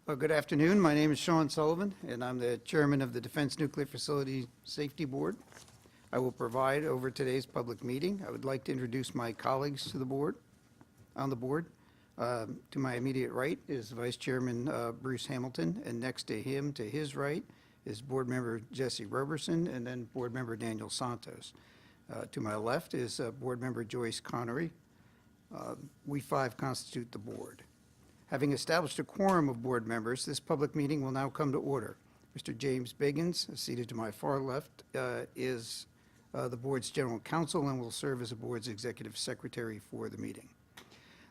Well, good afternoon. My name is Sean Sullivan, and I'm the chairman of the Defense Nuclear Facility Safety Board. I will provide over today's public meeting. I would like to introduce my colleagues to the board, on the board. To my immediate right is Vice Chairman Bruce Hamilton, and next to him, to his right, is Board Member Jesse Roberson, and then Board Member Daniel Santos. To my left is Board Member Joyce Connery. We five constitute the board. Having established a quorum of board members, this public meeting will now come to order. Mr. James Biggins, seated to my far left, is the board's general counsel and will serve as the board's executive secretary for the meeting.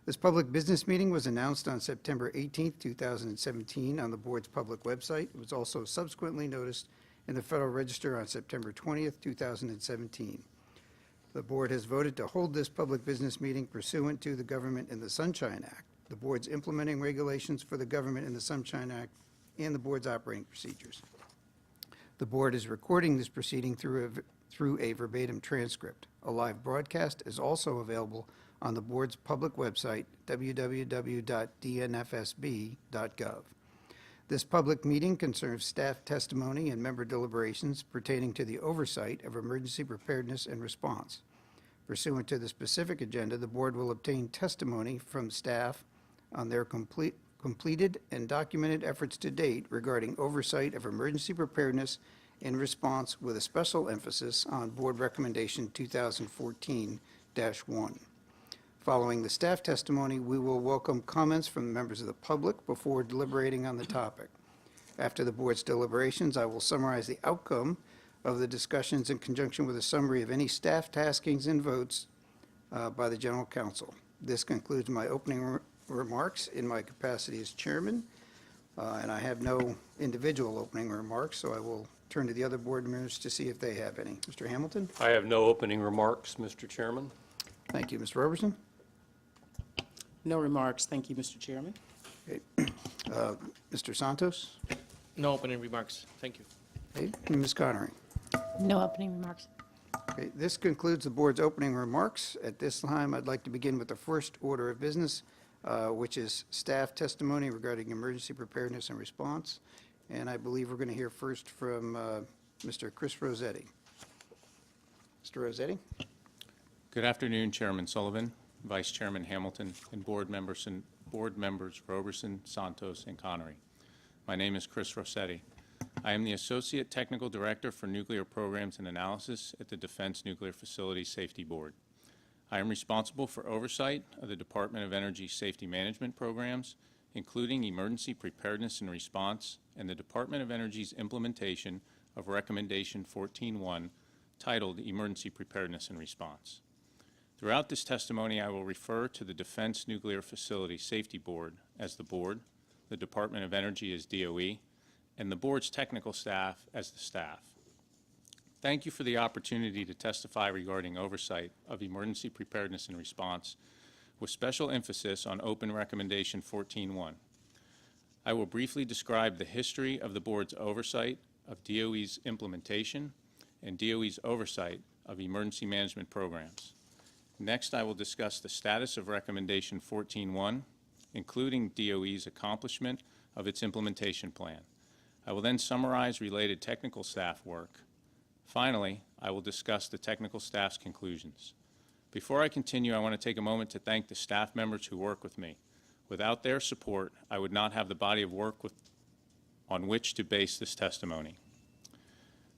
This public business meeting was announced on September 18th, 2017 on the board's public website. It was also subsequently noticed in the Federal Register on September 20th, 2017. The board has voted to hold this public business meeting pursuant to the Government in the Sunshine Act, the board's implementing regulations for the Government in the Sunshine Act, and the board's operating procedures. The board is recording this proceeding through a verbatim transcript. A live broadcast is also available on the board's public website, www.dnfsb.gov. This public meeting concerns staff testimony and member deliberations pertaining to the oversight of emergency preparedness and response. Pursuant to the specific agenda, the board will obtain testimony from staff on their completed and documented efforts to date regarding oversight of emergency preparedness and response, with a special emphasis on Board Recommendation 2014-1. Following the staff testimony, we will welcome comments from members of the public before deliberating on the topic. After the board's deliberations, I will summarize the outcome of the discussions in conjunction with a summary of any staff taskings and votes by the general counsel. This concludes my opening remarks in my capacity as chairman, and I have no individual opening remarks, so I will turn to the other board members to see if they have any. Mr. Hamilton? I have no opening remarks, Mr. Chairman. Thank you. Mr. Roberson? No remarks. Thank you, Mr. Chairman. Okay. Mr. Santos? No opening remarks. Thank you. Okay. And Ms. Connery? No opening remarks. Okay. This concludes the board's opening remarks. At this time, I'd like to begin with the first order of business, which is staff testimony regarding emergency preparedness and response. And I believe we're going to hear first from Mr. Chris Rossetti. Mr. Rossetti? Good afternoon, Chairman Sullivan, Vice Chairman Hamilton, and board members Roberson, Santos, and Connery. My name is Chris Rossetti. I am the Associate Technical Director for Nuclear Programs and Analysis at the Defense Nuclear Facility Safety Board. I am responsible for oversight of the Department of Energy safety management programs, including emergency preparedness and response, and the Department of Energy's implementation of Recommendation 14-1, titled Emergency Preparedness and Response. Throughout this testimony, I will refer to the Defense Nuclear Facility Safety Board as the board, the Department of Energy as DOE, and the board's technical staff as the staff. Thank you for the opportunity to testify regarding oversight of emergency preparedness and response, with special emphasis on Open Recommendation 14-1. I will briefly describe the history of the board's oversight of DOE's implementation and DOE's oversight of emergency management programs. Next, I will discuss the status of Recommendation 14-1, including DOE's accomplishment of its implementation plan. I will then summarize related technical staff work. Finally, I will discuss the technical staff's conclusions. Before I continue, I want to take a moment to thank the staff members who work with me. Without their support, I would not have the body of work on which to base this testimony.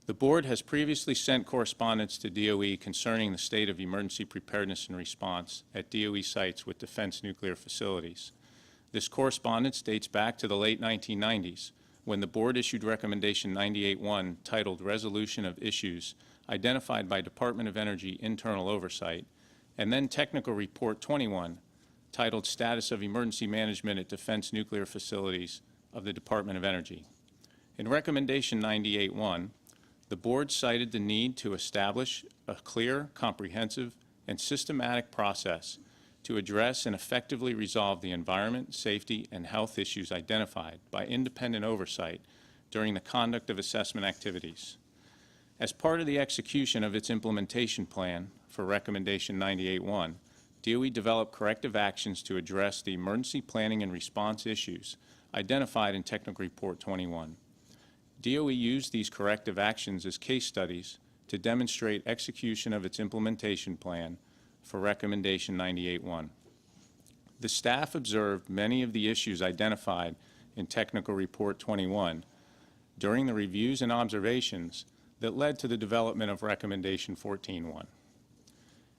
The board has previously sent correspondence to DOE concerning the state of emergency preparedness and response at DOE sites with defense nuclear facilities. This correspondence dates back to the late 1990s, when the board issued Recommendation 98-1, titled Resolution of Issues Identified by Department of Energy Internal Oversight, and then Technical Report 21, titled Status of Emergency Management at Defense Nuclear Facilities of the Department of Energy. In Recommendation 98-1, the board cited the need to establish a clear, comprehensive, and systematic process to address and effectively resolve the environment, safety, and health issues identified by independent oversight during the conduct of assessment activities. As part of the execution of its implementation plan for Recommendation 98-1, DOE developed corrective actions to address the emergency planning and response issues identified in Technical Report 21. DOE used these corrective actions as case studies to demonstrate execution of its implementation plan for Recommendation 98-1. The staff observed many of the issues identified in Technical Report 21 during the reviews and observations that led to the development of Recommendation 14-1.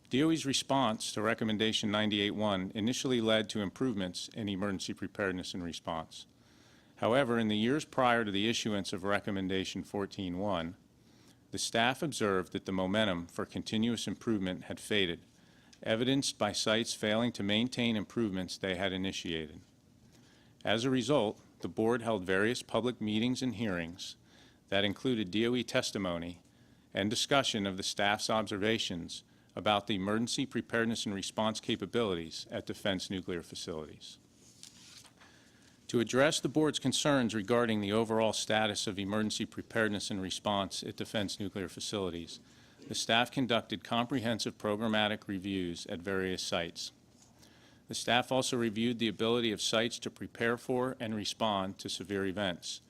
DOE's response to Recommendation 98-1 initially led to improvements in emergency preparedness and response. However, in the years prior to the issuance of Recommendation 14-1, the staff observed that the momentum for continuous improvement had faded, evidenced by sites failing to maintain improvements they had initiated. As a result, the board held various public meetings and hearings that included DOE testimony and discussion of the staff's observations about the emergency preparedness and response capabilities at defense nuclear facilities. To address the board's concerns regarding the overall status of emergency preparedness and response at defense nuclear facilities, the staff conducted comprehensive programmatic reviews at various sites. The staff also reviewed the ability of sites to prepare for and respond to severe events.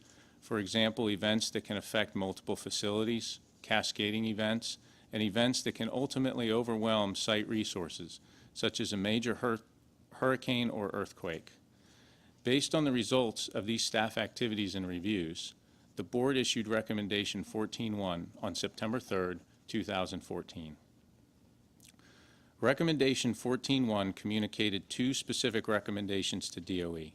For example, events that can affect multiple facilities, cascading events, and events that can ultimately overwhelm site resources, such as a major hurricane or earthquake. Based on the results of these staff activities and reviews, the board issued Recommendation 14-1 on September 3, 2014. Recommendation 14-1 communicated two specific recommendations to DOE.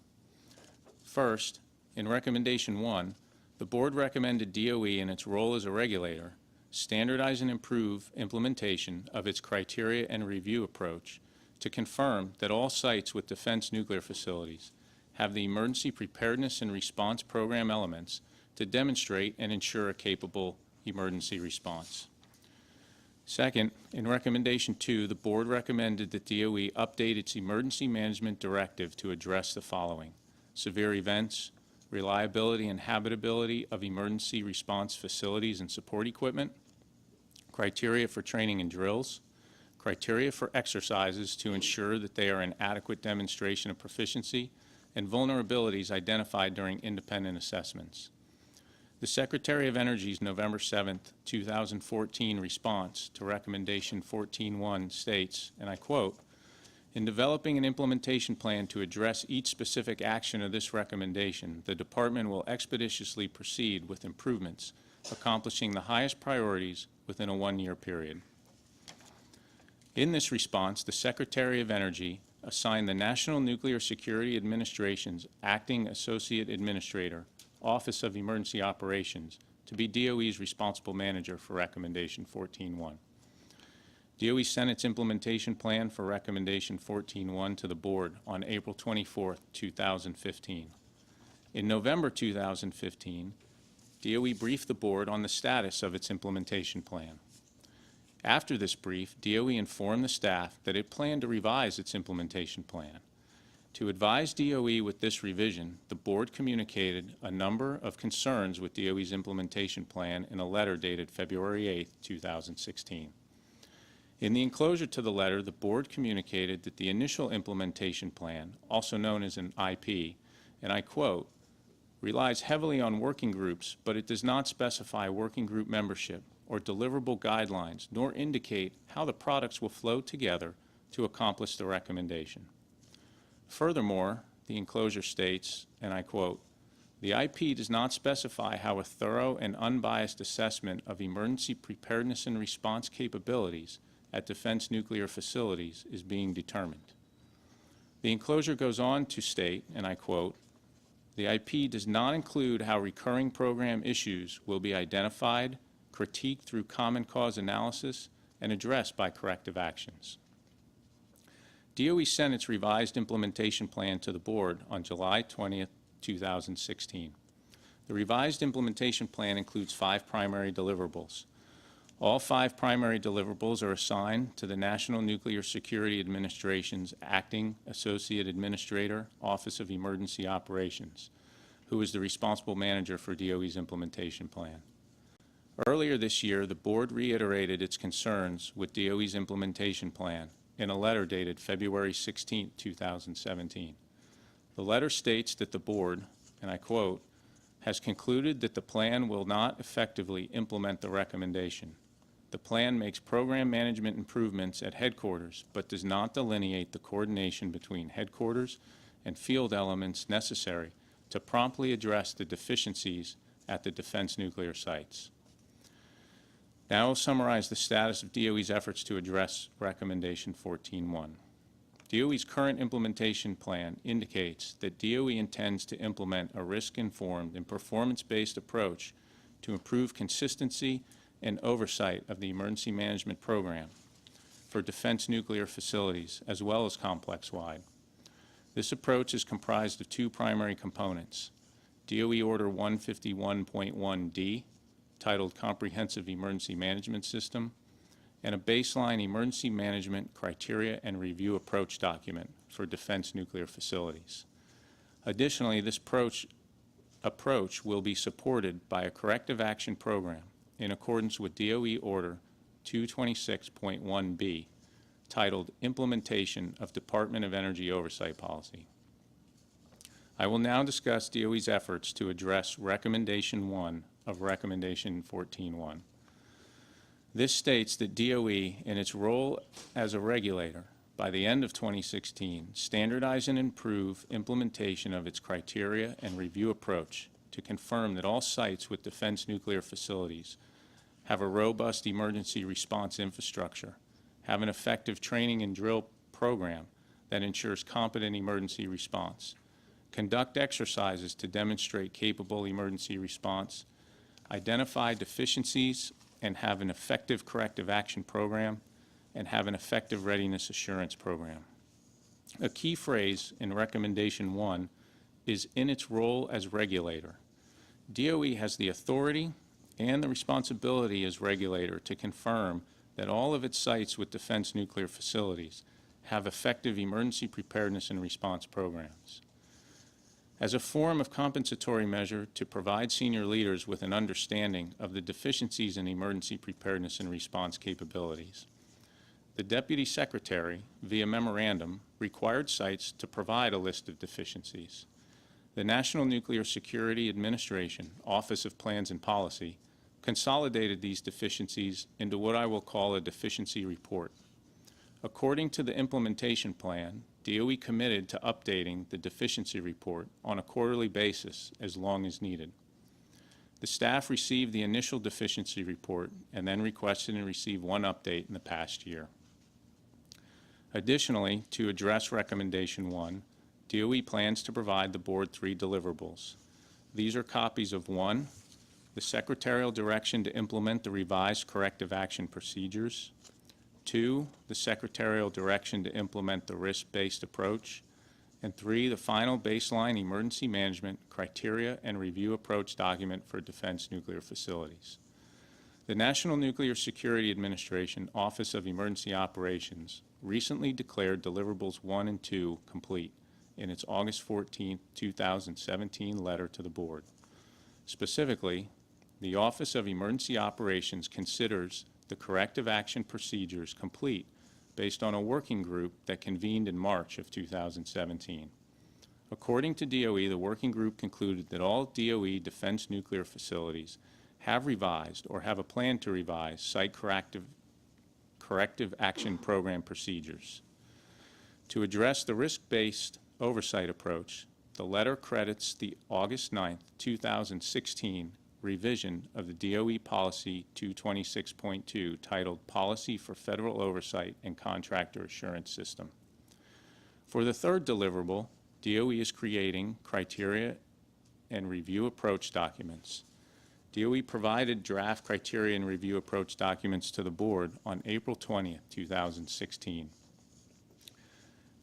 First, in Recommendation 1, the board recommended DOE in its role as a regulator standardize and improve implementation of its criteria and review approach to confirm that all sites with defense nuclear facilities have the emergency preparedness and response program elements to demonstrate and ensure a capable emergency response. Second, in Recommendation 2, the board recommended that DOE update its emergency management directive to address the following: severe events, reliability and habitability of emergency response facilities and support equipment, criteria for training and drills, criteria for exercises to ensure that they are an adequate demonstration of proficiency, and vulnerabilities identified during independent assessments. The Secretary of Energy's November 7, 2014 response to Recommendation 14-1 states, and I quote, "In developing an implementation plan to address each specific action of this recommendation, the Department will expeditiously proceed with improvements, accomplishing the highest priorities within a one-year period." In this response, the Secretary of Energy assigned the National Nuclear Security Administration's Acting Associate Administrator, Office of Emergency Operations, to be DOE's responsible manager for Recommendation 14-1. DOE sent its implementation plan for Recommendation 14-1 to the board on April 24, 2015. In November 2015, DOE briefed the board on the status of its implementation plan. After this brief, DOE informed the staff that it planned to revise its implementation plan. To advise DOE with this revision, the board communicated a number of concerns with DOE's implementation plan in a letter dated February 8, 2016. In the enclosure to the letter, the board communicated that the initial implementation plan, also known as an IP, and I quote, "relies heavily on working groups, but it does not specify working group membership or deliverable guidelines, nor indicate how the products will flow together to accomplish the recommendation." Furthermore, the enclosure states, and I quote, "The IP does not specify how a thorough and unbiased assessment of emergency preparedness and response capabilities at defense nuclear facilities is being determined." The enclosure goes on to state, and I quote, "The IP does not include how recurring program issues will be identified, critiqued through common cause analysis, and addressed by corrective actions." DOE sent its revised implementation plan to the board on July 20, 2016. The revised implementation plan includes 5 primary deliverables. All 5 primary deliverables are assigned to the National Nuclear Security Administration's Acting Associate Administrator, Office of Emergency Operations, who is the responsible manager for DOE's implementation plan. Earlier this year, the board reiterated its concerns with DOE's implementation plan in a letter dated February 16, 2017. The letter states that the board, and I quote, "has concluded that the plan will not effectively implement the recommendation. The plan makes program management improvements at headquarters, but does not delineate the coordination between headquarters and field elements necessary to promptly address the deficiencies at the defense nuclear sites." Now I'll summarize the status of DOE's efforts to address Recommendation 14.1. DOE's current implementation plan indicates that DOE intends to implement a risk-informed and performance-based approach to improve consistency and oversight of the emergency management program for defense nuclear facilities as well as complex-wide. This approach is comprised of two primary components: DOE Order 151.1D, titled Comprehensive Emergency Management System, and a baseline emergency management criteria and review approach document for defense nuclear facilities. Additionally, this approach will be supported by a corrective action program in accordance with DOE Order 226.1B, titled Implementation of Department of Energy Oversight Policy. I will now discuss DOE's efforts to address Recommendation 1 of Recommendation 14.1. This states that DOE, in its role as a regulator, by the end of 2016, standardize and improve implementation of its criteria and review approach to confirm that all sites with defense nuclear facilities have a robust emergency response infrastructure, have an effective training and drill program that ensures competent emergency response, conduct exercises to demonstrate capable emergency response, identify deficiencies and have an effective corrective action program, and have an effective readiness assurance program. A key phrase in Recommendation 1 is in its role as regulator. DOE has the authority and the responsibility as regulator to confirm that all of its sites with defense nuclear facilities have effective emergency preparedness and response programs. As a form of compensatory measure to provide senior leaders with an understanding of the deficiencies in emergency preparedness and response capabilities, the Deputy Secretary, via memorandum, required sites to provide a list of deficiencies. The National Nuclear Security Administration, Office of Plans and Policy, consolidated these deficiencies into what I will call a deficiency report. According to the implementation plan, DOE committed to updating the deficiency report on a quarterly basis as long as needed. The staff received the initial deficiency report and then requested and received one update in the past year. Additionally, to address Recommendation 1, DOE plans to provide the Board 3 deliverables. These are copies of 1, the secretarial direction to implement the revised corrective action procedures, 2, the secretarial direction to implement the risk-based approach, and 3, the final baseline emergency management criteria and review approach document for defense nuclear facilities. The National Nuclear Security Administration Office of Emergency Operations recently declared deliverables 1 and 2 complete in its August 14, 2017 letter to the Board. Specifically, the Office of Emergency Operations considers the corrective action procedures complete based on a working group that convened in March of 2017. According to DOE, the working group concluded that all DOE defense nuclear facilities have revised or have a plan to revise site corrective action program procedures. To address the risk-based oversight approach, the letter credits the August 9, 2016 revision of the DOE Policy 226.2 titled Policy for Federal Oversight and Contractor Assurance System. For the third deliverable, DOE is creating criteria and review approach documents. DOE provided draft criteria and review approach documents to the Board on April 20, 2016.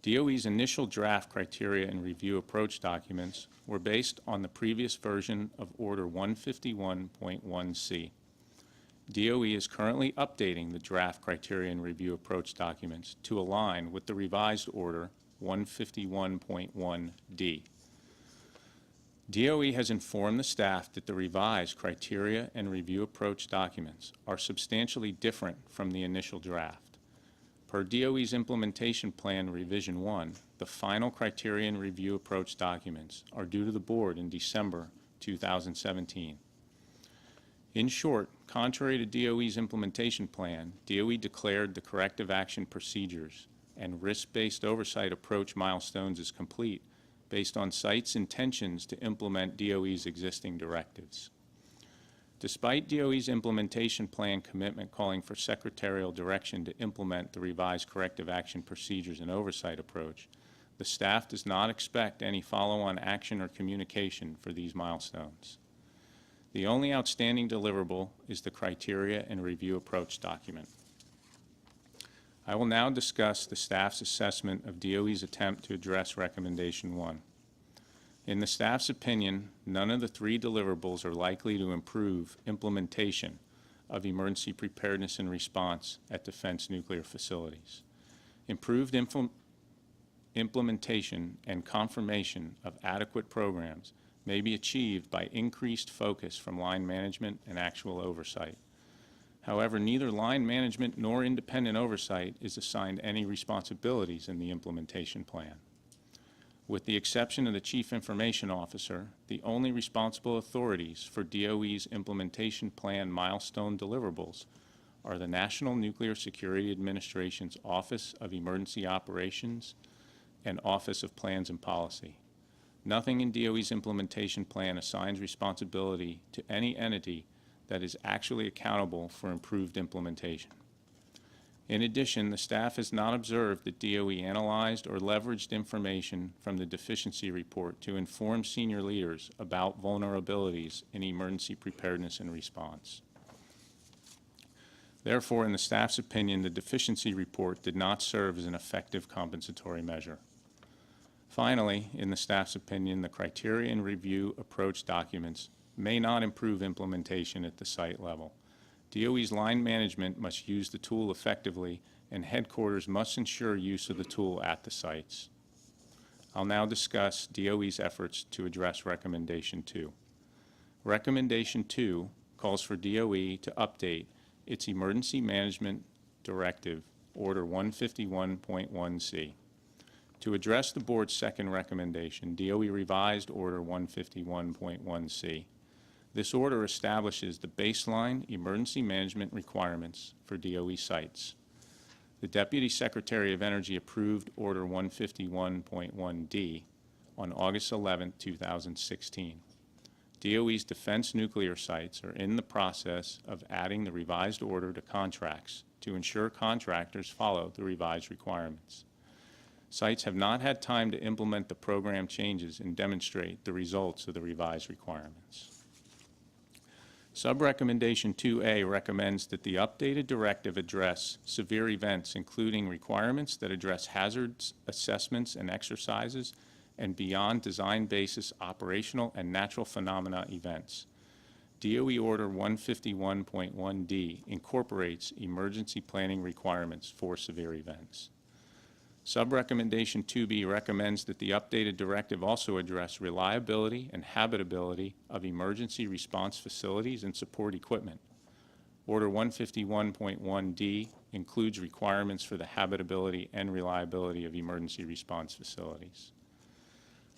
DOE's initial draft criteria and review approach documents were based on the previous version of Order 151.1C. DOE is currently updating the draft criteria and review approach documents to align with the revised Order 151.1D. DOE has informed the staff that the revised criteria and review approach documents are substantially different from the initial draft. Per DOE's Implementation Plan Revision 1, the final criteria and review approach documents are due to the Board in December 2017. In short, contrary to DOE's implementation plan, DOE declared the corrective action procedures and risk-based oversight approach milestones as complete based on site's intentions to implement DOE's existing directives. Despite DOE's implementation plan commitment calling for secretarial direction to implement the revised corrective action procedures and oversight approach, the staff does not expect any follow-on action or communication for these milestones. The only outstanding deliverable is the criteria and review approach document. I will now discuss the staff's assessment of DOE's attempt to address Recommendation 1. In the staff's opinion, none of the three deliverables are likely to improve implementation of emergency preparedness and response at defense nuclear facilities. Improved implementation and confirmation of adequate programs may be achieved by increased focus from line management and actual oversight. However, neither line management nor independent oversight is assigned any responsibilities in the implementation plan. With the exception of the Chief Information Officer, the only responsible authorities for DOE's implementation plan milestone deliverables are the National Nuclear Security Administration's Office of Emergency Operations and Office of Plans and Policy. Nothing in DOE's implementation plan assigns responsibility to any entity that is actually accountable for improved implementation. In addition, the staff has not observed that DOE analyzed or leveraged information from the deficiency report to inform senior leaders about vulnerabilities in emergency preparedness and response. Therefore, in the staff's opinion, the deficiency report did not serve as an effective compensatory measure. Finally, in the staff's opinion, the criteria and review approach documents may not improve implementation at the site level. DOE's line management must use the tool effectively, and headquarters must ensure use of the tool at the sites. I'll now discuss DOE's efforts to address Recommendation 2. Recommendation 2 calls for DOE to update its Emergency Management Directive, Order 151.1C. To address the Board's second recommendation, DOE revised Order 151.1C. This order establishes the baseline emergency management requirements for DOE sites. The Deputy Secretary of Energy approved Order 151.1D on August 11, 2016. DOE's defense nuclear sites are in the process of adding the revised order to contracts to ensure contractors follow the revised requirements. Sites have not had time to implement the program changes and demonstrate the results of the revised requirements. Sub-recommendation 2A recommends that the updated directive address severe events, including requirements that address hazards, assessments, and exercises, and beyond design basis operational and natural phenomena events. DOE Order 151.1D incorporates emergency planning requirements for severe events. Sub-recommendation 2B recommends that the updated directive also address reliability and habitability of emergency response facilities and support equipment. Order 151.1D includes requirements for the habitability and reliability of emergency response facilities.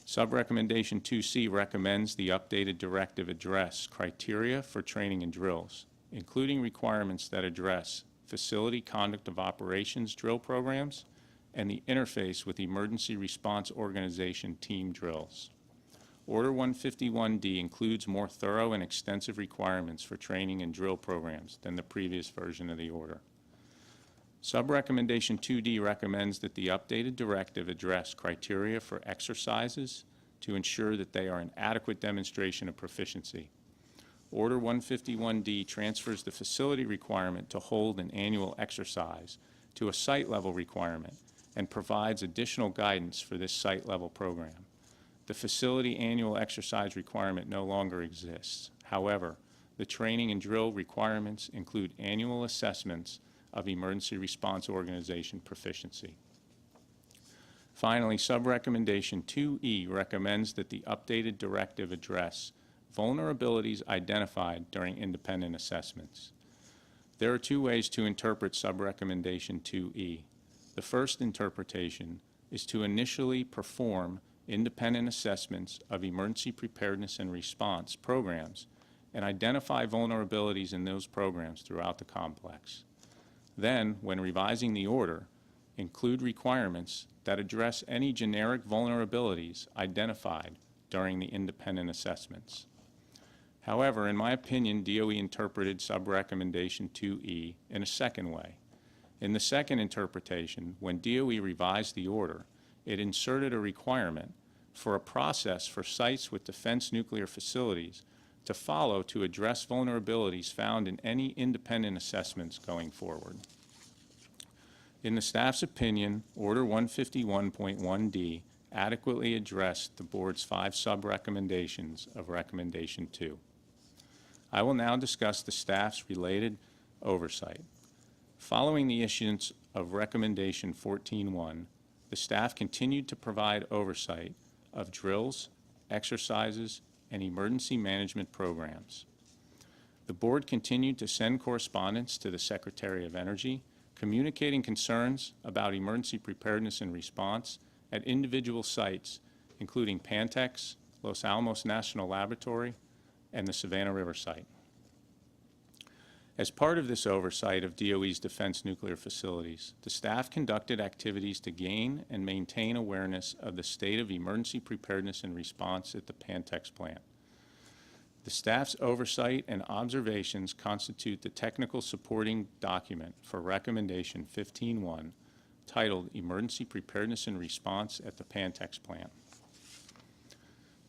Sub-recommendation 2C recommends the updated directive address criteria for training and drills, including requirements that address facility conduct of operations drill programs and the interface with emergency response organization team drills. Order 151D includes more thorough and extensive requirements for training and drill programs than the previous version of the order. Sub-recommendation 2D recommends that the updated directive address criteria for exercises to ensure that they are an adequate demonstration of proficiency. Order 151D transfers the facility requirement to hold an annual exercise to a site-level requirement and provides additional guidance for this site-level program. The facility annual exercise requirement no longer exists. However, the training and drill requirements include annual assessments of emergency response organization proficiency. Finally, sub-recommendation 2E recommends that the updated directive address vulnerabilities identified during independent assessments. There are two ways to interpret sub-recommendation 2E. The first interpretation is to initially perform independent assessments of emergency preparedness and response programs and identify vulnerabilities in those programs throughout the complex. Then, when revising the order, include requirements that address any generic vulnerabilities identified during the independent assessments. However, in my opinion, DOE interpreted sub-recommendation 2E in a second way. In the second interpretation, when DOE revised the order, it inserted a requirement for a process for sites with defense nuclear facilities to follow to address vulnerabilities found in any independent assessments going forward. In the staff's opinion, Order 151.1D adequately addressed the board's 5 sub-recommendations of Recommendation 2. I will now discuss the staff's related oversight. Following the issuance of Recommendation 14.1, the staff continued to provide oversight of drills, exercises, and emergency management programs. The board continued to send correspondence to the Secretary of Energy, communicating concerns about emergency preparedness and response at individual sites, including Pantex, Los Alamos National Laboratory, and the Savannah River site. As part of this oversight of DOE's defense nuclear facilities, the staff conducted activities to gain and maintain awareness of the state of emergency preparedness and response at the Pantex plant. The staff's oversight and observations constitute the technical supporting document for Recommendation 15.1, titled Emergency Preparedness and Response at the Pantex Plant.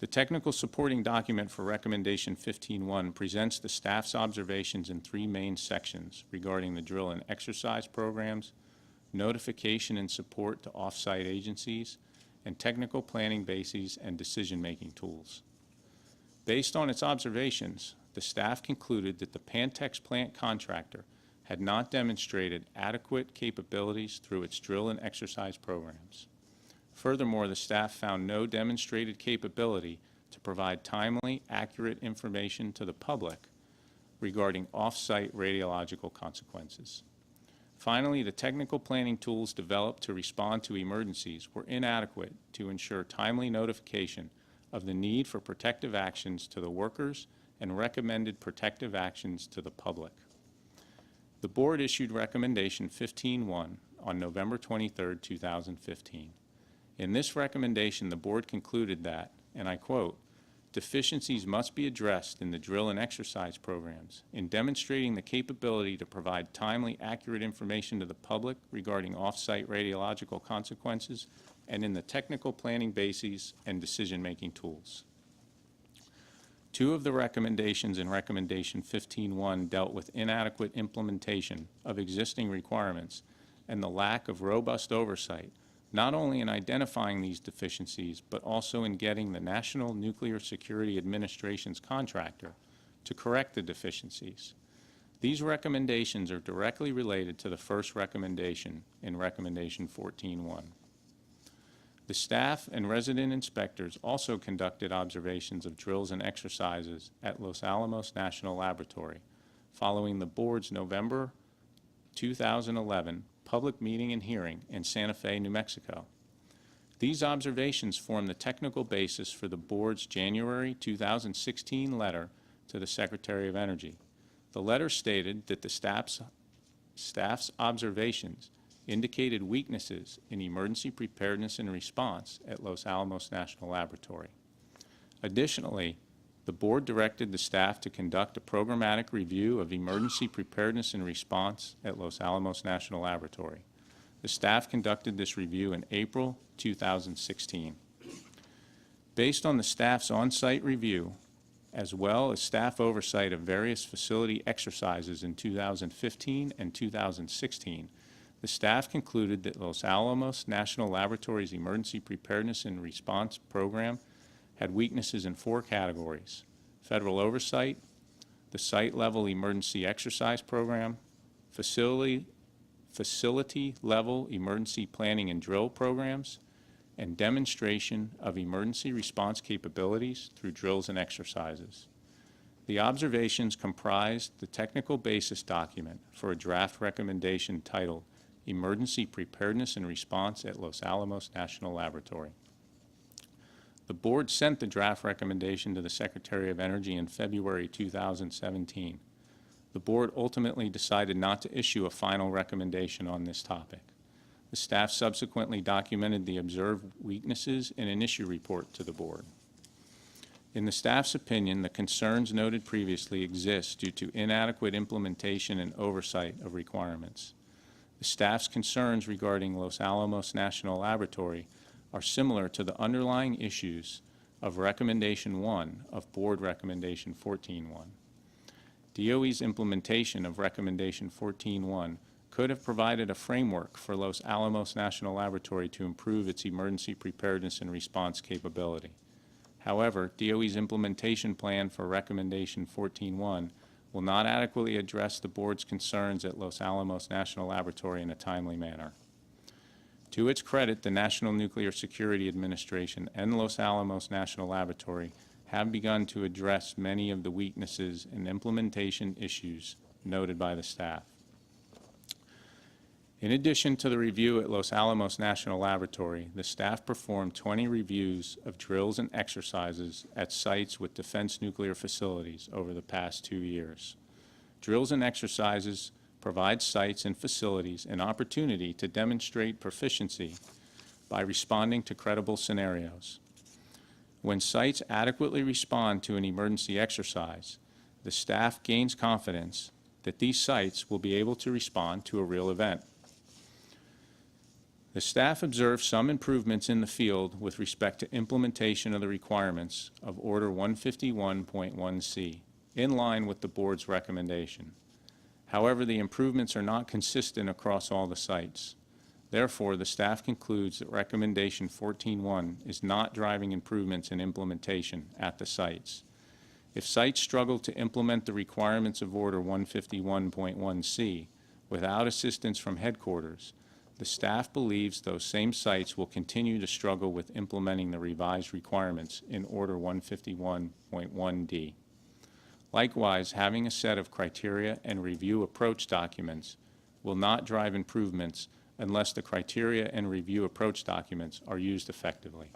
The technical supporting document for Recommendation 15.1 presents the staff's observations in 3 main sections regarding the drill and exercise programs, notification and support to off-site agencies, and technical planning bases and decision-making tools. Based on its observations, the staff concluded that the Pantex plant contractor had not demonstrated adequate capabilities through its drill and exercise programs. Furthermore, the staff found no demonstrated capability to provide timely, accurate information to the public regarding off-site radiological consequences. Finally, the technical planning tools developed to respond to emergencies were inadequate to ensure timely notification of the need for protective actions to the workers and recommended protective actions to the public. The board issued Recommendation 15.1 on November 23, 2015. In this recommendation, the board concluded that, and I quote, "Deficiencies must be addressed in the drill and exercise programs in demonstrating the capability to provide timely, accurate information to the public regarding off-site radiological consequences and in the technical planning bases and decision-making tools." 2 of the recommendations in Recommendation 15.1 dealt with inadequate implementation of existing requirements and the lack of robust oversight, not only in identifying these deficiencies, but also in getting the National Nuclear Security Administration's contractor to correct the deficiencies. These recommendations are directly related to the first recommendation in Recommendation 14.1. The staff and resident inspectors also conducted observations of drills and exercises at Los Alamos National Laboratory following the board's November 2011 public meeting and hearing in Santa Fe, New Mexico. These observations form the technical basis for the board's January 2016 letter to the Secretary of Energy. The letter stated that the staff's observations indicated weaknesses in emergency preparedness and response at Los Alamos National Laboratory. Additionally, the board directed the staff to conduct a programmatic review of emergency preparedness and response at Los Alamos National Laboratory. The staff conducted this review in April 2016. Based on the staff's on-site review, as well as staff oversight of various facility exercises in 2015 and 2016, the staff concluded that Los Alamos National Laboratory's Emergency Preparedness and Response Program had weaknesses in 4 categories: federal oversight, the site-level emergency exercise program, facility-level emergency planning and drill programs, and demonstration of emergency response capabilities through drills and exercises. The observations comprised the technical basis document for a draft recommendation titled Emergency Preparedness and Response at Los Alamos National Laboratory. The board sent the draft recommendation to the Secretary of Energy in February 2017. The board ultimately decided not to issue a final recommendation on this topic. The staff subsequently documented the observed weaknesses in an issue report to the board. In the staff's opinion, the concerns noted previously exist due to inadequate implementation and oversight of requirements. The staff's concerns regarding Los Alamos National Laboratory are similar to the underlying issues of Recommendation 1 of Board Recommendation 14.1. DOE's implementation of Recommendation 14.1 could have provided a framework for Los Alamos National Laboratory to improve its emergency preparedness and response capability. However, DOE's implementation plan for Recommendation 14.1 will not adequately address the board's concerns at Los Alamos National Laboratory in a timely manner. To its credit, the National Nuclear Security Administration and Los Alamos National Laboratory have begun to address many of the weaknesses and implementation issues noted by the staff. In addition to the review at Los Alamos National Laboratory, the staff performed 20 reviews of drills and exercises at sites with defense nuclear facilities over the past 2 years. Drills and exercises provide sites and facilities an opportunity to demonstrate proficiency by responding to credible scenarios. When sites adequately respond to an emergency exercise, the staff gains confidence that these sites will be able to respond to a real event. The staff observed some improvements in the field with respect to implementation of the requirements of Order 151.1C, in line with the board's recommendation. However, the improvements are not consistent across all the sites. Therefore, the staff concludes that Recommendation 14.1 is not driving improvements in implementation at the sites. If sites struggle to implement the requirements of Order 151.1C without assistance from headquarters, the staff believes those same sites will continue to struggle with implementing the revised requirements in Order 151.1D. Likewise, having a set of criteria and review approach documents will not drive improvements unless the criteria and review approach documents are used effectively.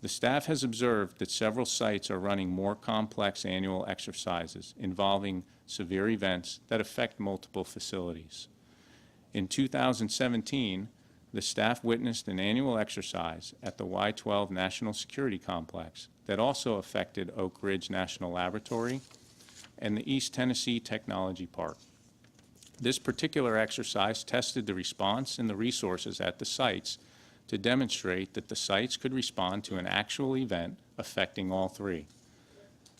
The staff has observed that several sites are running more complex annual exercises involving severe events that affect multiple facilities. In 2017, the staff witnessed an annual exercise at the Y-12 National Security Complex that also affected Oak Ridge National Laboratory and the East Tennessee Technology Park. This particular exercise tested the response and the resources at the sites to demonstrate that the sites could respond to an actual event affecting all three.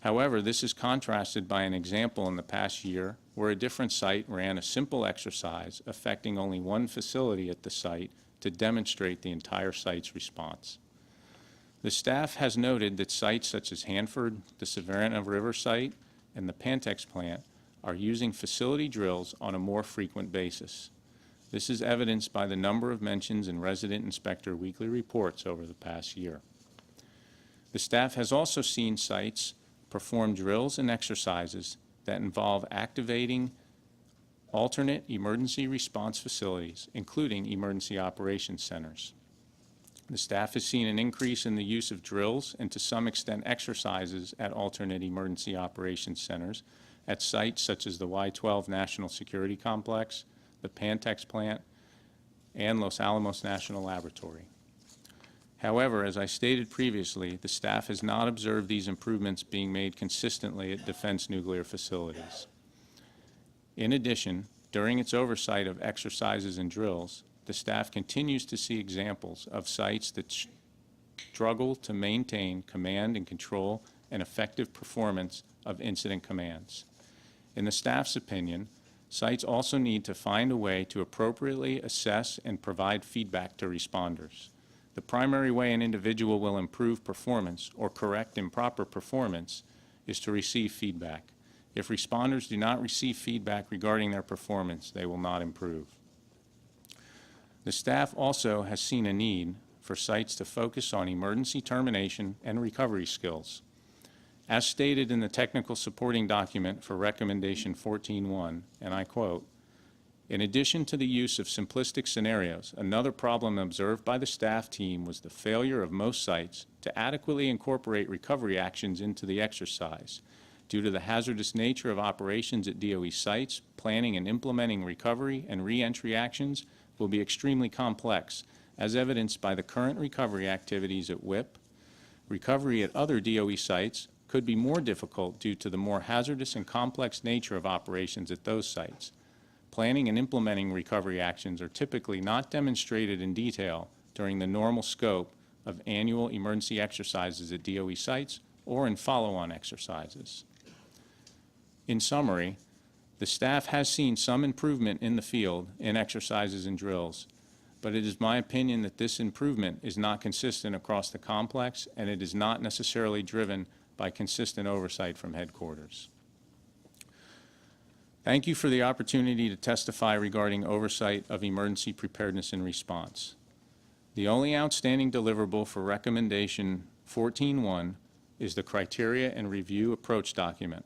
However, this is contrasted by an example in the past year where a different site ran a simple exercise affecting only one facility at the site to demonstrate the entire site's response. The staff has noted that sites such as Hanford, the Savannah River site, and the Pantex plant are using facility drills on a more frequent basis. This is evidenced by the number of mentions in resident inspector weekly reports over the past year. The staff has also seen sites perform drills and exercises that involve activating alternate emergency response facilities, including emergency operations centers. The staff has seen an increase in the use of drills and to some extent exercises at alternate emergency operations centers at sites such as the Y-12 National Security Complex, the Pantex plant, and Los Alamos National Laboratory. However, as I stated previously, the staff has not observed these improvements being made consistently at defense nuclear facilities. In addition, during its oversight of exercises and drills, the staff continues to see examples of sites that struggle to maintain command and control and effective performance of incident commands. In the staff's opinion, sites also need to find a way to appropriately assess and provide feedback to responders. The primary way an individual will improve performance or correct improper performance is to receive feedback. If responders do not receive feedback regarding their performance, they will not improve. The staff also has seen a need for sites to focus on emergency termination and recovery skills. As stated in the technical supporting document for Recommendation 14.1, and I quote, In addition to the use of simplistic scenarios, another problem observed by the staff team was the failure of most sites to adequately incorporate recovery actions into the exercise. Due to the hazardous nature of operations at DOE sites, planning and implementing recovery and re-entry actions will be extremely complex, as evidenced by the current recovery activities at WIP. Recovery at other DOE sites could be more difficult due to the more hazardous and complex nature of operations at those sites. Planning and implementing recovery actions are typically not demonstrated in detail during the normal scope of annual emergency exercises at DOE sites or in follow-on exercises. In summary, the staff has seen some improvement in the field in exercises and drills, but it is my opinion that this improvement is not consistent across the complex, and it is not necessarily driven by consistent oversight from headquarters. Thank you for the opportunity to testify regarding oversight of emergency preparedness and response. The only outstanding deliverable for Recommendation 14.1 is the Criteria and Review Approach document.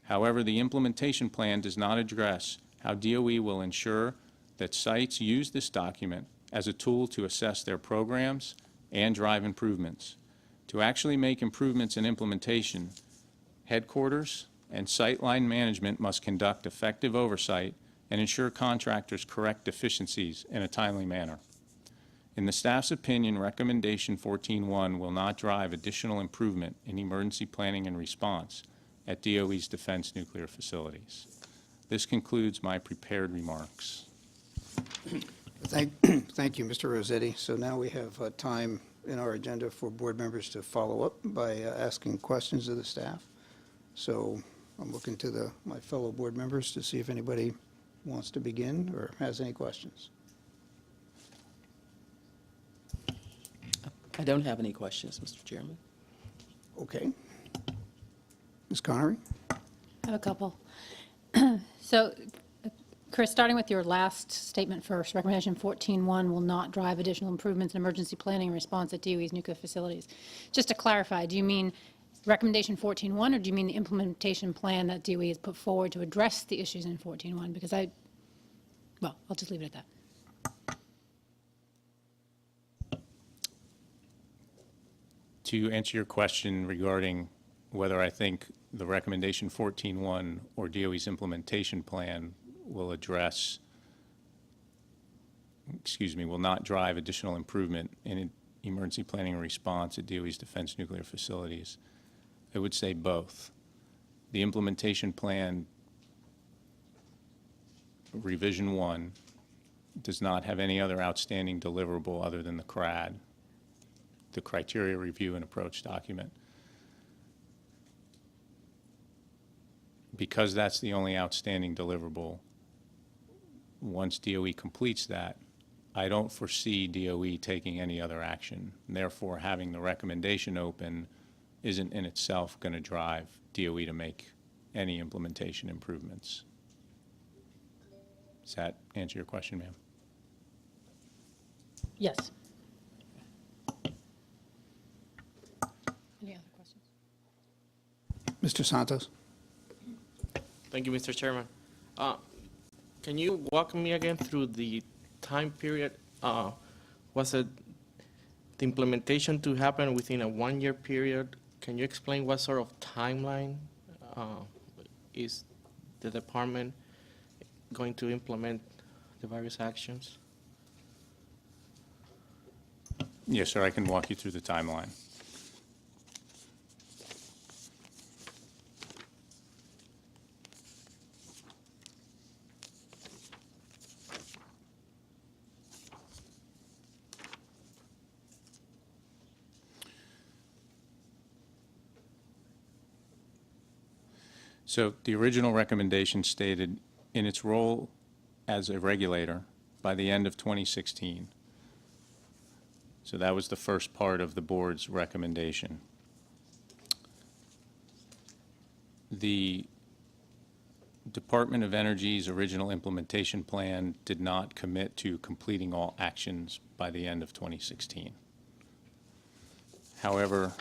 However, the implementation plan does not address how DOE will ensure that sites use this document as a tool to assess their programs and drive improvements. To actually make improvements in implementation, headquarters and site line management must conduct effective oversight and ensure contractors correct deficiencies in a timely manner. In the staff's opinion, Recommendation 14.1 will not drive additional improvement in emergency planning and response at DOE's defense nuclear facilities. This concludes my prepared remarks. Thank you, Mr. Rossetti. So now we have time in our agenda for board members to follow up by asking questions of the staff. So I'm looking to my fellow board members to see if anybody wants to begin or has any questions. I don't have any questions, Mr. Chairman. Okay. Ms. Connery? I have a couple. So, Chris, starting with your last statement first, Recommendation 14.1 will not drive additional improvements in emergency planning and response at DOE's nuclear facilities. Just to clarify, do you mean Recommendation 14.1, or do you mean the implementation plan that DOE has put forward to address the issues in 14.1? Because well, I'll just leave it at that. To answer your question regarding whether I think the Recommendation 14.1 or DOE's implementation plan will will not drive additional improvement in emergency planning and response at DOE's defense nuclear facilities, I would say both. The implementation plan, Revision 1, does not have any other outstanding deliverable other than the CRAD, the Criteria Review and Approach document. Because that's the only outstanding deliverable, once DOE completes that, I don't foresee DOE taking any other action. And therefore, having the recommendation open isn't in itself going to drive DOE to make any implementation improvements. Does that answer your question, ma'am? Yes. Any other questions? Mr. Santos? Thank you, Mr. Chairman. Can you walk me again through the time period? Was it the implementation to happen within a one-year period? Can you explain what sort of timeline is the department going to implement the various actions? Yes, sir, I can walk you through the timeline. So the original recommendation stated in its role as a regulator by the end of 2016. So that was the first part of the board's recommendation. The Department of Energy's original implementation plan did not commit to completing all actions by the end of 2016. However,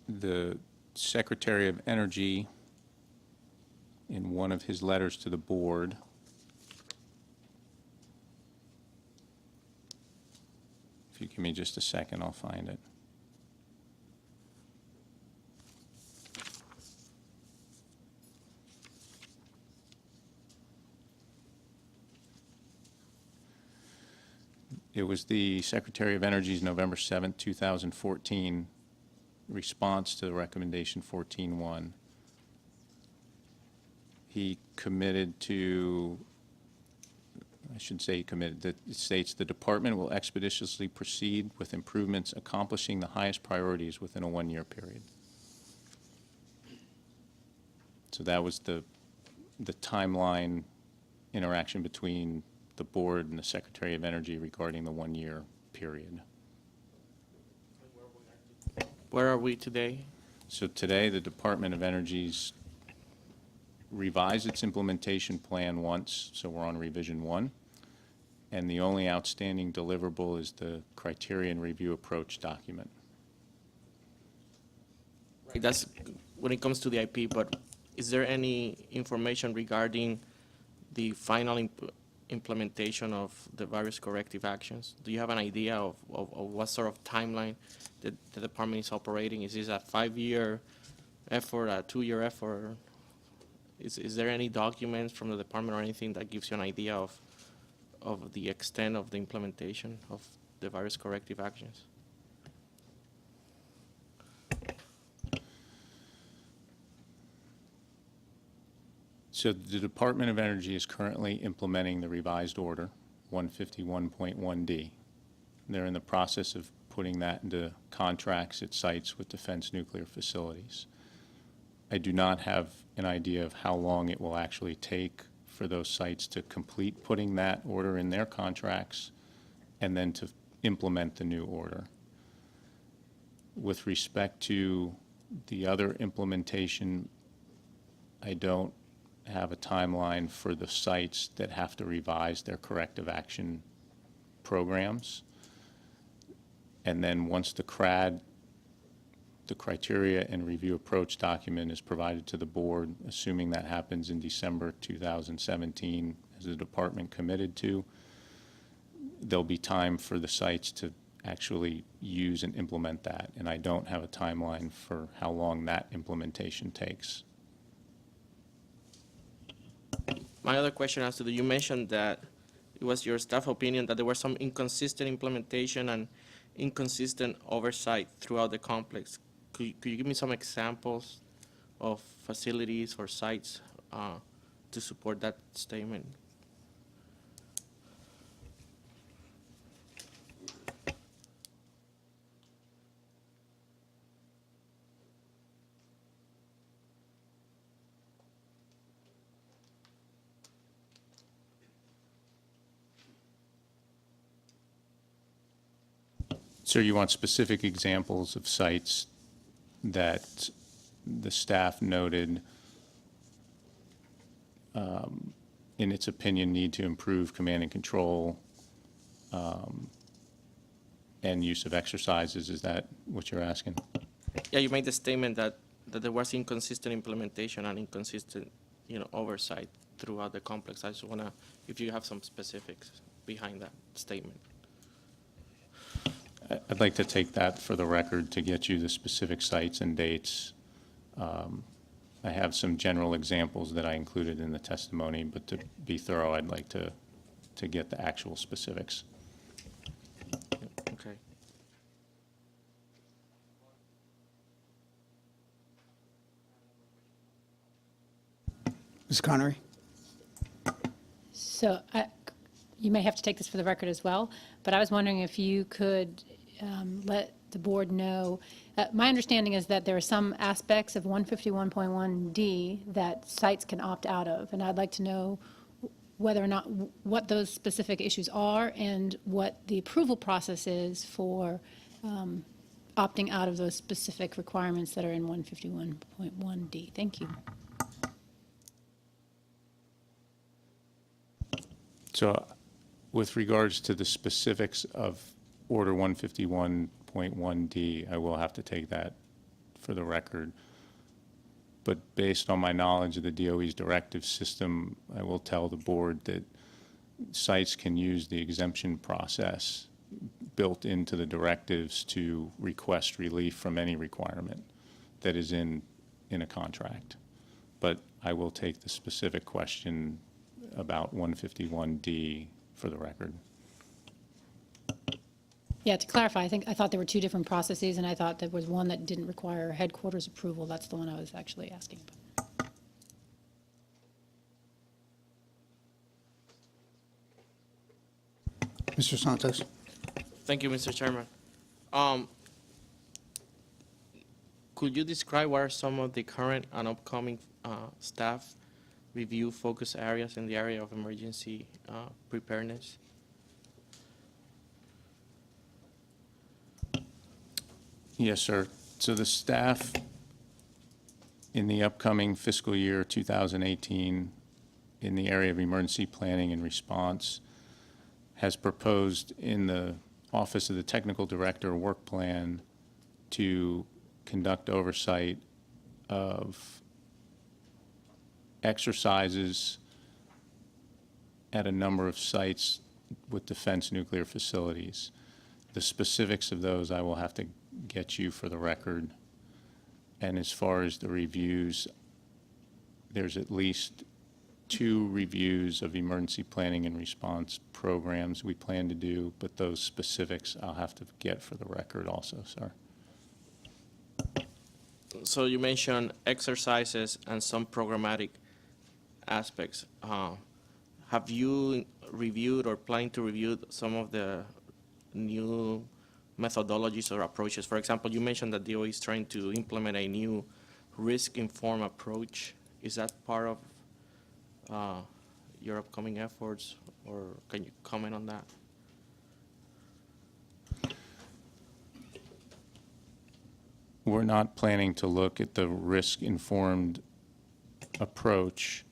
the Secretary of Energy in one of his letters to the board, if you give me just a second, I'll find it. It was the Secretary of Energy's November 7th, 2014 response to the recommendation 14-1. He committed to, I should say he committed, that it states the department will expeditiously proceed with improvements accomplishing the highest priorities within a one-year period. So that was the timeline interaction between the board and the Secretary of Energy regarding the one-year period. Where are we today? So today, the Department of Energy's revised its implementation plan once, so we're on revision 1. And the only outstanding deliverable is the criterion review approach document. Right, that's when it comes to the IP, but is there any information regarding the final implementation of the various corrective actions? Do you have an idea of what sort of timeline that the department is operating? Is this a 5-year effort, a 2-year effort? Is there any documents from the department or anything that gives you an idea of the extent of the implementation of the various corrective actions? So the Department of Energy is currently implementing the revised order, 151.1D. They're in the process of putting that into contracts at sites with defense nuclear facilities. I do not have an idea of how long it will actually take for those sites to complete putting that order in their contracts and then to implement the new order. With respect to the other implementation, I don't have a timeline for the sites that have to revise their corrective action programs. And then once the CRAD, the criteria and review approach document, is provided to the board, assuming that happens in December 2017, as the department committed to, there'll be time for the sites to actually use and implement that. And I don't have a timeline for how long that implementation takes. My other question has to do, you mentioned that it was your staff opinion that there was some inconsistent implementation and inconsistent oversight throughout the complex. Could you give me some examples of facilities or sites to support that statement? So you want specific examples of sites that the staff noted, in its opinion, need to improve command and control and use of exercises? Is that what you're asking? Yeah, you made the statement that there was inconsistent implementation and inconsistent, oversight throughout the complex. I just want to, if you have some specifics behind that statement. I'd like to take that for the record to get you the specific sites and dates. I have some general examples that I included in the testimony, but to be thorough, I'd like to get the actual specifics. Okay. Ms. Connery? So you may have to take this for the record as well, but I was wondering if you could let the board know. My understanding is that there are some aspects of 151.1D that sites can opt out of, and I'd like to know whether or not, what those specific issues are and what the approval process is for opting out of those specific requirements that are in 151.1D. Thank you. So with regards to the specifics of Order 151.1D, I will have to take that for the record. but based on my knowledge of the DOE's directive system, I will tell the board that sites can use the exemption process built into the directives to request relief from any requirement that is in a contract. But I will take the specific question about 151D for the record. Yeah, to clarify, I thought there were two different processes, and I thought there was one that didn't require headquarters approval. That's the one I was actually asking about. Mr. Santos? Thank you, Mr. Chairman. Could you describe what are some of the current and upcoming staff review focus areas in the area of emergency preparedness? Yes, sir. So the staff in the upcoming fiscal year 2018 in the area of emergency planning and response has proposed in the Office of the Technical Director work plan to conduct oversight of exercises at a number of sites with defense nuclear facilities. The specifics of those I will have to get you for the record. And as far as the reviews, there's at least 2 reviews of emergency planning and response programs we plan to do, but those specifics I'll have to get for the record also, sir. So you mentioned exercises and some programmatic aspects. Have you reviewed or planning to review some of the new methodologies or approaches? For example, you mentioned that DOE is trying to implement a new risk-informed approach. Is that part of your upcoming efforts, or can you comment on that? We're not planning to look at the risk-informed approach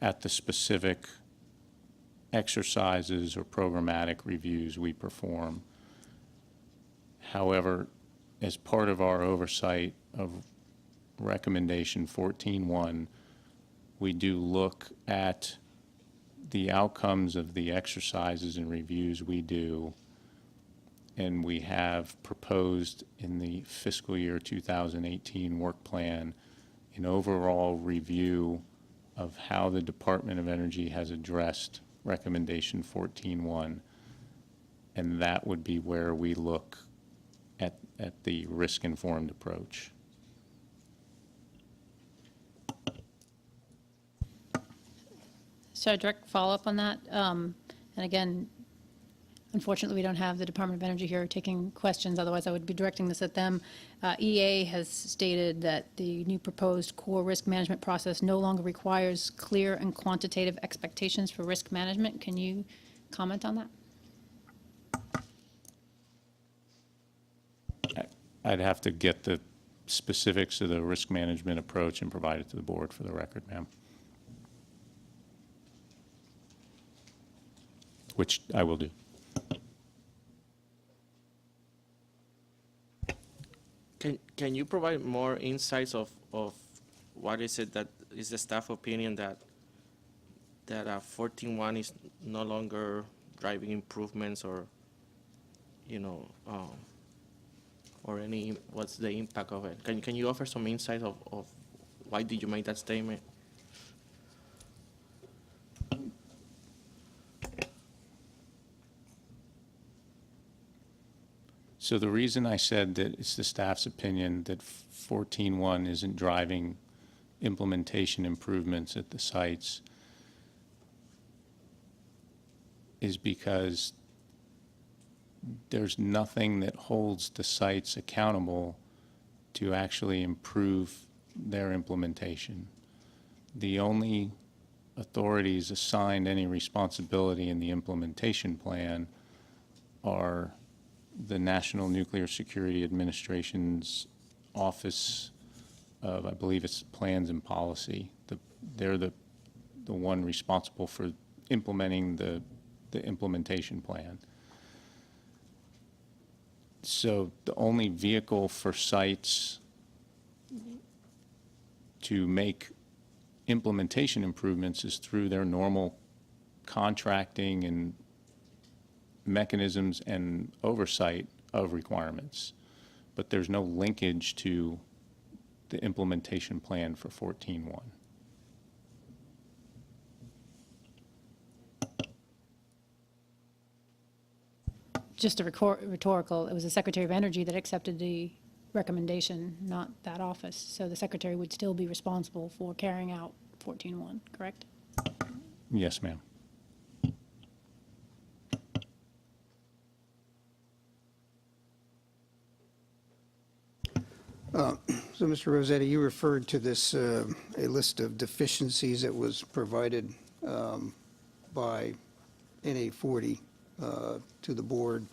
at the specific exercises or programmatic reviews we perform. However, as part of our oversight of recommendation 14.1, we do look at the outcomes of the exercises and reviews we do, and we have proposed in the fiscal year 2018 work plan an overall review of how the Department of Energy has addressed recommendation 14.1, and that would be where we look at the risk-informed approach. So a direct follow-up on that. And again, unfortunately, we don't have the Department of Energy here taking questions, otherwise I would be directing this at them. EA has stated that the new proposed core risk management process no longer requires clear and quantitative expectations for risk management. Can you comment on that? I'd have to get the specifics of the risk management approach and provide it to the board for the record, ma'am. Which I will do. Can you provide more insights of what is it that is the staff opinion that 14.1 is no longer driving improvements, or or what's the impact of it? Can you offer some insight of why did you make that statement? So the reason I said that it's the staff's opinion that 14.1 isn't driving implementation improvements at the sites is because there's nothing that holds the sites accountable to actually improve their implementation. The only authorities assigned any responsibility in the implementation plan are the National Nuclear Security Administration's Office of, I believe it's Plans and Policy. They're the one responsible for implementing the implementation plan. So the only vehicle for sites to make implementation improvements is through their normal contracting and mechanisms and oversight of requirements. But there's no linkage to the implementation plan for 14.1. Just a rhetorical, it was the Secretary of Energy that accepted the recommendation, not that office. So the Secretary would still be responsible for carrying out 14.1, correct? Yes, ma'am. So, Mr. Rossetti, you referred to this, a list of deficiencies that was provided by NA 40 to the board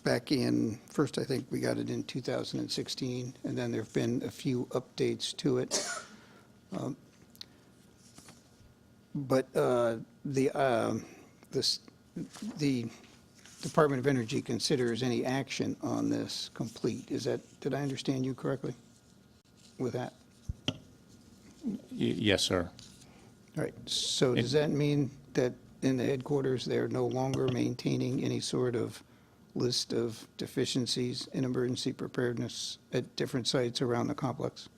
back in, first I think we got it in 2016, and then there have been a few updates to it. But the Department of Energy considers any action on this complete. Is that, did I understand you correctly with that? Yes, sir. All right, so does that mean that in the headquarters, they're no longer maintaining any sort of list of deficiencies in emergency preparedness at different sites around the complex?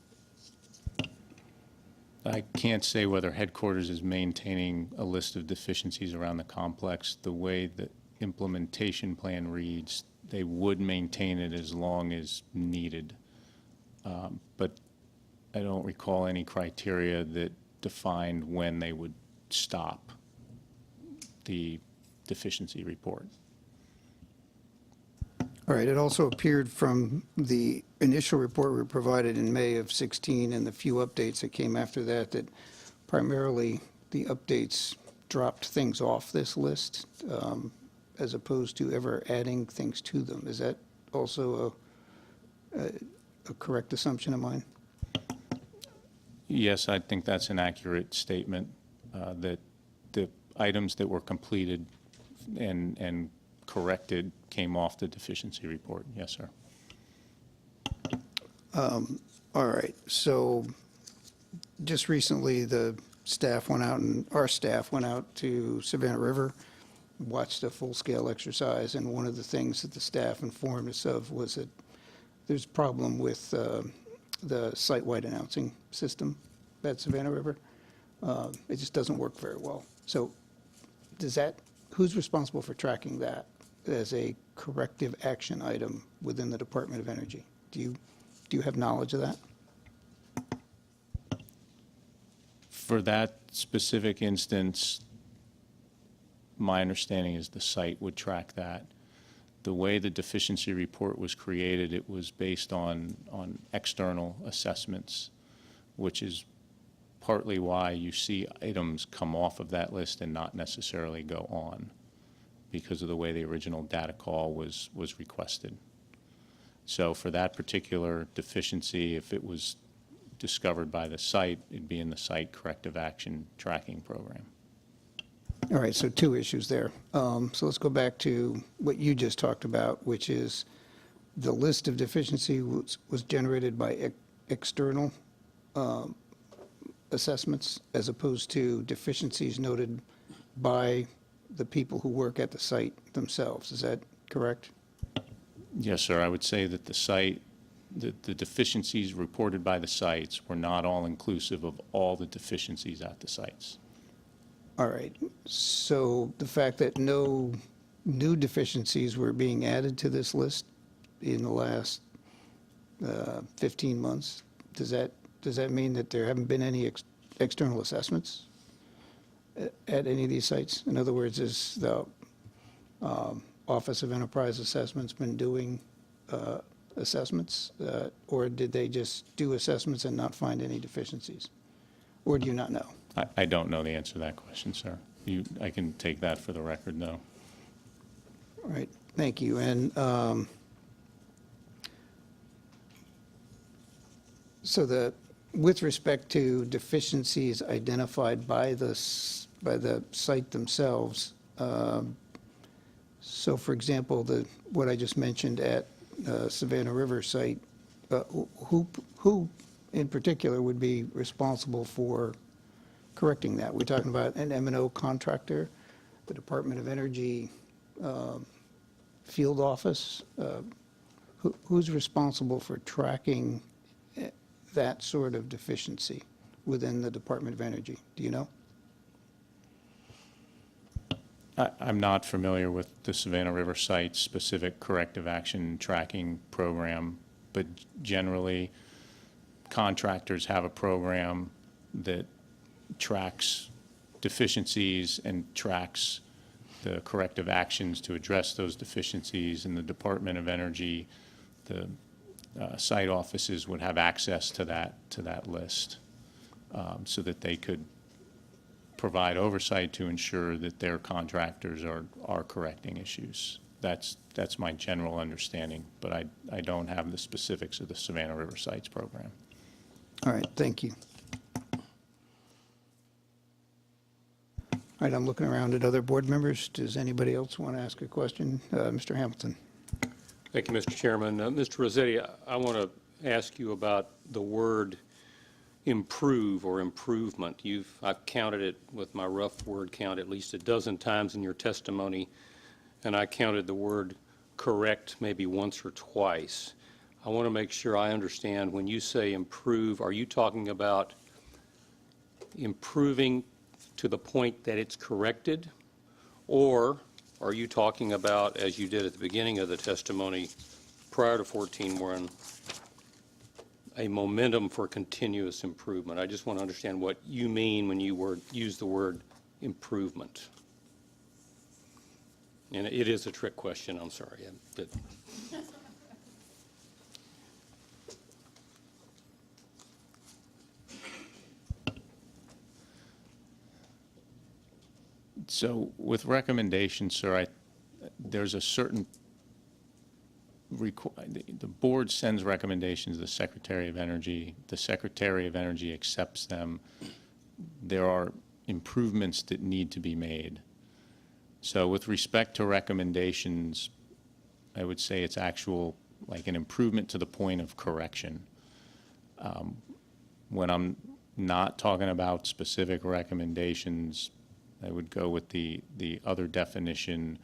I can't say whether headquarters is maintaining a list of deficiencies around the complex. The way the implementation plan reads, they would maintain it as long as needed. But I don't recall any criteria that defined when they would stop the deficiency report. All right, it also appeared from the initial report we provided in May of 16 and the few updates that came after that, that primarily the updates dropped things off this list as opposed to ever adding things to them. Is that also a correct assumption of mine? Yes, I think that's an accurate statement, that the items that were completed and corrected came off the deficiency report. Yes, sir. All right, so just recently, the staff went out, and our staff went out to Savannah River, watched a full-scale exercise, and one of the things that the staff informed us of was that there's a problem with the site-wide announcing system at Savannah River. It just doesn't work very well. So does that, who's responsible for tracking that as a corrective action item within the Department of Energy? Do you have knowledge of that? For that specific instance, my understanding is the site would track that. The way the deficiency report was created, it was based on external assessments, which is partly why you see items come off of that list and not necessarily go on, because of the way the original data call was requested. So for that particular deficiency, if it was discovered by the site, it'd be in the site corrective action tracking program. All right, so two issues there. So let's go back to what you just talked about, which is the list of deficiency was generated by external assessments as opposed to deficiencies noted by the people who work at the site themselves. Is that correct? Yes, sir. I would say that the site, the deficiencies reported by the sites were not all inclusive of all the deficiencies at the sites. All right, so the fact that no new deficiencies were being added to this list in the last 15 months, does that mean that there haven't been any external assessments at any of these sites? In other words, has the Office of Enterprise Assessments been doing assessments, or did they just do assessments and not find any deficiencies? Or do you not know? I don't know the answer to that question, sir. I can take that for the record, no. All right, thank you. And so with respect to deficiencies identified by the site themselves, so for example, what I just mentioned at Savannah River site, who in particular would be responsible for correcting that? We're talking about an M&O contractor, the Department of Energy field office. Who's responsible for tracking that sort of deficiency within the Department of Energy? Do you know? I'm not familiar with the Savannah River site's specific corrective action tracking program, but generally, contractors have a program that tracks deficiencies and tracks the corrective actions to address those deficiencies. And the Department of Energy, the site offices would have access to that list, so that they could provide oversight to ensure that their contractors are correcting issues. That's my general understanding, but I don't have the specifics of the Savannah River Sites program. All right, thank you. All right, I'm looking around at other board members. Does anybody else want to ask a question? Mr. Hamilton? Thank you, Mr. Chairman. Mr. Rossetti, I want to ask you about the word improve or improvement. I've counted it with my rough word count at least a dozen times in your testimony, and I counted the word correct maybe once or twice. I want to make sure I understand, when you say improve, are you talking about improving to the point that it's corrected? Or are you talking about, as you did at the beginning of the testimony prior to 14.1, a momentum for continuous improvement? I just want to understand what you mean when you use the word improvement. And it is a trick question, I'm sorry. So with recommendations, sir, there's a certain, the board sends recommendations to the Secretary of Energy. The Secretary of Energy accepts them. There are improvements that need to be made. So with respect to recommendations, I would say it's like an improvement to the point of correction. When I'm not talking about specific recommendations, I would go with the other definition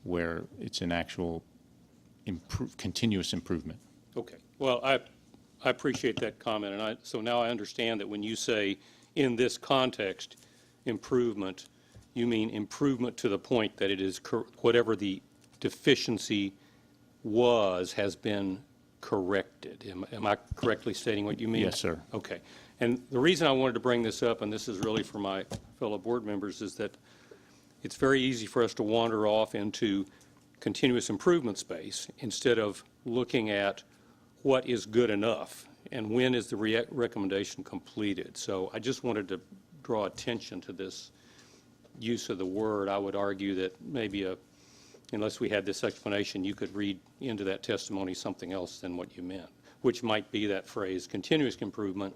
where it's an actual continuous improvement. Okay. Well, I appreciate that comment, and so now I understand that when you say, in this context, improvement, you mean improvement to the point that it is whatever the deficiency has been corrected. Am I correctly stating what you mean? Yes, sir. Okay. And the reason I wanted to bring this up, and this is really for my fellow board members, is that it's very easy for us to wander off into continuous improvement space instead of looking at what is good enough and when is the recommendation completed. So I just wanted to draw attention to this use of the word. I would argue that maybe unless we had this explanation, you could read into that testimony something else than what you meant, which might be that phrase, continuous improvement.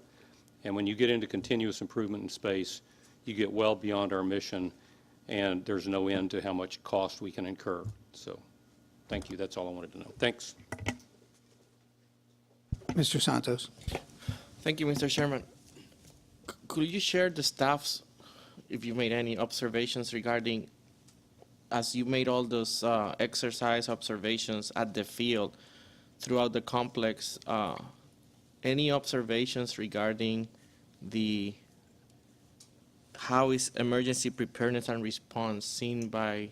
And when you get into continuous improvement in space, you get well beyond our mission, and there's no end to how much cost we can incur. So thank you. That's all I wanted to know. Thanks. Mr. Santos? Thank you, Mr. Chairman. Could you share the staff's, if you made any observations regarding, as you made all those exercise observations at the field throughout the complex, any observations regarding how is emergency preparedness and response seen by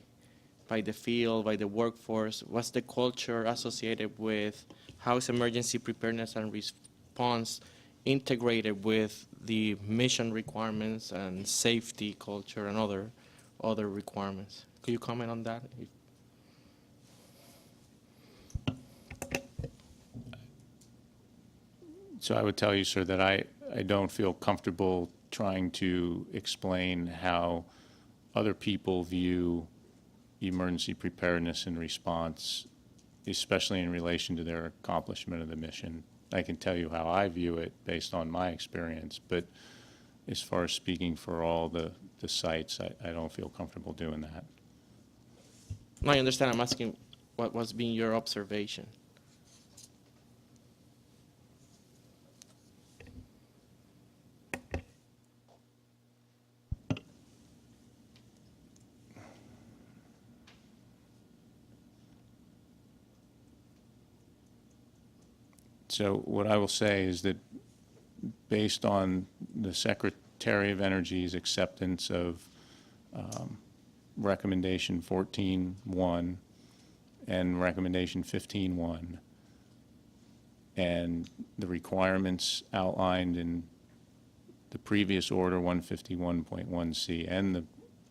the field, by the workforce? What's the culture associated with how is emergency preparedness and response integrated with the mission requirements and safety culture and other requirements? Could you comment on that? So I would tell you, sir, that I don't feel comfortable trying to explain how other people view emergency preparedness and response, especially in relation to their accomplishment of the mission. I can tell you how I view it based on my experience, but as far as speaking for all the sites, I don't feel comfortable doing that. No, I understand. I'm asking what was being your observation. So what I will say is that based on the Secretary of Energy's acceptance of recommendation 14-1 and recommendation 15-1, and the requirements outlined in the previous order 151.1C and the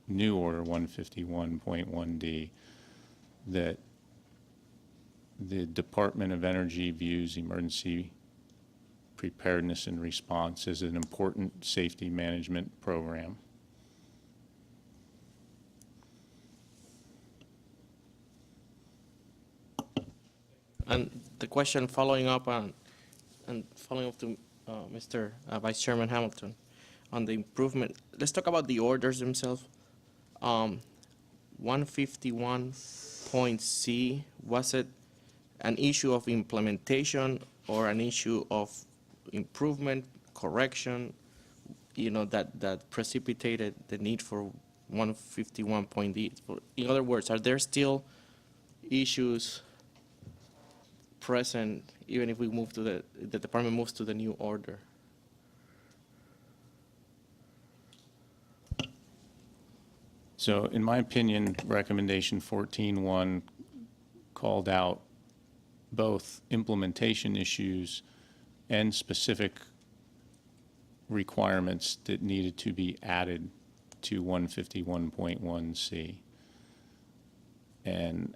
new order 151.1D, that the Department of Energy views emergency preparedness and response as an important safety management program. And the question following up on, and following up to Mr. Vice Chairman Hamilton, on the improvement, let's talk about the orders themselves. 151.C, was it an issue of implementation or an issue of improvement, correction, that precipitated the need for 151.D? In other words, are there still issues present even if we move to the department moves to the new order? So in my opinion, recommendation 14-1 called out both implementation issues and specific requirements that needed to be added to 151.1C. And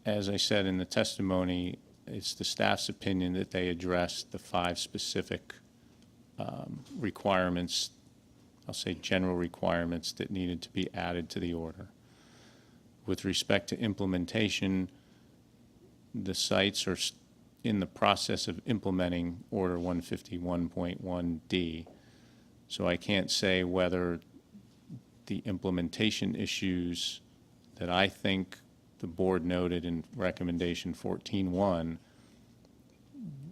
as I said in the testimony, it's the staff's opinion that they addressed the 5 specific requirements, I'll say general requirements, that needed to be added to the order. With respect to implementation, the sites are in the process of implementing Order 151.1D. So I can't say whether the implementation issues that I think the board noted in recommendation 14-1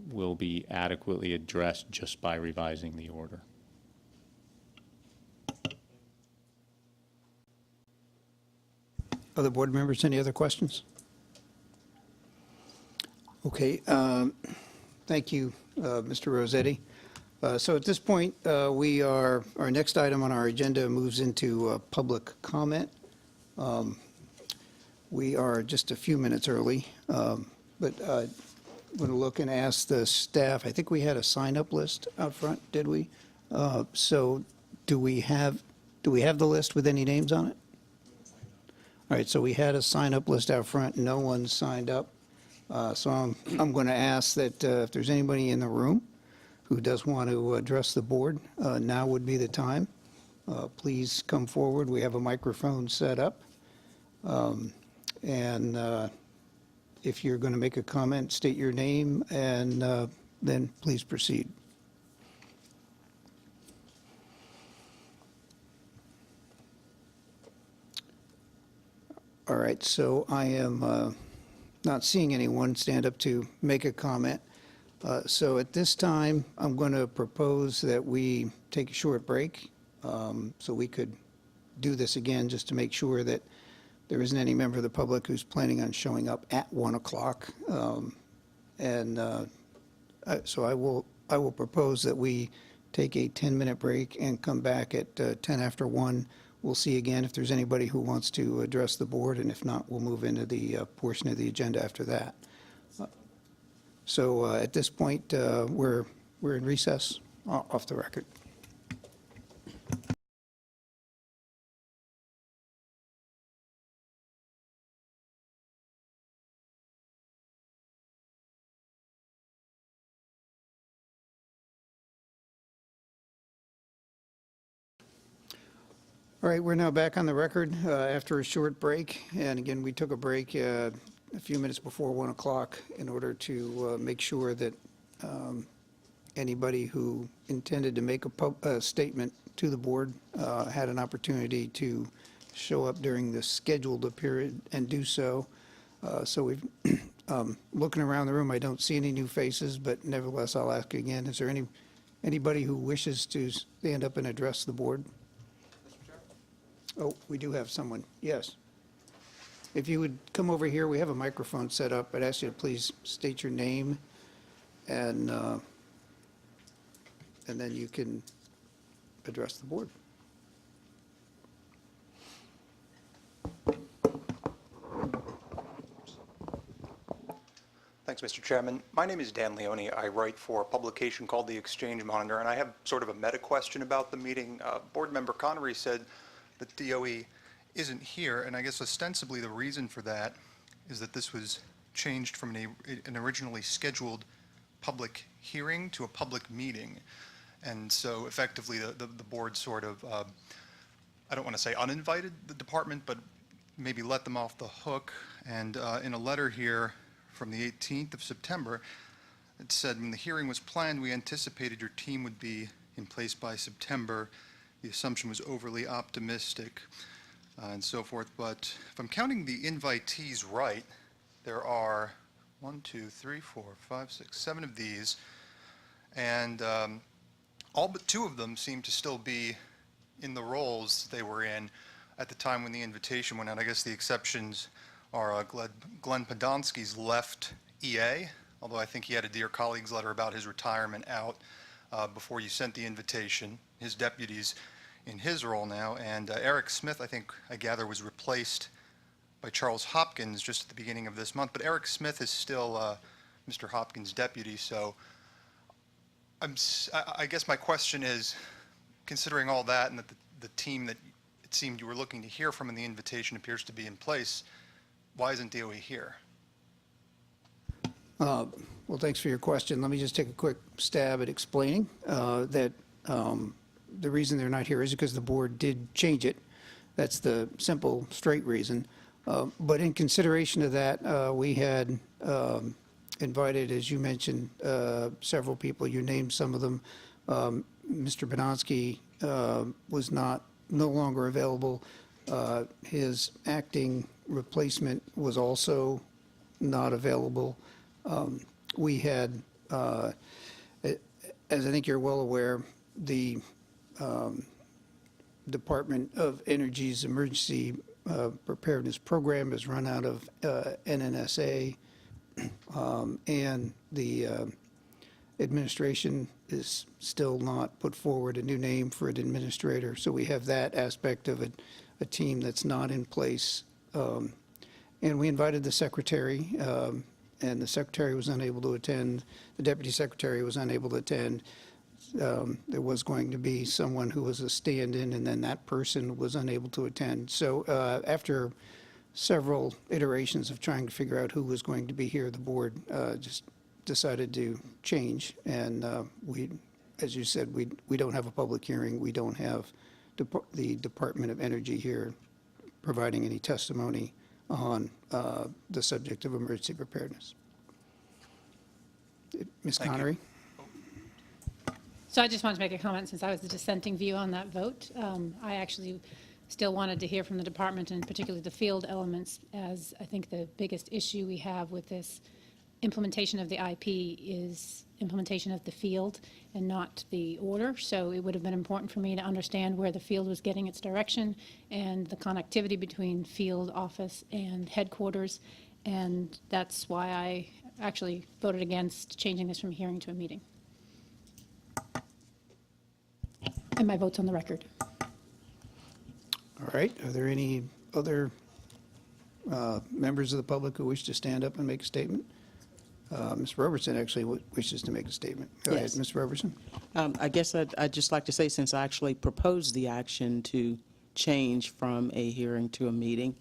will be adequately addressed just by revising the order. Other board members, any other questions? Okay, thank you, Mr. Rossetti. So at this point, our next item on our agenda moves into public comment. We are just a few minutes early, but I'm going to look and ask the staff. I think we had a sign-up list out front, did we? So do we have the list with any names on it? All right, so we had a sign-up list out front. No one signed up. So I'm going to ask that if there's anybody in the room who does want to address the board, now would be the time. Please come forward. We have a microphone set up. And if you're going to make a comment, state your name, and then please proceed. All right, so I am not seeing anyone stand up to make a comment. So at this time, I'm going to propose that we take a short break so we could do this again just to make sure that there isn't any member of the public who's planning on showing up at 1 o'clock. So I will propose that we take a 10-minute break and come back at 10 after 1. We'll see again if there's anybody who wants to address the board, and if not, we'll move into the portion of the agenda after that. So at this point, we're in recess, off the record. All right, we're now back on the record after a short break. And again, we took a break a few minutes before 1 o'clock in order to make sure that anybody who intended to make a statement to the board had an opportunity to show up during the scheduled period and do so. So we've, looking around the room, I don't see any new faces, but nevertheless, I'll ask again, is there anybody who wishes to stand up and address the board? Oh, we do have someone, yes. If you would come over here, we have a microphone set up. I'd ask you to please state your name and then you can address the board. Thanks, Mr. Chairman. My name is Dan Leone. I write for a publication called The Exchange Monitor, and I have sort of a meta question about the meeting. Board Member Connery said that DOE isn't here, and I guess ostensibly the reason for that is that this was changed from an originally scheduled public hearing to a public meeting. And so effectively, the board sort of, I don't want to say uninvited the department, but maybe let them off the hook. And in a letter here from the 18th of September, it said, when the hearing was planned, we anticipated your team would be in place by September. The assumption was overly optimistic, and so forth. But if I'm counting the invitees right, there are 1, 2, 3, 4, 5, 6, 7 of these, and all but 2 of them seem to still be in the roles they were in at the time when the invitation went out. I guess the exceptions are Glenn Podonsky's left EA, although I think he had a Dear Colleagues letter about his retirement out before you sent the invitation. His deputy's in his role now, and Eric Smith, I gather, was replaced by Charles Hopkins just at the beginning of this month, but Eric Smith is still Mr. Hopkins' deputy, so I guess my question is, considering all that and that the team that it seemed you were looking to hear from in the invitation appears to be in place, why isn't DOE here? Well, thanks for your question. Let me just take a quick stab at explaining that the reason they're not here is because the board did change it. That's the simple, straight reason. But in consideration of that, we had invited, as you mentioned, several people. You named some of them. Mr. Podonsky was no longer available. His acting replacement was also not available. We had, as I think you're well aware, the Department of Energy's emergency preparedness program has run out of NNSA, and the administration is still not put forward a new name for an administrator. So we have that aspect of it, a team that's not in place. And we invited the secretary, and the secretary was unable to attend. The deputy secretary was unable to attend. There was going to be someone who was a stand-in, and then that person was unable to attend. So after several iterations of trying to figure out who was going to be here, the board just decided to change. And we, as you said, we don't have a public hearing. We don't have the Department of Energy here providing any testimony on the subject of emergency preparedness. Ms. Thank you. Connery? So I just wanted to make a comment, since I was the dissenting view on that vote. I actually still wanted to hear from the department, and particularly the field elements, as I think the biggest issue we have with this implementation of the IP is implementation of the field and not the order. So it would have been important for me to understand where the field was getting its direction and the connectivity between field office and headquarters. And that's why I actually voted against changing this from a hearing to a meeting. And my vote's on the record. All right, are there any other members of the public who wish to stand up and make a statement? Ms. Robertson actually wishes to make a statement. Go ahead, Yes. Ms. Robertson. I guess I'd just like to say, since I actually proposed the action to change from a hearing to a meeting,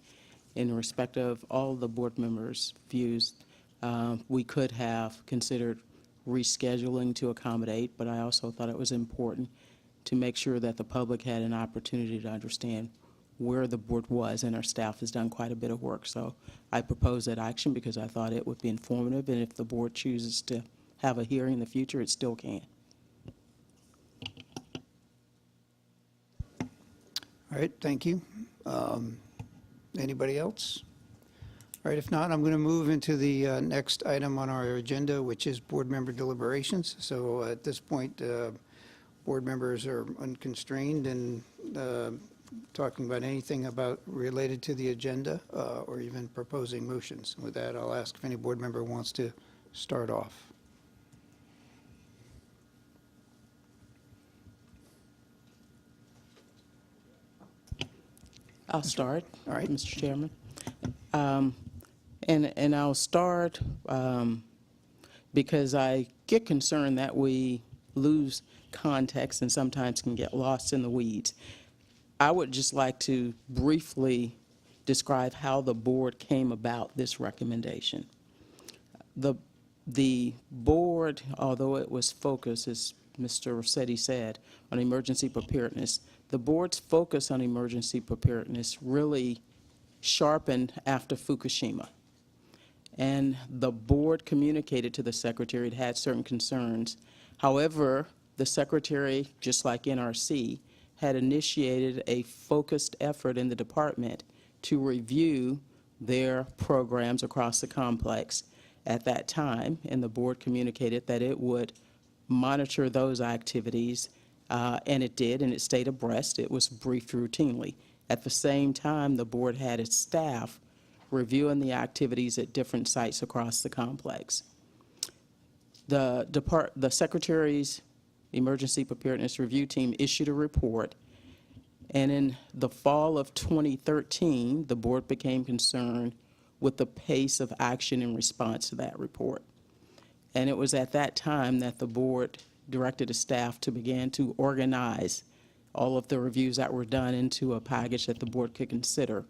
in respect of all the board members' views, we could have considered rescheduling to accommodate, but I also thought it was important to make sure that the public had an opportunity to understand where the board was, and our staff has done quite a bit of work. So I proposed that action because I thought it would be informative, and if the board chooses to have a hearing in the future, it still can. All right, thank you. Anybody else? All right, if not, I'm going to move into the next item on our agenda, which is board member deliberations. So at this point, board members are unconstrained in talking about anything related to the agenda or even proposing motions. With that, I'll ask if any board member wants to start off. I'll start. All right. Mr. Chairman. And I'll start because I get concerned that we lose context and sometimes can get lost in the weeds. I would just like to briefly describe how the board came about this recommendation. The board, although it was focused, as Mr. Rossetti said, on emergency preparedness, the board's focus on emergency preparedness really sharpened after Fukushima. And the board communicated to the secretary it had certain concerns. However, the secretary, just like NRC, had initiated a focused effort in the department to review their programs across the complex at that time, and the board communicated that it would monitor those activities, and it did, and it stayed abreast. It was briefed routinely. At the same time, the board had its staff reviewing the activities at different sites across the complex. The Secretary's Emergency Preparedness Review Team issued a report, and in the fall of 2013, the board became concerned with the pace of action in response to that report. And it was at that time that the board directed the staff to begin to organize all of the reviews that were done into a package that the board could consider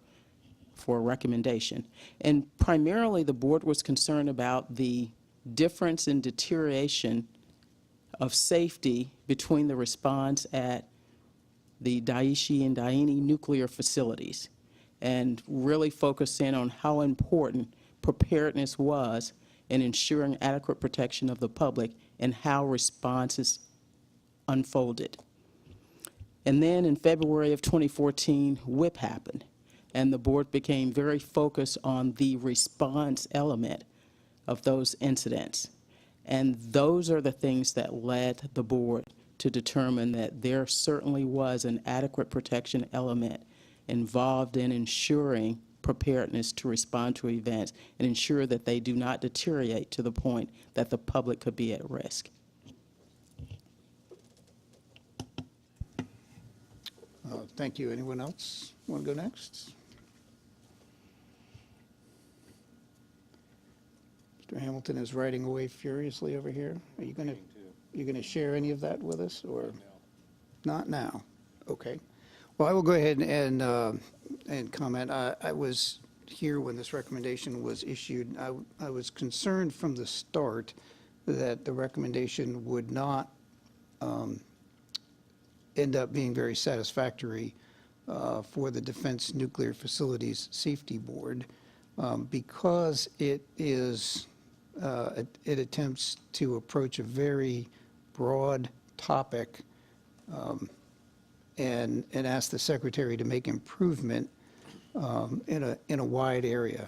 for a recommendation. And primarily, the board was concerned about the difference in deterioration of safety between the response at the Daiichi and Daini nuclear facilities, and really focus in on how important preparedness was in ensuring adequate protection of the public and how responses unfolded. And then in February of 2014, WIP happened, and the board became very focused on the response element of those incidents. And those are the things that led the board to determine that there certainly was an adequate protection element involved in ensuring preparedness to respond to events and ensure that they do not deteriorate to the point that the public could be at risk. Thank you. Anyone else want to go next? Mr. Hamilton is writing away furiously over here. Are you going to share any of that with us, or? Not now. Okay. Well, I will go ahead and comment. I was here when this recommendation was issued. I was concerned from the start that the recommendation would not end up being very satisfactory for the Defense Nuclear Facilities Safety Board because it attempts to approach a very broad topic and ask the Secretary to make improvement in a wide area.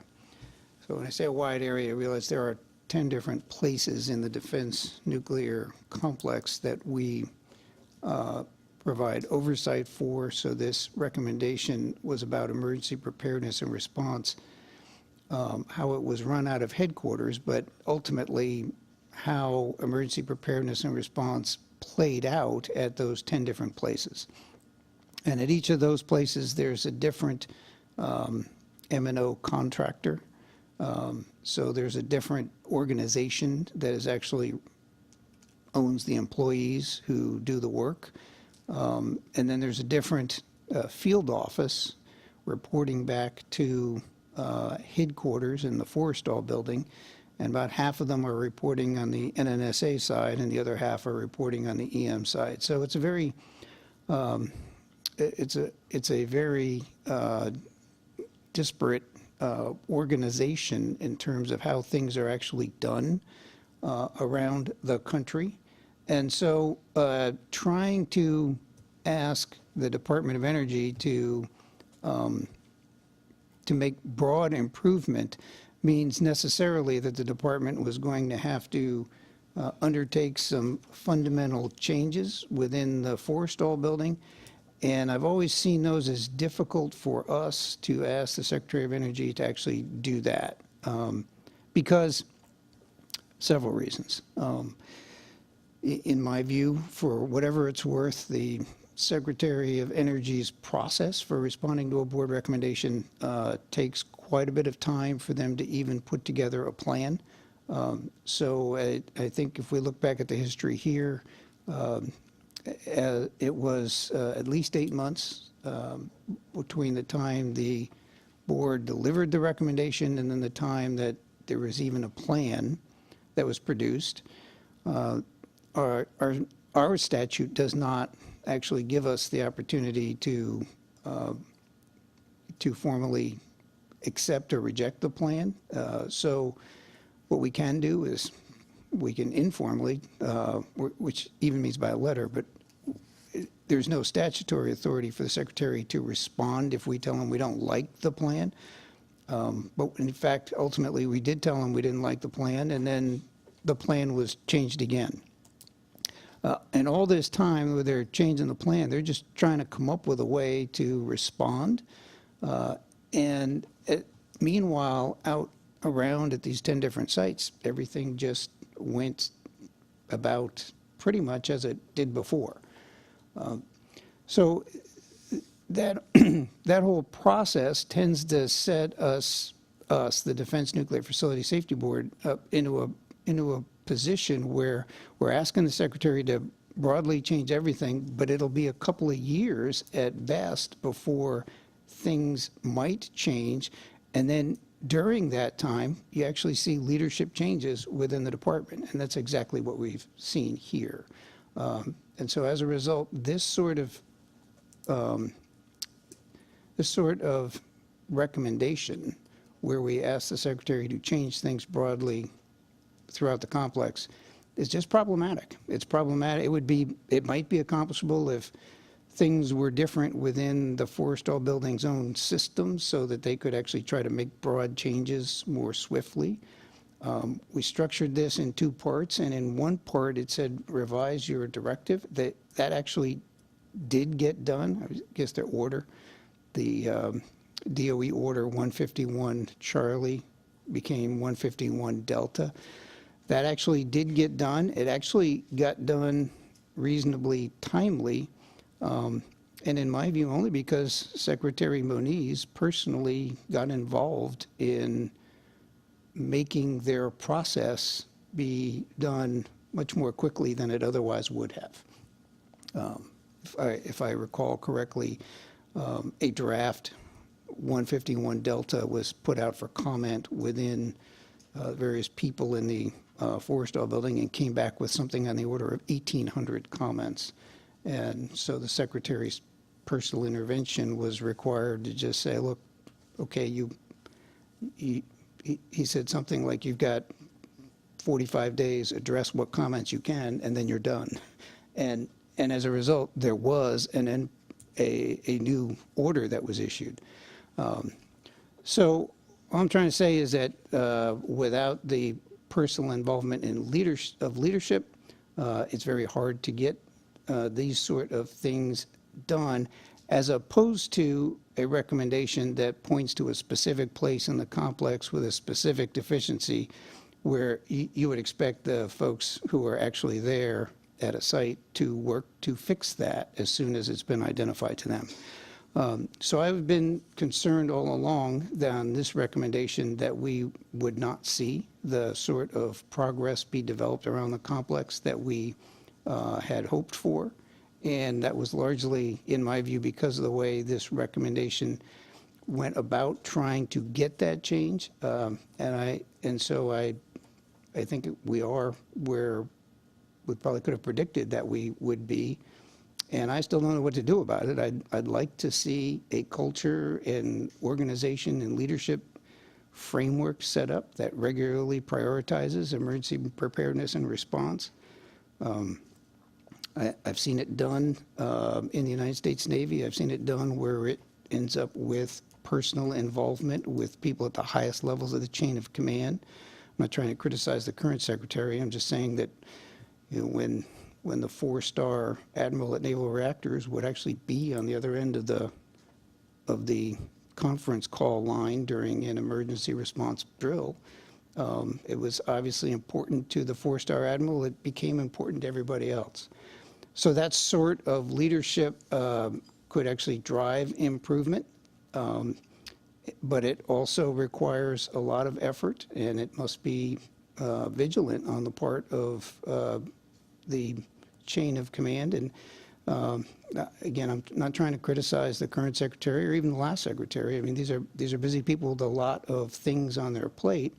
So when I say a wide area, I realize there are 10 different places in the defense nuclear complex that we provide oversight for. So this recommendation was about emergency preparedness and response, how it was run out of headquarters, but ultimately how emergency preparedness and response played out at those 10 different places. And at each of those places, there's a different M&O contractor. So there's a different organization that is actually owns the employees who do the work. And then there's a different field office reporting back to headquarters in the Forrestal building. And about half of them are reporting on the NNSA side, and the other half are reporting on the EM side. So it's a very, it's a very disparate organization in terms of how things are actually done around the country. And so trying to ask the Department of Energy to make broad improvement means necessarily that the department was going to have to undertake some fundamental changes within the Forrestal building. And I've always seen those as difficult for us to ask the Secretary of Energy to actually do that because several reasons. In my view, for whatever it's worth, the Secretary of Energy's process for responding to a board recommendation takes quite a bit of time for them to even put together a plan. So I think if we look back at the history here, it was at least 8 months between the time the board delivered the recommendation and then the time that there was even a plan that was produced. Our statute does not actually give us the opportunity to formally accept or reject the plan. So what we can do is we can informally, which even means by a letter, but there's no statutory authority for the secretary to respond if we tell him we don't like the plan. But in fact, ultimately, we did tell him we didn't like the plan, and then the plan was changed again. And all this time where they're changing the plan, they're just trying to come up with a way to respond. Meanwhile, out around at these 10 different sites, everything just went about pretty much as it did before. So that that whole process tends to set us, the Defense Nuclear Facility Safety Board, up into a position where we're asking the secretary to broadly change everything, but it'll be a couple of years at best before things might change. And then during that time, you actually see leadership changes within the department, and that's exactly what we've seen here. And so as a result, this sort of recommendation where we ask the secretary to change things broadly throughout the complex is just problematic. It's problematic. It might be accomplishable if things were different within the Forrestal Building's own system so that they could actually try to make broad changes more swiftly. We structured this in 2 parts, and in one part it said revise your directive. That actually did get done. I guess their order, the DOE order 151 Charlie became 151 Delta. That actually did get done. It actually got done reasonably timely, and in my view, only because Secretary Moniz personally got involved in making their process be done much more quickly than it otherwise would have. If I recall correctly, a draft 151 Delta was put out for comment within various people in the Forrestal Building and came back with something on the order of 1,800 comments. And so the secretary's personal intervention was required to just say, look, okay, he said something like, you've got 45 days, address what comments you can, and then you're done. And as a result, there was a new order that was issued. So all I'm trying to say is that without the personal involvement in leadership, it's very hard to get these sort of things done, as opposed to a recommendation that points to a specific place in the complex with a specific deficiency where you would expect the folks who are actually there at a site to work to fix that as soon as it's been identified to them. So I've been concerned all along on this recommendation that we would not see the sort of progress be developed around the complex that we had hoped for. And that was largely, in my view, because of the way this recommendation went about trying to get that change. And so I think we are where we probably could have predicted that we would be. And I still don't know what to do about it. I'd like to see a culture and organization and leadership framework set up that regularly prioritizes emergency preparedness and response. I've seen it done in the United States Navy. I've seen it done where it ends up with personal involvement with people at the highest levels of the chain of command. I'm not trying to criticize the current secretary. I'm just saying that when the 4-star admiral at Naval Reactors would actually be on the other end of the conference call line during an emergency response drill, it was obviously important to the 4-star admiral. It became important to everybody else. So that sort of leadership could actually drive improvement, but it also requires a lot of effort, and it must be vigilant on the part of the chain of command. And again, I'm not trying to criticize the current secretary or even the last secretary. I mean, these are busy people with a lot of things on their plate.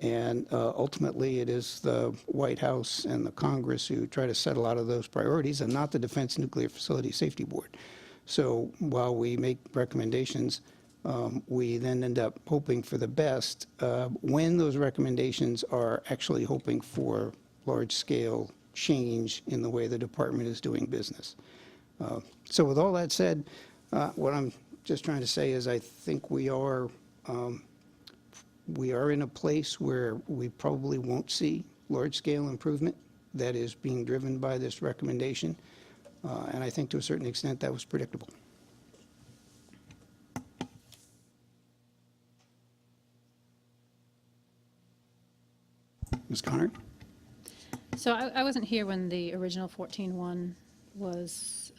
And ultimately, it is the White House and the Congress who try to set a lot of those priorities, and not the Defense Nuclear Facility Safety Board. So while we make recommendations, we then end up hoping for the best when those recommendations are actually hoping for large-scale change in the way the department is doing business. So with all that said, what I'm just trying to say is I think we are in a place where we probably won't see large-scale improvement that is being driven by this recommendation. And I think to a certain extent that was predictable. Ms. Connery? So I wasn't here when the original 14-1 was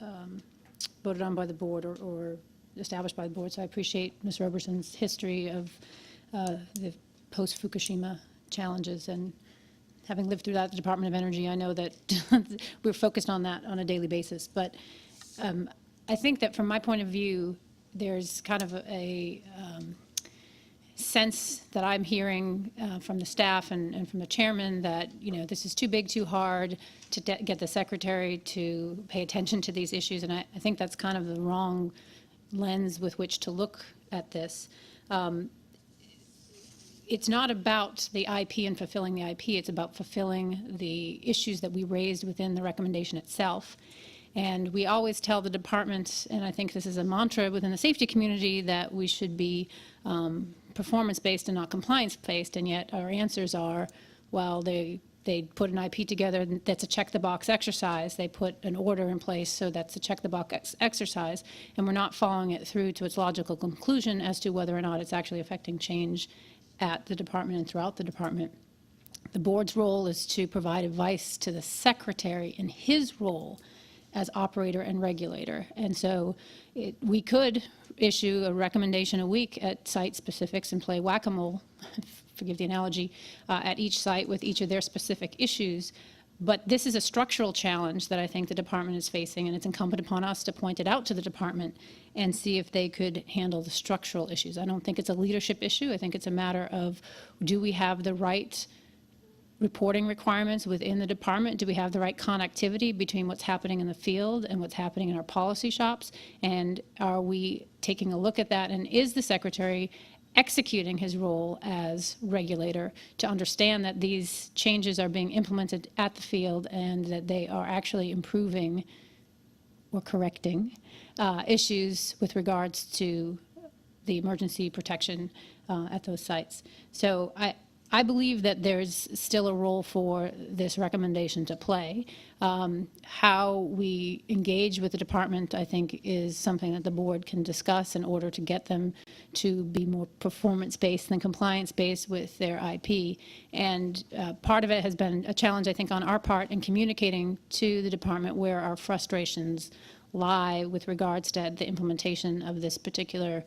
voted on by the board or established by the board, so I appreciate Ms. Roberson's history of the post-Fukushima challenges, and having lived through that at the Department of Energy, I know that we're focused on that on a daily basis. But I think that from my point of view, there's kind of a sense that I'm hearing from the staff and from the chairman that, you know, this is too big, too hard to get the secretary to pay attention to these issues. And I think that's kind of the wrong lens with which to look at this. It's not about the IP and fulfilling the IP. It's about fulfilling the issues that we raised within the recommendation itself. And we always tell the department, and I think this is a mantra within the safety community, that we should be performance-based and not compliance-based, and yet our answers are, well, they put an IP together that's a check-the-box exercise. They put an order in place, so that's a check-the-box exercise, and we're not following it through to its logical conclusion as to whether or not it's actually affecting change at the department and throughout the department. The board's role is to provide advice to the secretary in his role as operator and regulator. And so we could issue a recommendation a week at site specifics and play whack-a-mole, forgive the analogy, at each site with each of their specific issues. But this is a structural challenge that I think the department is facing, and it's incumbent upon us to point it out to the department and see if they could handle the structural issues. I don't think it's a leadership issue. I think it's a matter of, do we have the right reporting requirements within the department? Do we have the right connectivity between what's happening in the field and what's happening in our policy shops? And are we taking a look at that? And is the secretary executing his role as regulator to understand that these changes are being implemented at the field and that they are actually improving or correcting issues with regards to the emergency protection at those sites? So I believe that there's still a role for this recommendation to play. How we engage with the department, I think, is something that the board can discuss in order to get them to be more performance-based than compliance-based with their IP. And part of it has been a challenge, I think, on our part in communicating to the department where our frustrations lie with regards to the implementation of this particular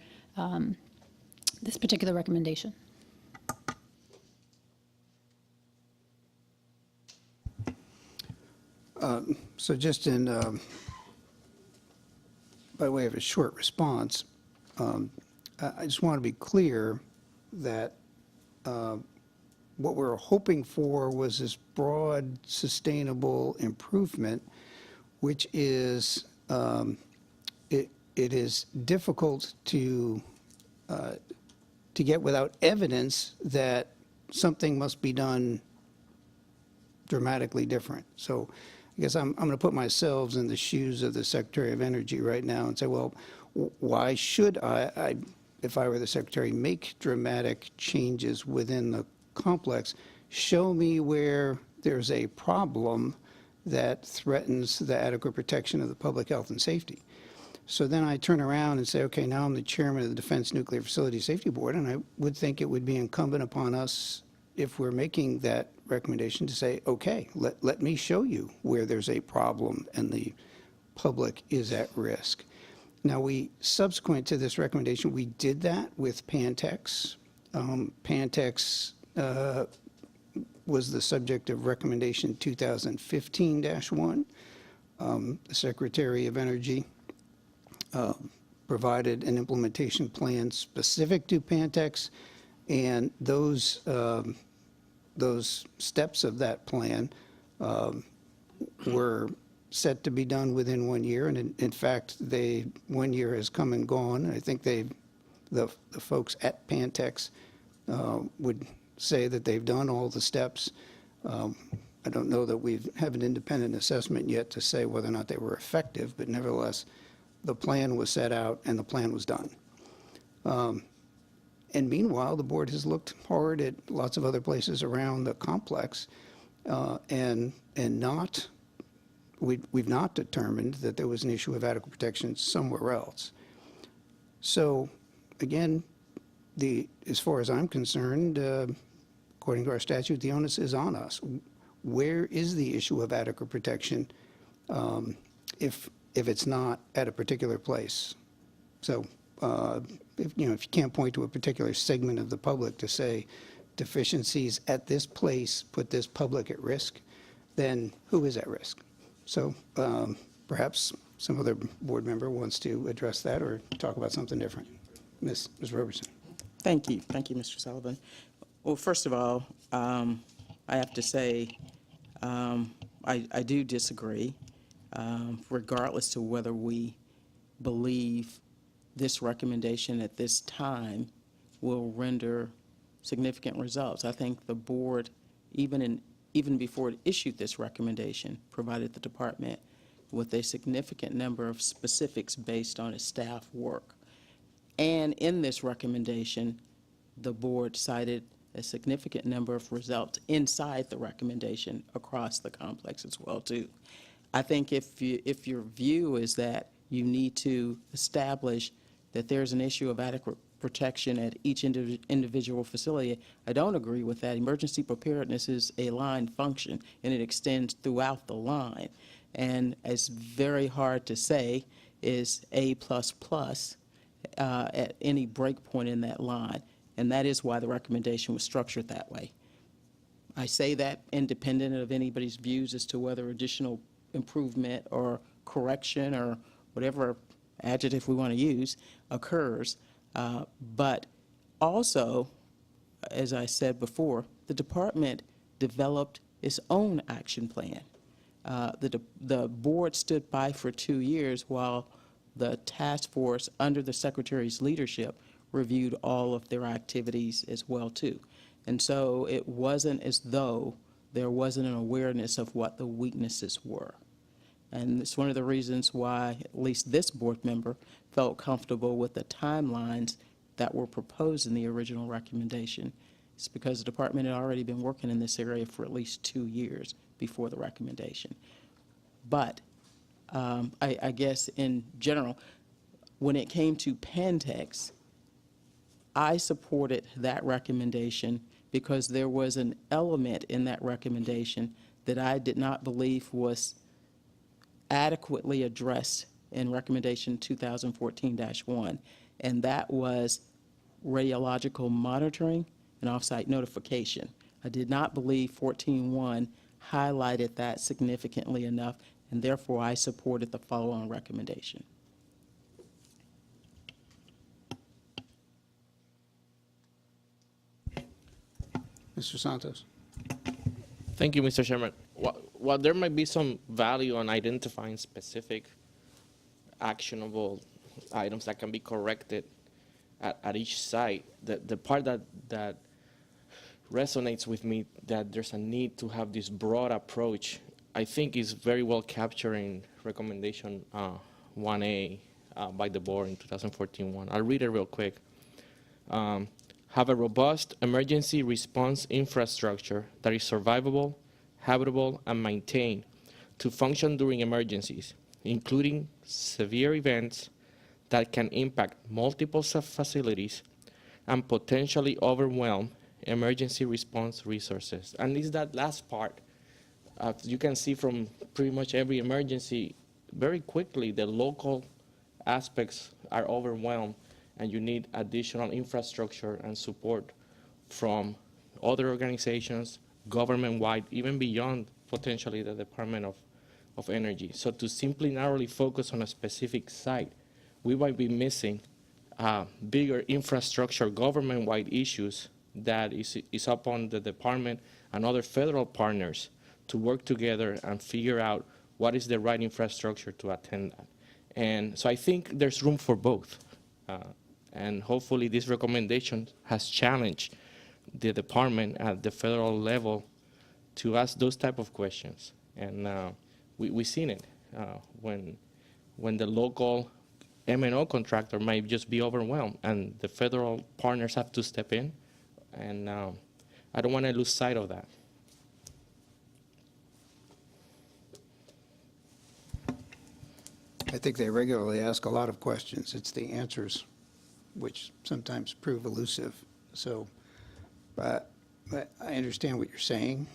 recommendation. So just by way of a short response, I just want to be clear that what we're hoping for was this broad, sustainable improvement, which is, it is difficult to get without evidence that something must be done dramatically different. So I guess I'm going to put myself in the shoes of the Secretary of Energy right now and say, well, why should I, if I were the Secretary, make dramatic changes within the complex? Show me where there's a problem that threatens the adequate protection of the public health and safety. So then I turn around and say, okay, now I'm the chairman of the Defense Nuclear Facility Safety Board, and I would think it would be incumbent upon us, if we're making that recommendation to say, okay, let me show you where there's a problem and the public is at risk. Now, subsequent to this recommendation, we did that with Pantex. Pantex was the subject of recommendation 2015-1. The Secretary of Energy provided an implementation plan specific to Pantex, and those steps of that plan were set to be done within 1 year, and in fact, 1 year has come and gone. I think the folks at Pantex would say that they've done all the steps. I don't know that we have an independent assessment yet to say whether or not they were effective, but nevertheless, the plan was set out and the plan was done. And meanwhile, the board has looked hard at lots of other places around the complex, and we've not determined that there was an issue of adequate protection somewhere else. So again, as far as I'm concerned, according to our statute, the onus is on us. Where is the issue of adequate protection if it's not at a particular place? So if you can't point to a particular segment of the public to say deficiencies at this place put this public at risk, then who is at risk? So perhaps some other board member wants to address that or talk about something different. Ms. Roberson. Thank you. Thank you, Mr. Sullivan. Well, first of all, I have to say I do disagree, regardless to whether we believe this recommendation at this time will render significant results. I think the board, even before it issued this recommendation, provided the department with a significant number of specifics based on its staff work. And in this recommendation, the board cited a significant number of results inside the recommendation across the complex as well, too. I think if your view is that you need to establish that there's an issue of adequate protection at each individual facility, I don't agree with that. Emergency preparedness is a line function, and it extends throughout the line. And it's very hard to say is A++ at any break point in that line. And that is why the recommendation was structured that way. I say that independent of anybody's views as to whether additional improvement or correction or whatever adjective we want to use occurs. But also, as I said before, the department developed its own action plan. The board stood by for 2 years while the task force under the secretary's leadership reviewed all of their activities as well, too. And so it wasn't as though there wasn't an awareness of what the weaknesses were. And it's one of the reasons why at least this board member felt comfortable with the timelines that were proposed in the original recommendation. It's because the department had already been working in this area for at least 2 years before the recommendation. But I guess in general, when it came to Pantex, I supported that recommendation because there was an element in that recommendation that I did not believe was adequately addressed in recommendation 2014-1, and that was radiological monitoring and off-site notification. I did not believe 14-1 highlighted that significantly enough, and therefore I supported the follow-on recommendation. Mr. Santos. Thank you, Mr. Chairman. While there might be some value on identifying specific actionable items that can be corrected at each site, the part that resonates with me, that there's a need to have this broad approach, I think is very well capturing recommendation 1A by the board in 2014-1. I'll read it real quick. Have a robust emergency response infrastructure that is survivable, habitable, and maintained to function during emergencies, including severe events that can impact multiple facilities and potentially overwhelm emergency response resources. And it's that last part. You can see from pretty much every emergency, very quickly the local aspects are overwhelmed, and you need additional infrastructure and support from other organizations, government-wide, even beyond potentially the Department of Energy. So to simply narrowly focus on a specific site, we might be missing bigger infrastructure, government-wide issues that is upon the department and other federal partners to work together and figure out what is the right infrastructure to attend that. And so I think there's room for both. And hopefully this recommendation has challenged the department at the federal level to ask those type of questions. And we've seen it when the local M&O contractor might just be overwhelmed and the federal partners have to step in. And I don't want to lose sight of that. I think they regularly ask a lot of questions. It's the answers which sometimes prove elusive. So I understand what you're saying.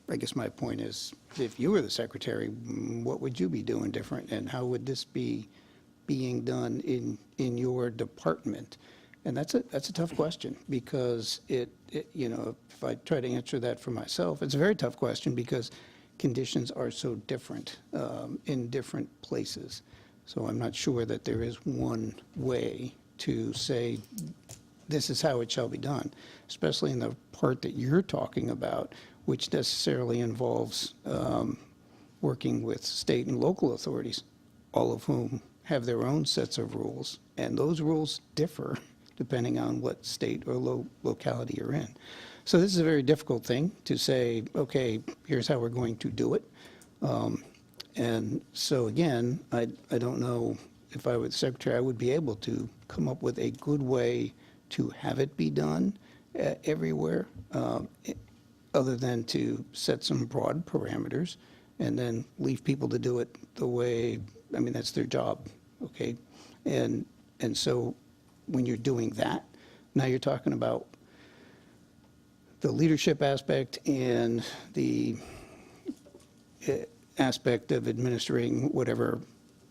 I guess my point is, if you were the secretary, what would you be doing different? And how would this be being done in your department? And that's a tough question, because it, if I try to answer that for myself, it's a very tough question because conditions are so different in different places. So I'm not sure that there is one way to say, this is how it shall be done, especially in the part that you're talking about, which necessarily involves working with state and local authorities, all of whom have their own sets of rules, and those rules differ depending on what state or locality you're in. So this is a very difficult thing to say, okay, here's how we're going to do it. And so again, I don't know if I were the secretary, I would be able to come up with a good way to have it be done everywhere, other than to set some broad parameters and then leave people to do it the way, I mean, that's their job, okay? And so when you're doing that, now you're talking about the leadership aspect and the aspect of administering whatever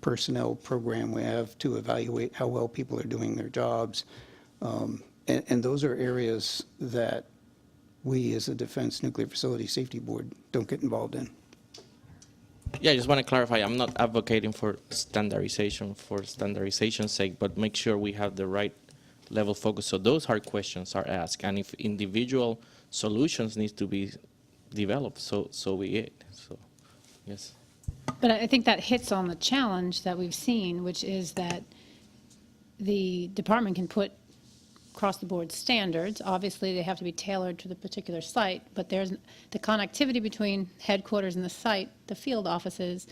personnel program we have to evaluate how well people are doing their jobs. And those are areas that we as a Defense Nuclear Facility Safety Board don't get involved in. Yeah, I just want to clarify, I'm not advocating for standardization's sake, but make sure we have the right level focus so those hard questions are asked. And if individual solutions need to be developed, so be it. So, yes. But I think that hits on the challenge that we've seen, which is that the department can put across-the-board standards. Obviously, they have to be tailored to the particular site, but there's the connectivity between headquarters and the site, the field offices,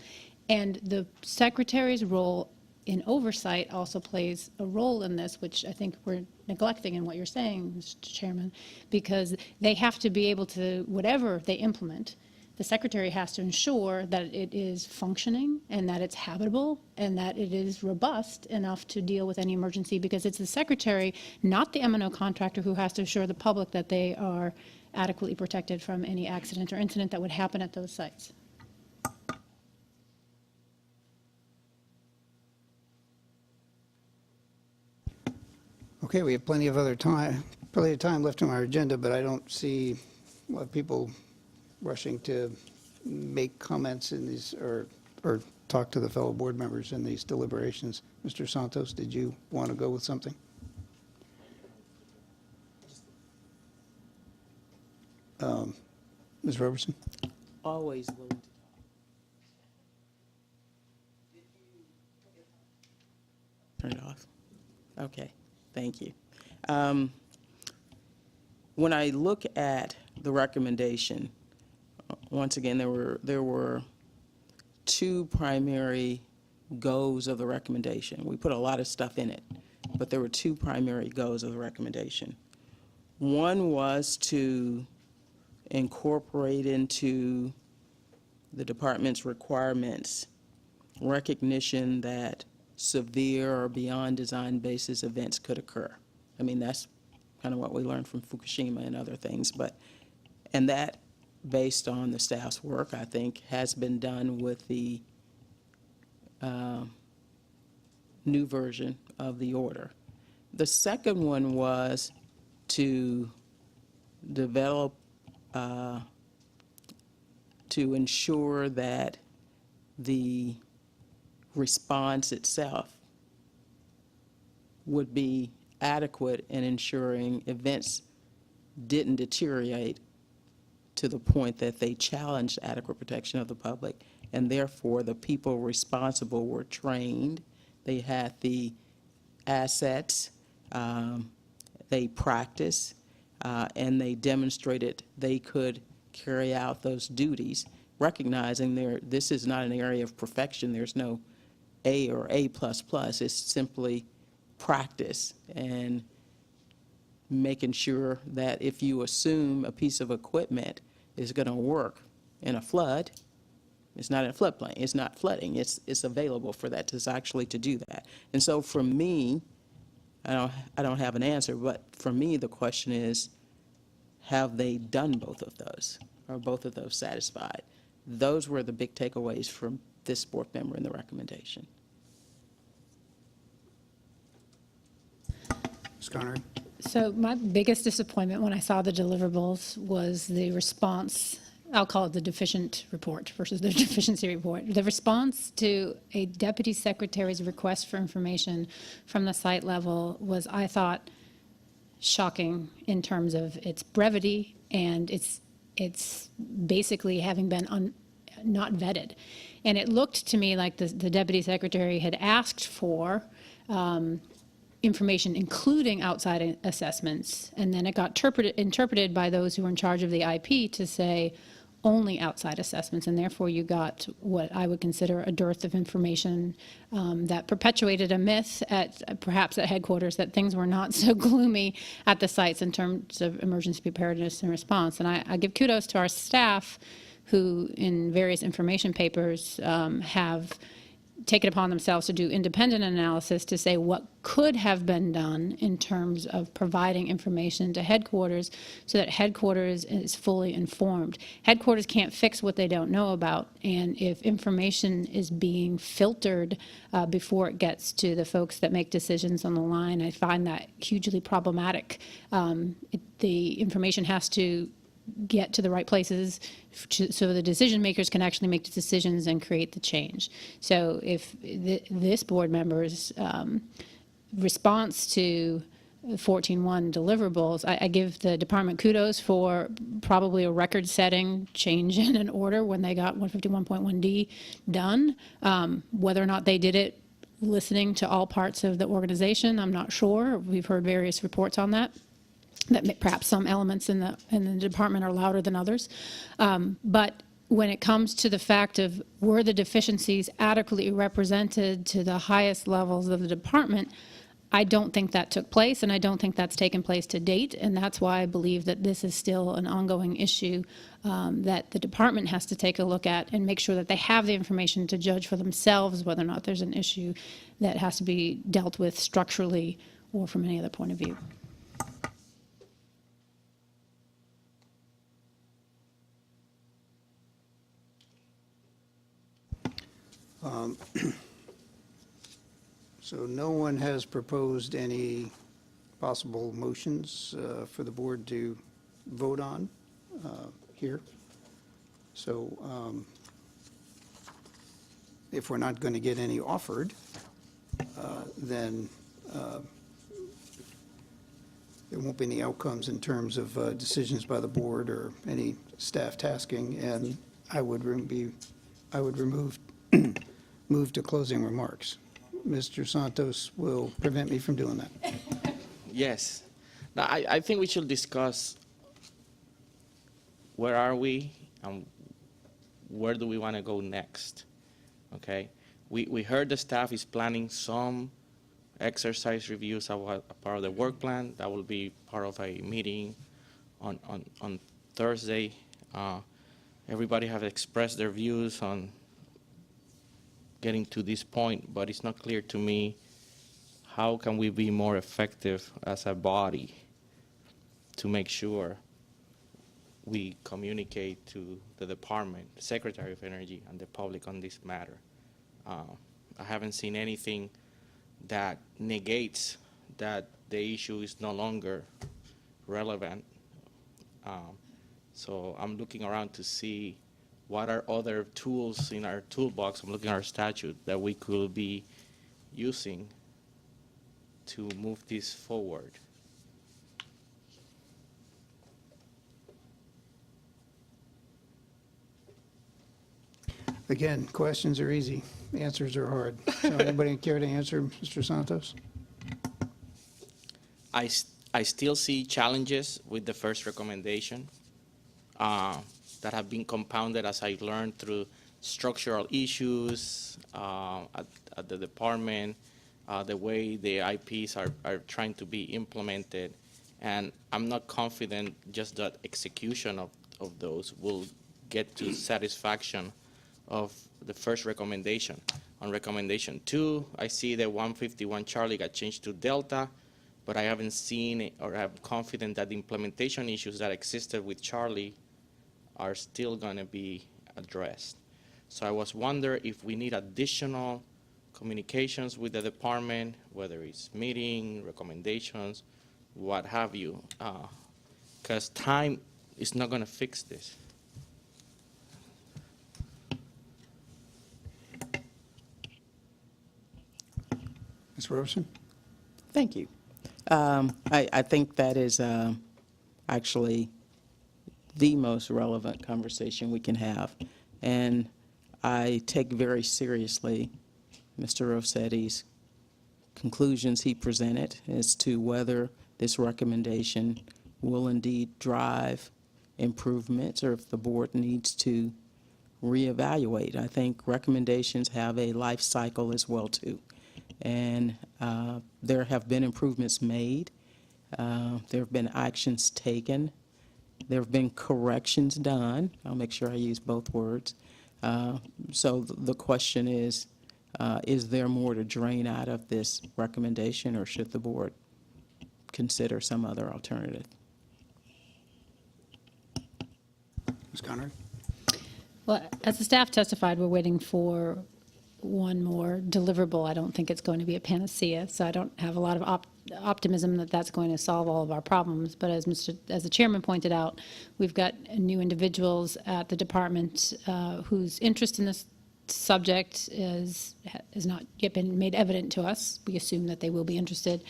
and the secretary's role in oversight also plays a role in this, which I think we're neglecting in what you're saying, Mr. Chairman, because they have to be able to, whatever they implement, the secretary has to ensure that it is functioning and that it's habitable and that it is robust enough to deal with any emergency, because it's the secretary, not the M&O contractor, who has to assure the public that they are adequately protected from any accident or incident that would happen at those sites. Okay, we have plenty of time left on our agenda, but I don't see a lot of people rushing to make comments in these, or talk to the fellow board members in these deliberations. Mr. Santos, did you want to go with something? Ms. Roberson? Always willing to talk. Turn it off. Okay, thank you. When I look at the recommendation, once again, there were two primary goals of the recommendation. We put a lot of stuff in it, but there were two primary goals of the recommendation. One was to incorporate into the department's requirements recognition that severe or beyond design basis events could occur. I mean, that's kind of what we learned from Fukushima and other things. And that, based on the staff's work, I think, has been done with the new version of the order. The second one was to develop, to ensure that the response itself would be adequate in ensuring events didn't deteriorate to the point that they challenged adequate protection of the public, and therefore the people responsible were trained, they had the assets, they practiced, and they demonstrated they could carry out those duties, recognizing this is not an area of perfection. There's no A or A++. It's simply practice and making sure that if you assume a piece of equipment is going to work in a flood, it's not in a floodplain, it's not flooding, it's available for that, to actually to do that. And so for me, I don't have an answer, but for me, the question is, have they done both of those? Are both of those satisfied? Those were the big takeaways from this board member in the recommendation. Ms. Connery? So my biggest disappointment when I saw the deliverables was the response, I'll call it the deficient report versus the deficiency report. The response to a deputy secretary's request for information from the site level was, I thought, shocking in terms of its brevity and it's basically having been not vetted. And it looked to me like the deputy secretary had asked for information, including outside assessments, and then it got interpreted by those who were in charge of the IP to say only outside assessments, and therefore you got what I would consider a dearth of information that perpetuated a myth perhaps at headquarters that things were not so gloomy at the sites in terms of emergency preparedness and response. And I give kudos to our staff who in various information papers have take it upon themselves to do independent analysis to say what could have been done in terms of providing information to headquarters so that headquarters is fully informed. Headquarters can't fix what they don't know about, and if information is being filtered before it gets to the folks that make decisions on the line, I find that hugely problematic. The information has to get to the right places so the decision makers can actually make the decisions and create the change. So if this board member's response to 14.1 deliverables, I give the department kudos for probably a record-setting change in an order when they got 151.1D done. Whether or not they did it listening to all parts of the organization, I'm not sure. We've heard various reports on that perhaps some elements in the department are louder than others. But when it comes to the fact of were the deficiencies adequately represented to the highest levels of the department, I don't think that took place, and I don't think that's taken place to date, and that's why I believe that this is still an ongoing issue that the department has to take a look at and make sure that they have the information to judge for themselves whether or not there's an issue that has to be dealt with structurally or from any other point of view. So no one has proposed any possible motions for the board to vote on here. So if we're not going to get any offered, then there won't be any outcomes in terms of decisions by the board or any staff tasking, and I would move to closing remarks. Mr. Santos will prevent me from doing that. Yes. Now, I think we should discuss where are we and where do we want to go next, okay? We heard the staff is planning some exercise reviews as part of the work plan. That will be part of a meeting on Thursday. Everybody have expressed their views on getting to this point, but it's not clear to me how can we be more effective as a body to make sure we communicate to the department, the Secretary of Energy, and the public on this matter. I haven't seen anything that negates that the issue is no longer relevant. So I'm looking around to see what are other tools in our toolbox. I'm looking at our statute that we could be using to move this forward. Again, questions are easy, answers are hard. So anybody care to answer, Mr. Santos? I still see challenges with the first recommendation that have been compounded as I learned through structural issues at the department, the way the IPs are trying to be implemented. And I'm not confident just that execution of those will get to satisfaction of the first recommendation. On recommendation 2, I see that 151 Charlie got changed to Delta, but I haven't seen or I'm confident that the implementation issues that existed with Charlie are still going to be addressed. So I was wondering if we need additional communications with the department, whether it's meeting, recommendations, what have you, because time is not going to fix this. Ms. Roberson? Thank you. I think that is actually the most relevant conversation we can have. And I take very seriously Mr. Rossetti's conclusions he presented as to whether this recommendation will indeed drive improvements or if the board needs to reevaluate. I think recommendations have a life cycle as well, too. And there have been improvements made. There have been actions taken. There have been corrections done. I'll make sure I use both words. So the question is there more to drain out of this recommendation, or should the board consider some other alternative? Ms. Conrad? Well, as the staff testified, we're waiting for one more deliverable. I don't think it's going to be a panacea, so I don't have a lot of optimism that that's going to solve all of our problems. But as the chairman pointed out, we've got new individuals at the department whose interest in this subject has not yet been made evident to us. We assume that they will be interested.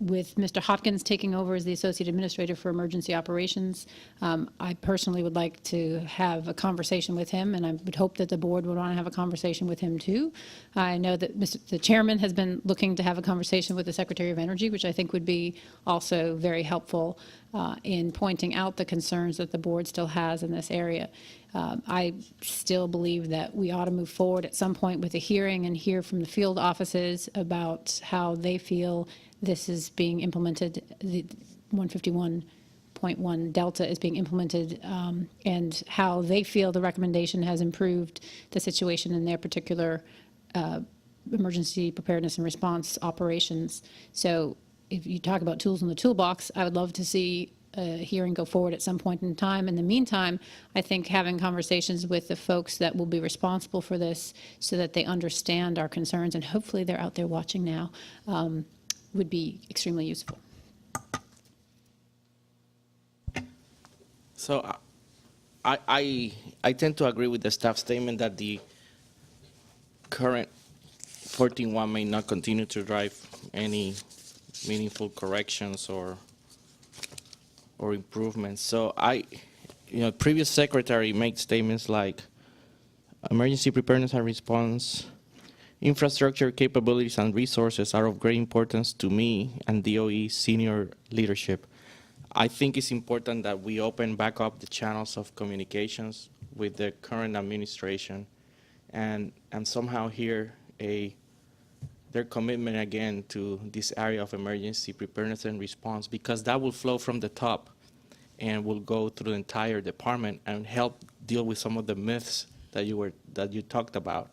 With Mr. Hopkins taking over as the Associate Administrator for Emergency Operations, I personally would like to have a conversation with him, and I would hope that the board would want to have a conversation with him too. I know that the Chairman has been looking to have a conversation with the Secretary of Energy, which I think would be also very helpful in pointing out the concerns that the board still has in this area. I still believe that we ought to move forward at some point with a hearing and hear from the field offices about how they feel this is being implemented, the 151.1 Delta is being implemented, and how they feel the recommendation has improved the situation in their particular emergency preparedness and response operations. So if you talk about tools in the toolbox, I would love to see a hearing go forward at some point in time. In the meantime, I think having conversations with the folks that will be responsible for this so that they understand our concerns, and hopefully they're out there watching now, would be extremely useful. So I tend to agree with the staff statement that the current 14.1 may not continue to drive any meaningful corrections or improvements. So previous secretary made statements like emergency preparedness and response, infrastructure capabilities and resources are of great importance to me and DOE senior leadership. I think it's important that we open back up the channels of communications with the current administration and somehow hear their commitment again to this area of emergency preparedness and response, because that will flow from the top and will go through the entire department and help deal with some of the myths that you talked about.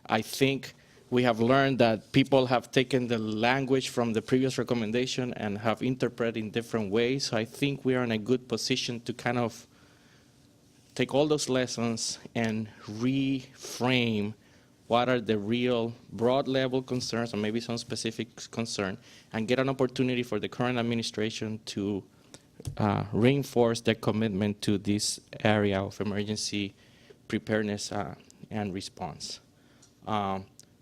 I think we have learned that people have taken the language from the previous recommendation and have interpreted in different ways. So I think we are in a good position to kind of take all those lessons and reframe what are the real broad level concerns or maybe some specific concern, and get an opportunity for the current administration to reinforce their commitment to this area of emergency preparedness and response.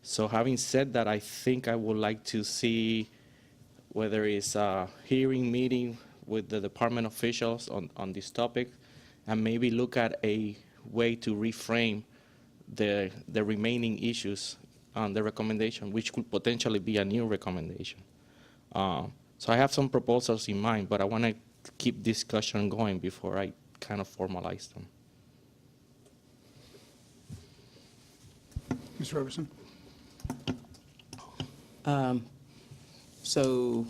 So having said that, I think I would like to see whether it's a hearing meeting with the department officials on this topic, and maybe look at a way to reframe the remaining issues on the recommendation, which could potentially be a new recommendation. So I have some proposals in mind, but I want to keep discussion going before I kind of formalize them. Ms. Roberson? So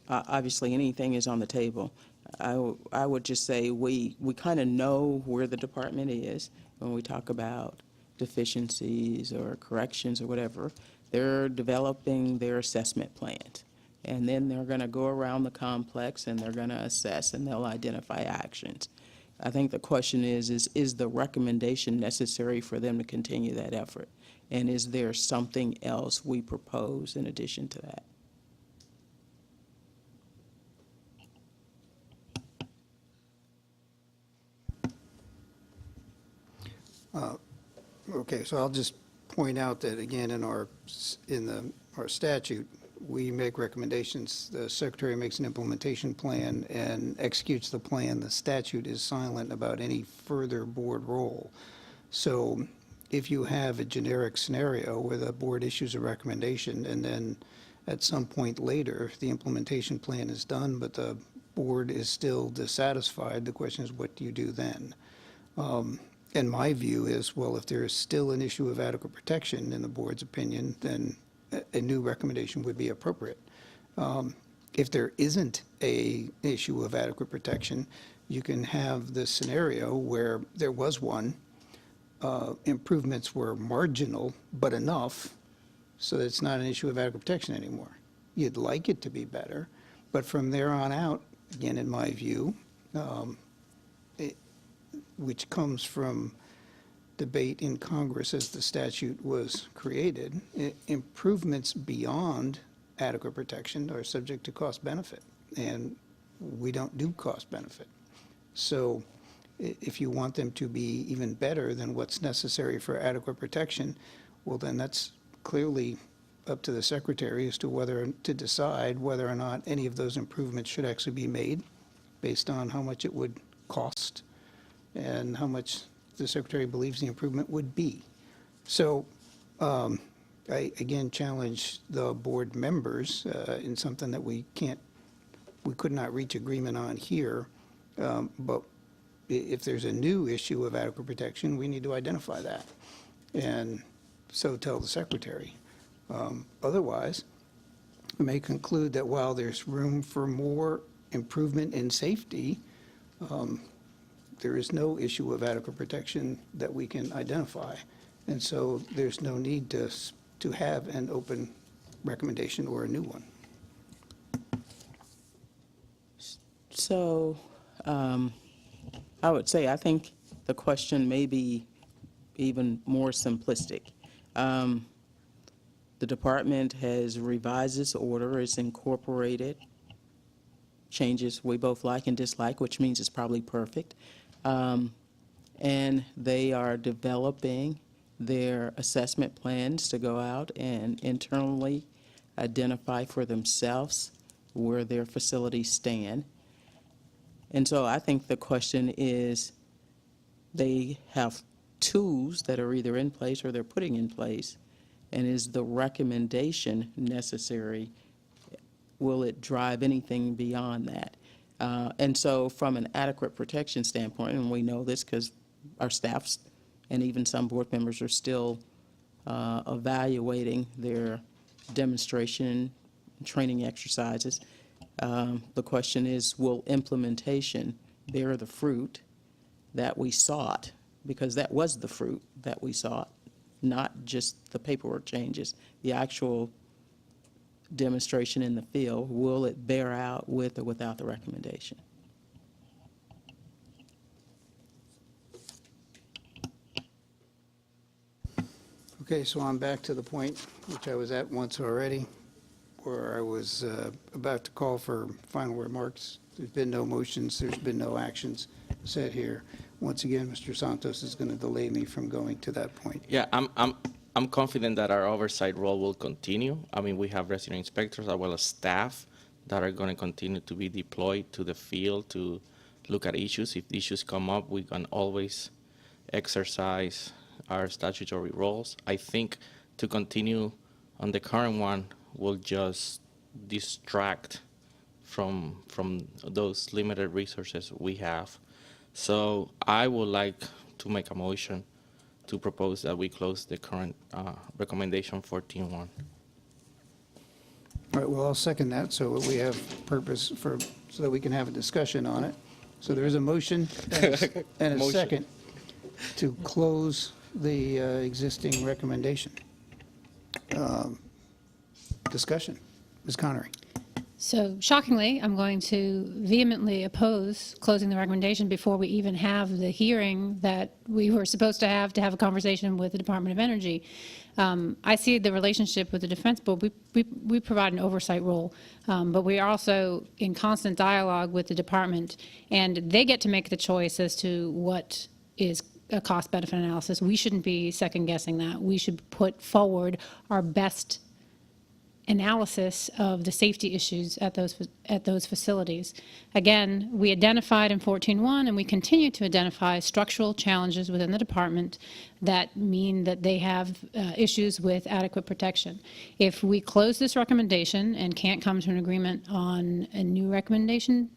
obviously, anything is on the table. I would just say we kind of know where the department is when we talk about deficiencies or corrections or whatever. They're developing their assessment plans. And then they're going to go around the complex and they're going to assess and they'll identify actions. I think the question is the recommendation necessary for them to continue that effort? And is there something else we propose in addition to that? Okay, so I'll just point out that, again, in our statute, we make recommendations. The secretary makes an implementation plan and executes the plan. The statute is silent about any further board role. So if you have a generic scenario where the board issues a recommendation and then at some point later, the implementation plan is done, but the board is still dissatisfied, the question is, what do you do then? And my view is, well, if there is still an issue of adequate protection in the board's opinion, then a new recommendation would be appropriate. If there isn't an issue of adequate protection, you can have this scenario where there was one, improvements were marginal, but enough, so that it's not an issue of adequate protection anymore. You'd like it to be better, but from there on out, again, in my view, which comes from debate in Congress as the statute was created, improvements beyond adequate protection are subject to cost benefit, and we don't do cost benefit. So if you want them to be even better than what's necessary for adequate protection, well, then that's clearly up to the secretary as to whether to decide whether or not any of those improvements should actually be made based on how much it would cost and how much the secretary believes the improvement would be. So I, again, challenge the board members in something that we could not reach agreement on here. But if there's a new issue of adequate protection, we need to identify that. And so tell the secretary. Otherwise, we may conclude that while there's room for more improvement in safety, there is no issue of adequate protection that we can identify. And so there's no need to have an open recommendation or a new one. So I would say I think the question may be even more simplistic. The department has revised its order, it's incorporated changes we both like and dislike, which means it's probably perfect. And they are developing their assessment plans to go out and internally identify for themselves where their facilities stand. And so I think the question is, they have tools that are either in place or they're putting in place, and is the recommendation necessary? Will it drive anything beyond that? And so from an adequate protection standpoint, and we know this because our staffs and even some board members are still evaluating their demonstration training exercises, the question is, will implementation bear the fruit that we sought? Because that was the fruit that we sought, not just the paperwork changes, the actual demonstration in the field, will it bear out with or without the recommendation? Okay, so I'm back to the point, which I was at once already, where I was about to call for final remarks. There's been no motions, there's been no actions set here. Once again, Mr. Santos is going to delay me from going to that point. Yeah, I'm confident that our oversight role will continue. I mean, we have resident inspectors as well as staff that are going to continue to be deployed to the field to look at issues. If issues come up, we can always exercise our statutory roles. I think to continue on the current one will just distract from those limited resources we have. So I would like to make a motion to propose that we close the current recommendation 14-1. All right, well, I'll second that, so we have purpose for, so that we can have a discussion on it. So there is a motion and a Motion. second to close the existing recommendation. Discussion. Ms. Connery. So shockingly, I'm going to vehemently oppose closing the recommendation before we even have the hearing that we were supposed to have a conversation with the Department of Energy. I see the relationship with the Defense Board. We provide an oversight role, but we are also in constant dialogue with the department, and they get to make the choice as to what is a cost-benefit analysis. We shouldn't be second-guessing that. We should put forward our best analysis of the safety issues at those facilities. Again, we identified in 14.1, and we continue to identify structural challenges within the department that mean that they have issues with adequate protection. If we close this recommendation and can't come to an agreement on a new recommendation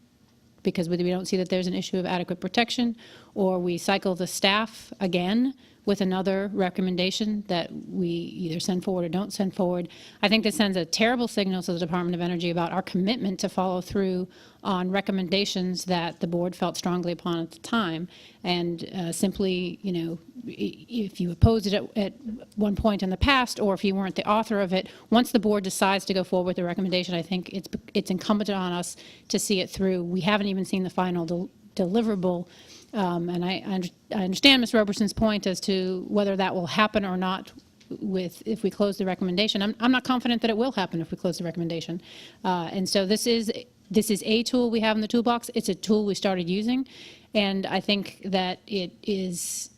because we don't see that there's an issue of adequate protection, or we cycle the staff again with another recommendation that we either send forward or don't send forward, I think this sends a terrible signal to the Department of Energy about our commitment to follow through on recommendations that the board felt strongly upon at the time. And simply, you know, if you opposed it at one point in the past, or if you weren't the author of it, once the board decides to go forward with the recommendation, I think it's incumbent on us to see it through. We haven't even seen the final deliverable. And I understand Ms. Roberson's point as to whether that will happen or not if we close the recommendation. I'm not confident that it will happen if we close the recommendation. And so this is a tool we have in the toolbox. It's a tool we started using. And I think that it is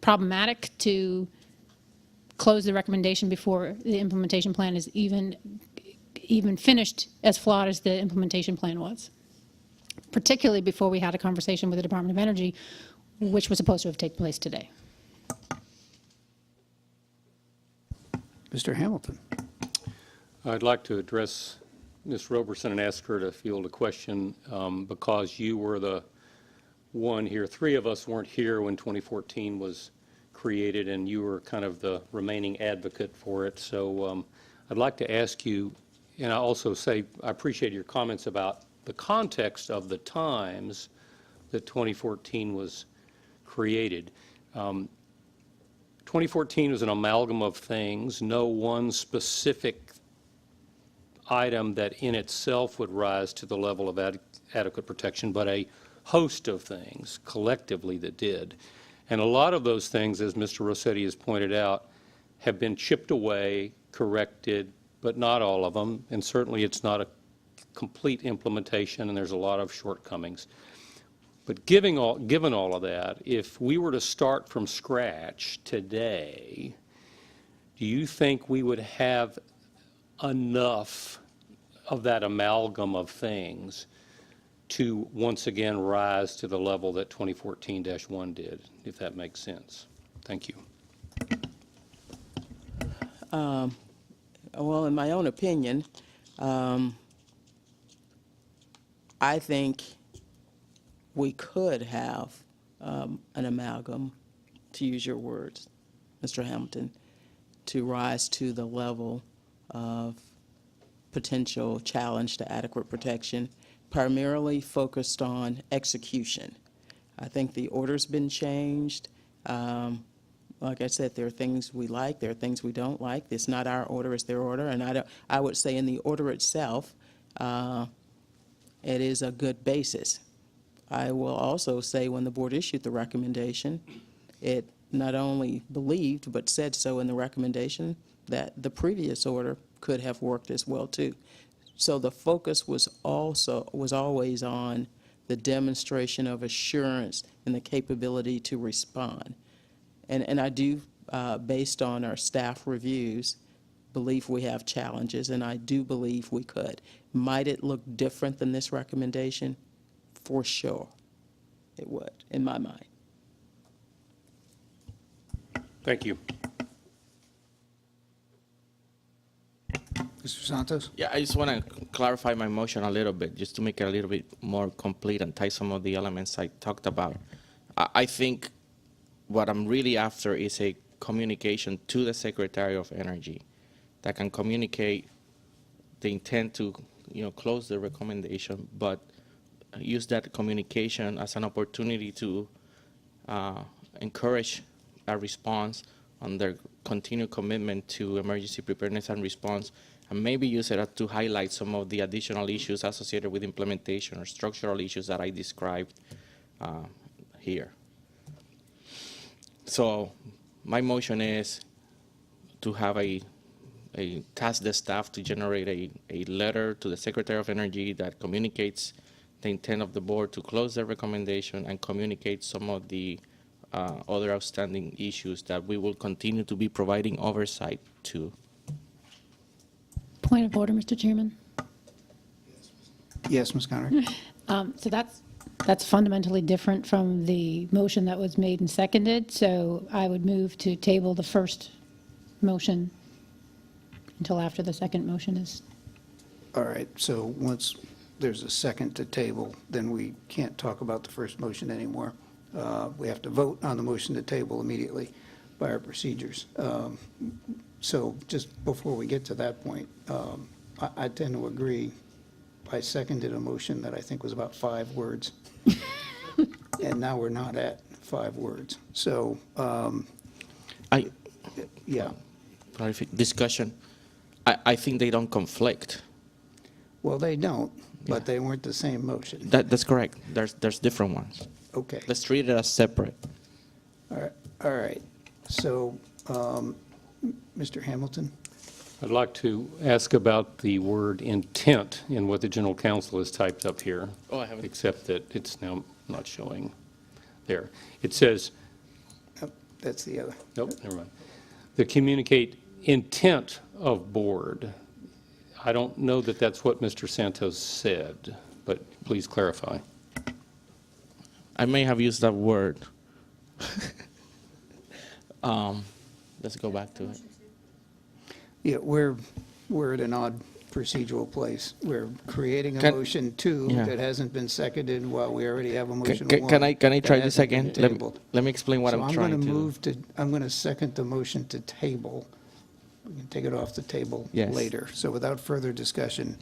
problematic to close the recommendation before the implementation plan is even finished, as flawed as the implementation plan was, particularly before we had a conversation with the Department of Energy, which was supposed to have taken place today. Mr. Hamilton. I'd like to address Ms. Roberson and ask her to field a question because you were the one here. Three of us weren't here when 2014 was created, and you were kind of the remaining advocate for it. So I'd like to ask you, and I also say I appreciate your comments about the context of the times that 2014 was created. 2014 was an amalgam of things, no one specific item that in itself would rise to the level of adequate protection, but a host of things collectively that did. And a lot of those things, as Mr. Rossetti has pointed out, have been chipped away, corrected, but not all of them, and certainly it's not a complete implementation, and there's a lot of shortcomings. But given all of that, if we were to start from scratch today, do you think we would have enough of that amalgam of things to once again rise to the level that 2014-1 did, if that makes sense? Thank you. Well, in my own opinion, I think we could have an amalgam, to use your words, Mr. Hamilton, to rise to the level of potential challenge to adequate protection, primarily focused on execution. I think the order's been changed. Like I said, there are things we like, there are things we don't like. It's not our order, it's their order. And I would say in the order itself, it is a good basis. I will also say when the board issued the recommendation, it not only believed, but said so in the recommendation that the previous order could have worked as well, too. So the focus was always on the demonstration of assurance and the capability to respond. And I do, based on our staff reviews, believe we have challenges, and I do believe we could. Might it look different than this recommendation? For sure, it would, in my mind. Thank you. Mr. Santos? Yeah, I just want to clarify my motion a little bit, just to make it a little bit more complete and tie some of the elements I talked about. I think what I'm really after is a communication to the Secretary of Energy that can communicate the intent to, close the recommendation, but use that communication as an opportunity to encourage a response on their continued commitment to emergency preparedness and response, and maybe use it to highlight some of the additional issues associated with implementation or structural issues that I described here. So my motion is to have a task the staff to generate a letter to the Secretary of Energy that communicates the intent of the board to close the recommendation and communicate some of the other outstanding issues that we will continue to be providing oversight to. Point of order, Mr. Chairman. Yes, Ms. Connery? So that's fundamentally different from the motion that was made and seconded. So I would move to table the first motion until after the second motion is. All right, so once there's a second to table, then we can't talk about the first motion anymore. We have to vote on the motion to table immediately by our procedures. So just before we get to that point, I tend to agree. I seconded a motion that I think was about 5 words. And now we're not at 5 words. So, yeah. Discussion. I think they don't conflict. Well, they don't, but they weren't the same motion. That's correct. There's different ones. Okay. Let's treat it as separate. All right. So, Mr. Hamilton? I'd like to ask about the word intent in what the general counsel has typed up here. Oh, I haven't. Except that it's now not showing there. It says, Oh, that's the other. nope, never mind. The communicate intent of board. I don't know that that's what Mr. Santos said, but please clarify. I may have used that word. Let's go back to it. Yeah, we're at an odd procedural place. We're creating a Can- motion 2 Yeah. that hasn't been seconded while we already have a motion Can 1. I try that this hasn't been again? Let me, tabled. let me explain what So I'm trying to. I'm going to second the motion to table. We can take it off the table Yes. later. So without further discussion,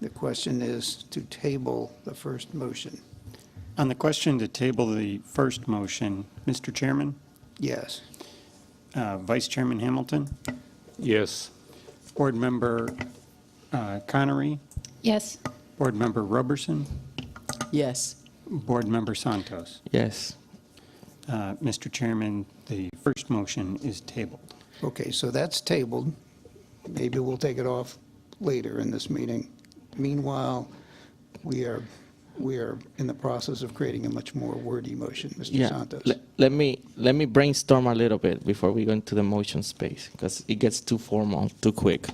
the question is to table the first motion. On the question to table the first motion, Mr. Chairman, Yes. Vice Chairman Hamilton, Yes. Board Member Connery, Yes. Board Member Roberson, Yes. Board Member Santos. Yes. Mr. Chairman, the first motion is tabled. Okay, so that's tabled. Maybe we'll take it off later in this meeting. Meanwhile, we are in the process of creating a much more wordy motion, Mr. Yeah. Santos. Let me brainstorm a little bit before we go into the motion space, because it gets too formal, too quick.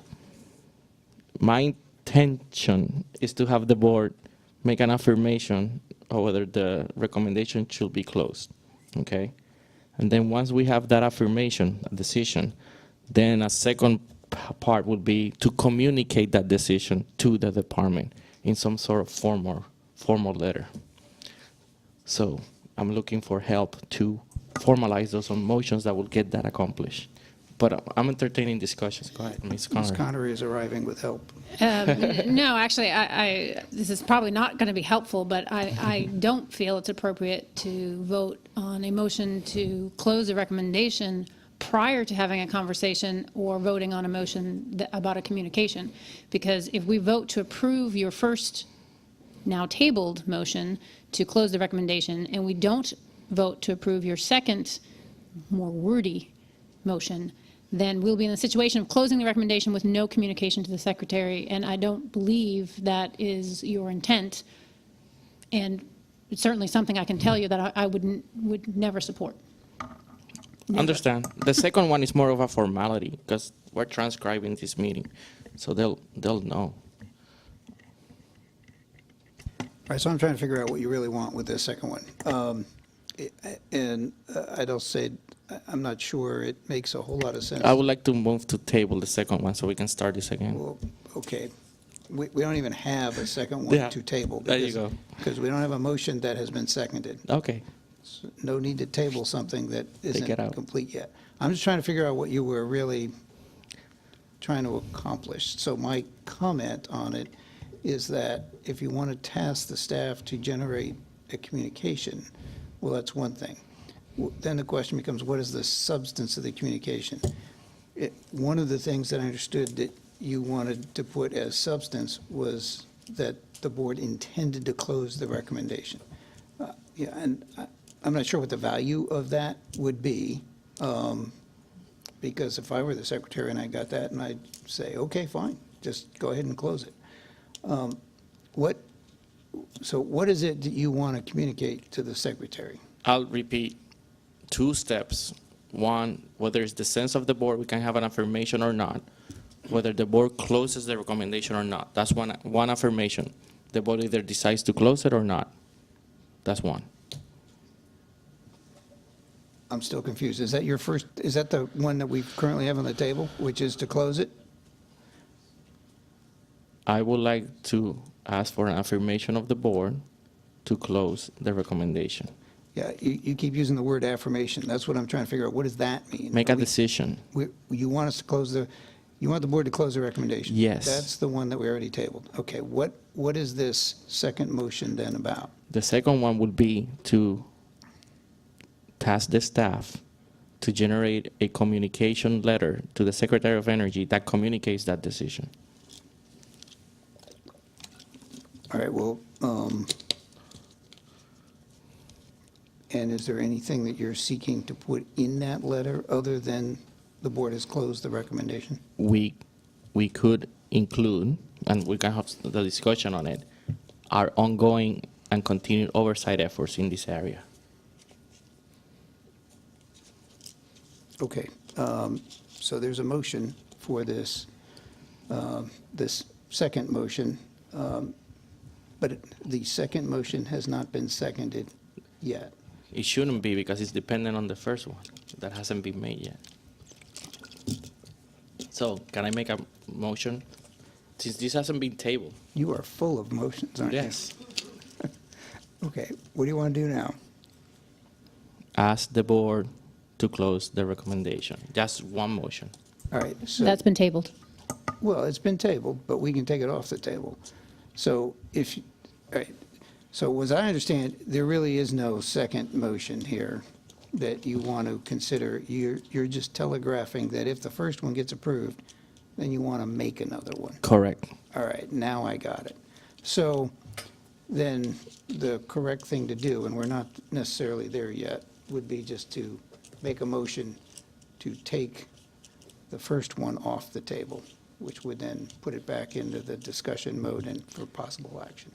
My intention is to have the board make an affirmation of whether the recommendation should be closed, okay? And then once we have that affirmation, a decision, then a second part would be to communicate that decision to the department in some sort of formal letter. So I'm looking for help to formalize those motions that will get that accomplished. But I'm entertaining discussions. Go ahead, Ms. Ms. Connery. Connery is arriving with help. No, actually, this is probably not going to be helpful, but I don't feel it's appropriate to vote on a motion to close the recommendation prior to having a conversation or voting on a motion about a communication. Because if we vote to approve your first now tabled motion to close the recommendation, and we don't vote to approve your second, more wordy motion, then we'll be in the situation of closing the recommendation with no communication to the secretary, and I don't believe that is your intent. And it's certainly something I can tell you that I would never support. Understand. The second one is more of a formality because we're transcribing this meeting, so they'll know. All right, so I'm trying to figure out what you really want with this second one. I'd say, I'm not sure it makes a whole lot of sense. I would like to move to table the second one so we can start this again. Well, okay. We don't even have a second Yeah, one to table. there you go. Because we don't have a motion that has been seconded. Okay. So no need to table something that it isn't out. complete yet. I'm just trying to figure out what you were really trying to accomplish. So my comment on it is that if you want to task the staff to generate a communication, well, that's one thing. Then the question becomes, what is the substance of the communication? One of the things that I understood that you wanted to put as substance was that the board intended to close the recommendation. Yeah, and I'm not sure what the value of that would be, because if I were the secretary and I got that, and I'd say, okay, fine, just go ahead and close it. So what is it that you want to communicate to the secretary? I'll repeat 2 steps. One, whether it's the sense of the board, we can have an affirmation or not. Whether the board closes the recommendation or not. That's one affirmation. The board either decides to close it or not. That's one. I'm still confused. Is that your first, is that the one that we currently have on the table, which is to close it? I would like to ask for an affirmation of the board to close the recommendation. Yeah, you keep using the word affirmation. That's what I'm trying to figure out. What does that mean? Make a decision. You want us to close you want the board to close the recommendation? Yes. That's the one that we already tabled. Okay, what is this second motion then about? The second one would be to task the staff to generate a communication letter to the Secretary of Energy that communicates that decision. All right, well, and is there anything that you're seeking to put in that letter other than the board has closed the recommendation? We could include, and we can have the discussion on it, our ongoing and continued oversight efforts in this area. Okay, so there's a motion for this, this second motion, but the second motion has not been seconded yet. It shouldn't be because it's dependent on the first one that hasn't been made yet. So can I make a motion? Since this hasn't been tabled. You are full of motions, aren't you? Yes. Okay, what do you want to do now? Ask the board to close the recommendation. Just one motion. All right, so, That's been tabled. well, it's been tabled, but we can take it off the table. So all right, so as I understand, there really is no second motion here that you want to consider. You're just telegraphing that if the first one gets approved, then you want to make another one. Correct. All right, now I got it. So then the correct thing to do, and we're not necessarily there yet, would be just to make a motion to take the first one off the table, which would then put it back into the discussion mode and for possible action.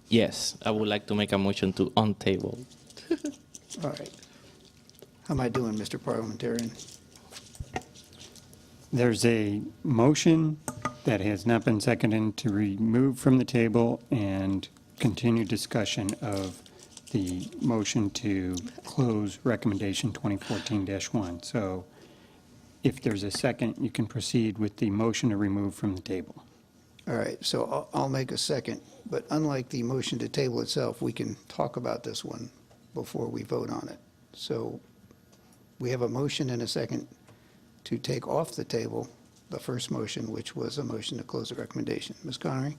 Yes, I would like to make a motion to untable. All right. How am I doing, Mr. Parliamentarian? There's a motion that has not been seconded to remove from the table and continue discussion of the motion to close recommendation 2014-1. So if there's a second, you can proceed with the motion to remove from the table. All right, so I'll make a second, but unlike the motion to table itself, we can talk about this one before we vote on it. So we have a motion and a second to take off the table the first motion, which was a motion to close the recommendation. Ms. Connery?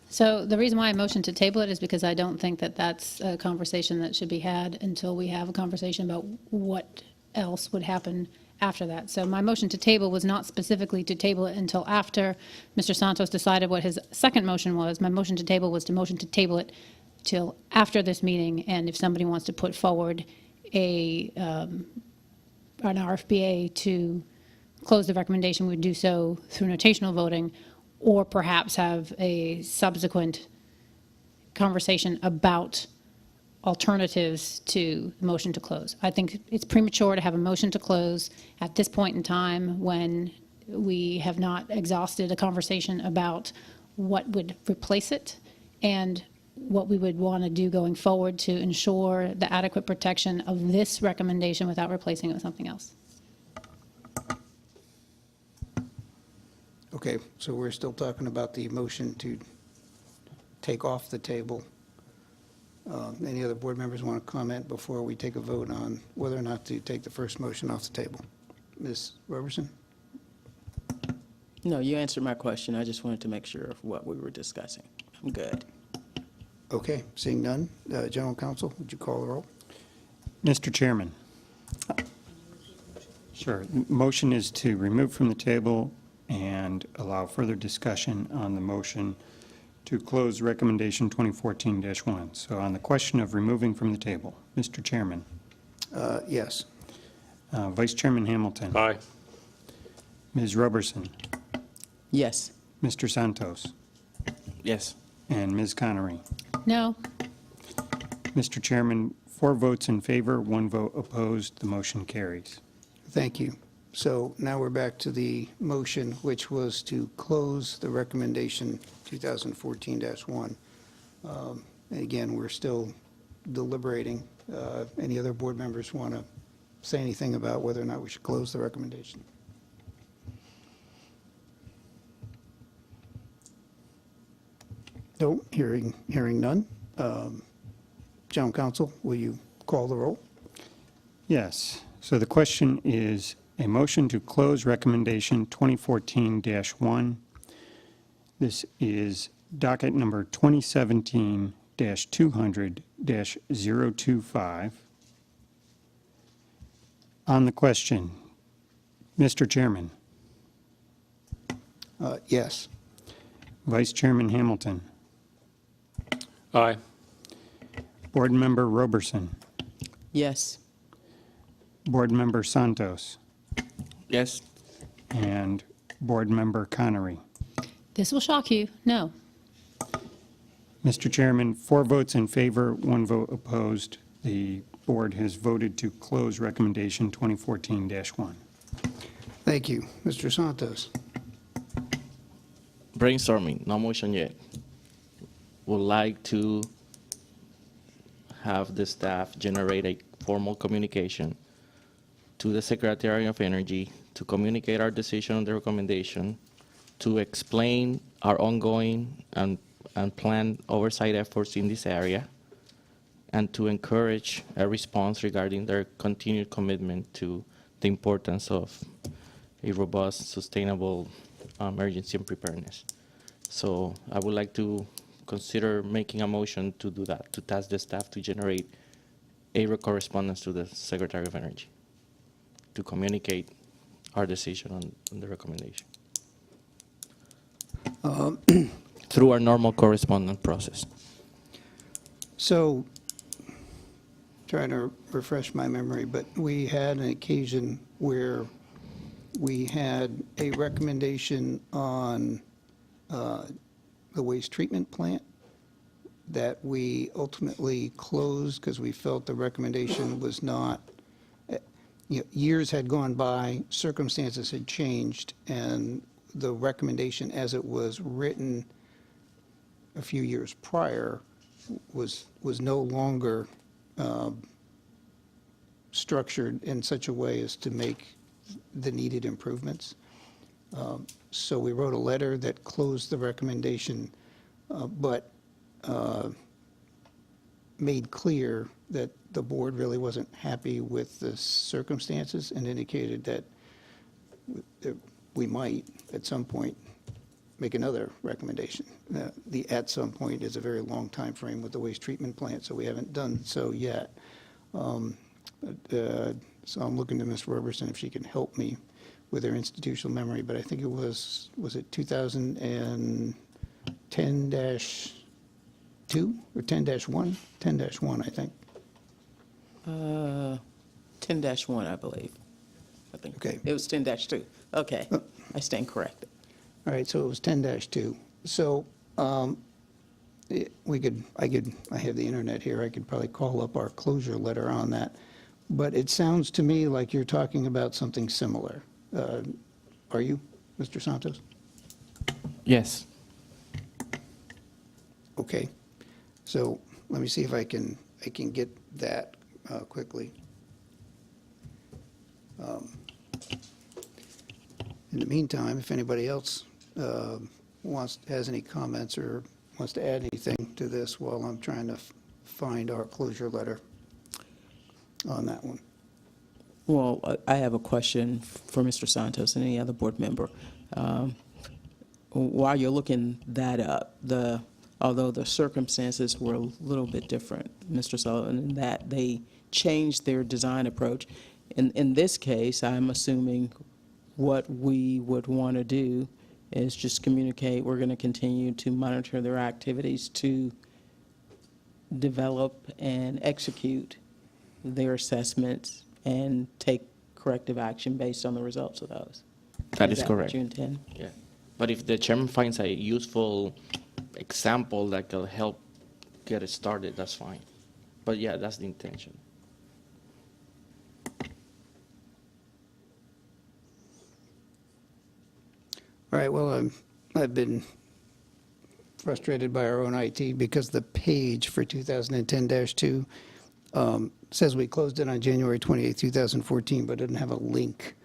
So the reason why I motioned to table it is because I don't think that that's a conversation that should be had until we have a conversation about what else would happen after that. So my motion to table was not specifically to table it until after Mr. Santos decided what his second motion was. My motion to table was to motion to table it till after this meeting, and if somebody wants to put forward an RFBA to close the recommendation, we would do so through notational voting, or perhaps have a subsequent conversation about alternatives to the motion to close. I think it's premature to have a motion to close at this point in time when we have not exhausted a conversation about what would replace it and what we would want to do going forward to ensure the adequate protection of this recommendation without replacing it with something else. Okay, so we're still talking about the motion to take off the table. Any other board members want to comment before we take a vote on whether or not to take the first motion off the table? Ms. Roberson? No, you answered my question. I just wanted to make sure of what we were discussing. I'm good. Okay, seeing none, General Counsel, would you call the roll? Mr. Chairman. Sure. Motion is to remove from the table and allow further discussion on the motion to close recommendation 2014-1. So on the question of removing from the table, Mr. Chairman. Yes. Vice Chairman Hamilton. Aye. Ms. Roberson. Yes. Mr. Santos. Yes. And Ms. Connery. No? Mr. Chairman, 4 votes in favor, 1 vote opposed. The motion carries. Thank you. So now we're back to the motion, which was to close the recommendation 2014-1. Again, we're still deliberating. Any other board members want to say anything about whether or not we should close the recommendation? No, hearing none. General Counsel, will you call the roll? Yes. So the question is a motion to close recommendation 2014-1. This is docket number 2017-200-025. On the question, Mr. Chairman, Yes. Vice Chairman Hamilton, Aye. Board Member Roberson, Yes. Board Member Santos, Yes. and Board Member Connery. This will shock you. No. Mr. Chairman, 4 votes in favor, 1 vote opposed. The board has voted to close recommendation 2014-1. Thank you. Mr. Santos? Brainstorming, no motion yet. Would like to have the staff generate a formal communication to the Secretary of Energy to communicate our decision on the recommendation, to explain our ongoing and planned oversight efforts in this area, and to encourage a response regarding their continued commitment to the importance of a robust, sustainable emergency and preparedness. So I would like to consider making a motion to do that, to task the staff to generate a correspondence to the Secretary of Energy to communicate our decision on the recommendation. Through our normal correspondence process. So, trying to refresh my memory, but we had an occasion where we had a recommendation on the waste treatment plant that we ultimately closed because we felt the recommendation was not, years had gone by, circumstances had changed, and the recommendation as it was written a few years prior was no longer structured in such a way as to make the needed improvements. So we wrote a letter that closed the recommendation, but made clear that the board really wasn't happy with the circumstances and indicated that we might, at some point, make another recommendation. The at some point is a very long time frame with the waste treatment plant, so we haven't done so yet. So I'm looking to Ms. Roberson if she can help me with her institutional memory, but I think it was it 2010-2 or 10-1? 10-1, I think. 10-1, I believe. I think. Okay. It was 10-2. Okay, I stand corrected. All right, so it was 10-2. So I have the internet here, I could probably call up our closure letter on that. But it sounds to me like you're talking about something similar. Are you, Mr. Santos? Yes. Okay. So let me see if I can get that quickly. In the meantime, if anybody else has any comments or wants to add anything to this while I'm trying to find our closure letter on that one. Well, I have a question for Mr. Santos and any other board member. While you're looking that up, although the circumstances were a little bit different, Mr. Sullivan, in that they changed their design approach. In this case, I'm assuming what we would want to do is just communicate, we're going to continue to monitor their activities to develop and execute their assessments and take corrective action based on the results of those. That is what correct. you intend? Yeah. But if the chairman finds a useful example that will help get it started, that's fine. But yeah, that's the intention. All right, well, I've been frustrated by our own IT because the page for 2010-2 says we closed it on January 28, 2014, but didn't have a link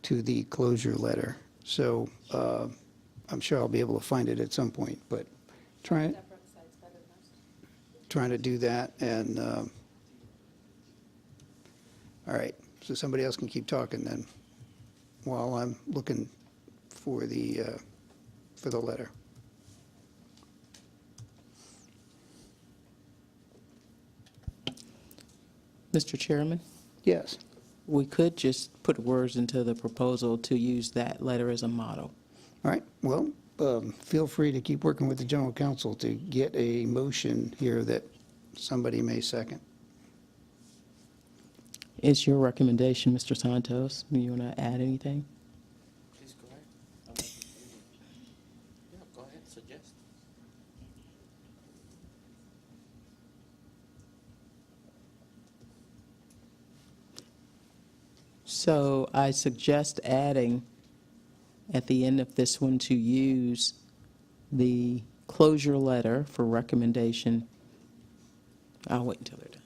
to the closure letter. So I'm sure I'll be able to find it at some point, but trying to do that and, all right, so somebody else can keep talking then while I'm looking for the letter. Mr. Chairman, Yes. we could just put words into the proposal to use that letter as a model. All right, well, feel free to keep working with the general counsel to get a motion here that somebody may second. It's your recommendation, Mr. Santos. Do you want to add anything? Please go ahead. Yeah, go ahead, suggest. So I suggest adding at the end of this one to use the closure letter for recommendation. I'll wait until they're done.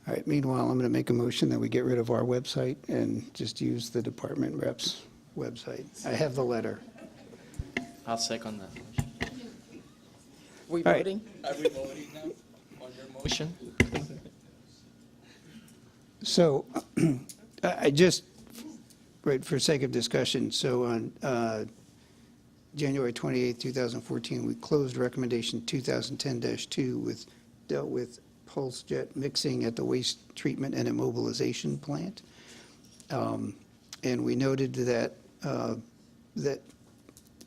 All right, meanwhile, I'm going to make a motion that we get rid of our website and just use the department rep's website. I have the letter. I'll second that motion. We All right. voting? Are we voting now on your motion? So I just, right, for sake of discussion, so on January 28, 2014, we closed recommendation 2010-2 dealt with pulse jet mixing at the waste treatment and immobilization plant. And we noted that that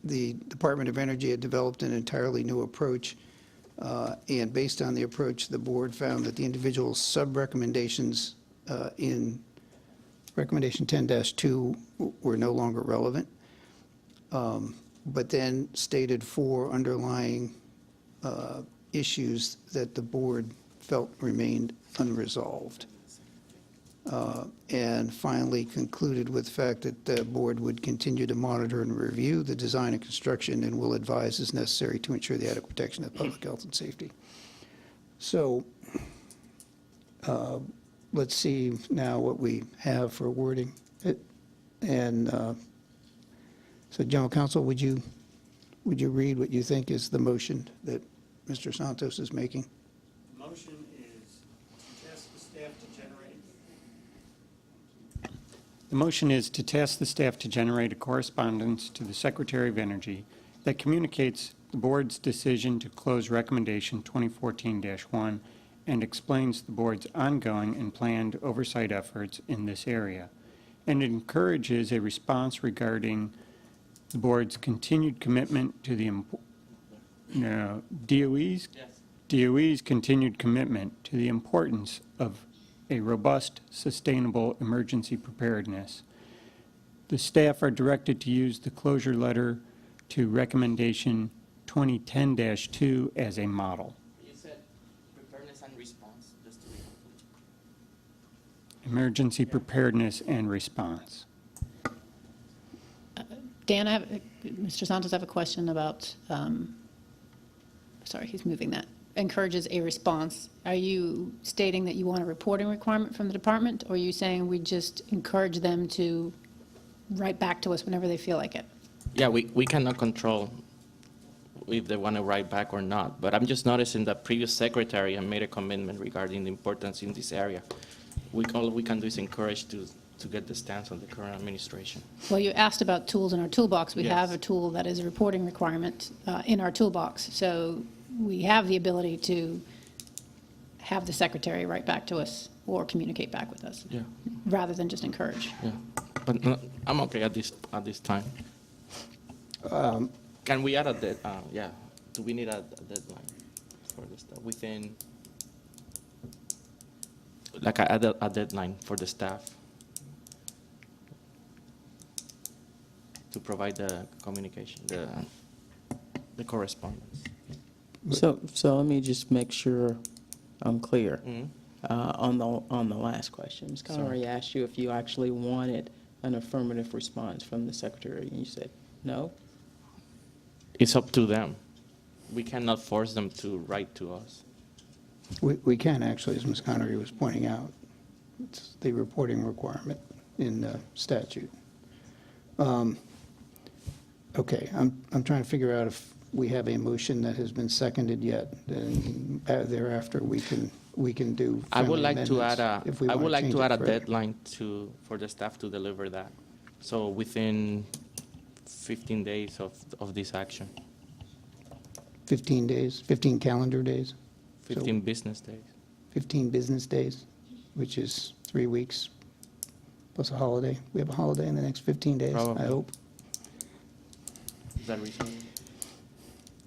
the Department of Energy had developed an entirely new approach, and based on the approach, the board found that the individual sub-recommendations in recommendation 10-2 were no longer relevant, but then stated 4 underlying issues that the board felt remained unresolved. And finally concluded with the fact that the board would continue to monitor and review the design and construction and will advise as necessary to ensure the adequate protection of public health and safety. So let's see now what we have for wording. And so General Counsel, would you read what you think is the motion that Mr. Santos is making? Motion is to task the staff to generate. The motion is to task the staff to generate a correspondence to the Secretary of Energy that communicates the board's decision to close recommendation 2014-1 and explains the board's ongoing and planned oversight efforts in this area, and encourages a response regarding the board's continued commitment to the DOE's continued commitment to the importance of a robust, sustainable emergency preparedness. The staff are directed to use the closure letter to recommendation 2010-2 as a model. You said preparedness and response, just to be complete. Emergency preparedness and response. Dan, Mr. Santos, I have a question about, sorry, he's moving that. Encourages a response. Are you stating that you want a reporting requirement from the department, or are you saying we just encourage them to write back to us whenever they feel like it? Yeah, we cannot control if they want to write back or not, but I'm just noticing that previous secretary had made a commitment regarding the importance in this area. All we can do is encourage to get the stance on the current administration. Well, you asked about tools in our toolbox. We have Yes. a tool that is a reporting requirement in our toolbox. So we have the ability to have the secretary write back to us or communicate back with us, Yeah, rather than just encourage. yeah. But no, I'm okay at this time. Can we add yeah, do we need a deadline for this stuff within, like a deadline for the staff to provide the communication, the correspondence? So let me just make sure I'm clear. Mhm. On the last question, Ms. Connery asked you if you actually wanted an affirmative response from the secretary, and you said no? It's up to them. We cannot force them to write to us. We can, actually, as Ms. Connery was pointing out. It's the reporting requirement in the statute. Okay, I'm trying to figure out if we have a motion that has been seconded yet, then thereafter we can do I would friendly like to add amendments if we I want would like change to it add a further. deadline for the staff to deliver that. So within 15 days of this action, 15 days, 15 calendar days? So 15 business days. 15 business days, which is 3 weeks plus a holiday. We have a holiday in the next 15 days, I Probably. hope. Is that reasonable?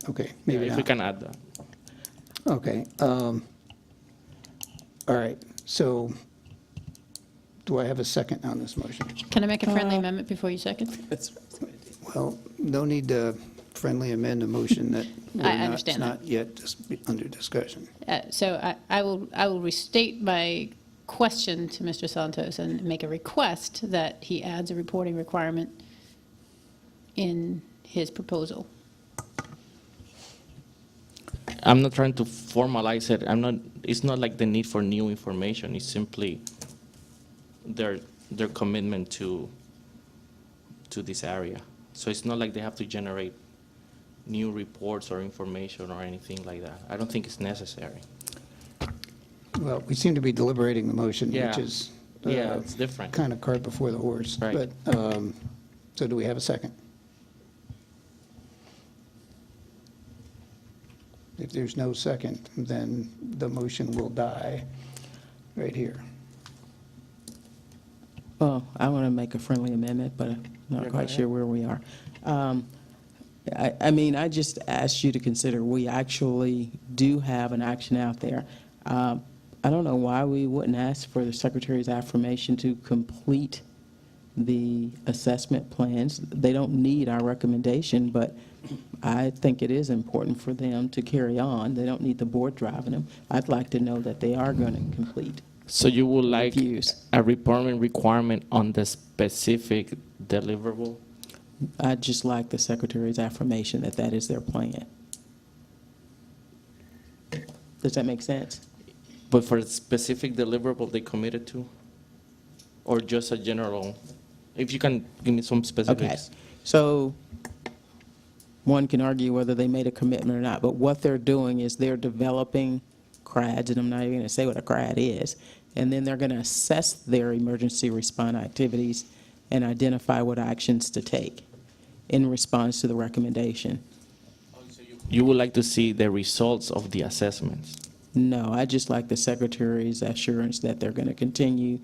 Okay, Yeah, maybe if we not. can add that. Okay. All right, so do I have a second on this motion? Can I make a friendly amendment before you second? Well, no need to friendly amend a motion that I understand that. not yet under discussion. So I will restate my question to Mr. Santos and make a request that he adds a reporting requirement in his proposal. I'm not trying to formalize it. It's not like the need for new information. It's simply their commitment to this area. So it's not like they have to generate new reports or information or anything like that. I don't think it's necessary. Well, we seem to be deliberating the motion, Yeah. which is Yeah, it's different. kind of cart before the horse. Right. But, so do we have a second? If there's no second, then the motion will die right here. Well, I want to make a friendly amendment, but I'm Yeah, not go quite ahead. sure where we are. I mean, I just asked you to consider, we actually do have an action out there. I don't know why we wouldn't ask for the Secretary's affirmation to complete the assessment plans. They don't need our recommendation, but I think it is important for them to carry on. They don't need the board driving them. I'd like to know that they are going to complete. So you would like Reviews. a reporting requirement on the specific deliverable? I'd just like the Secretary's affirmation that that is their plan. Does that make sense? But for a specific deliverable they committed to? Or just a general? If you can give me some Okay, specifics. so one can argue whether they made a commitment or not, but what they're doing is they're developing CRADs, and I'm not even going to say what a CRAD is. and then they're going to assess their emergency response activities and identify what actions to take in response to the recommendation. You would like to see the results of the assessments? No, I just like the Secretary's assurance that they're going to continue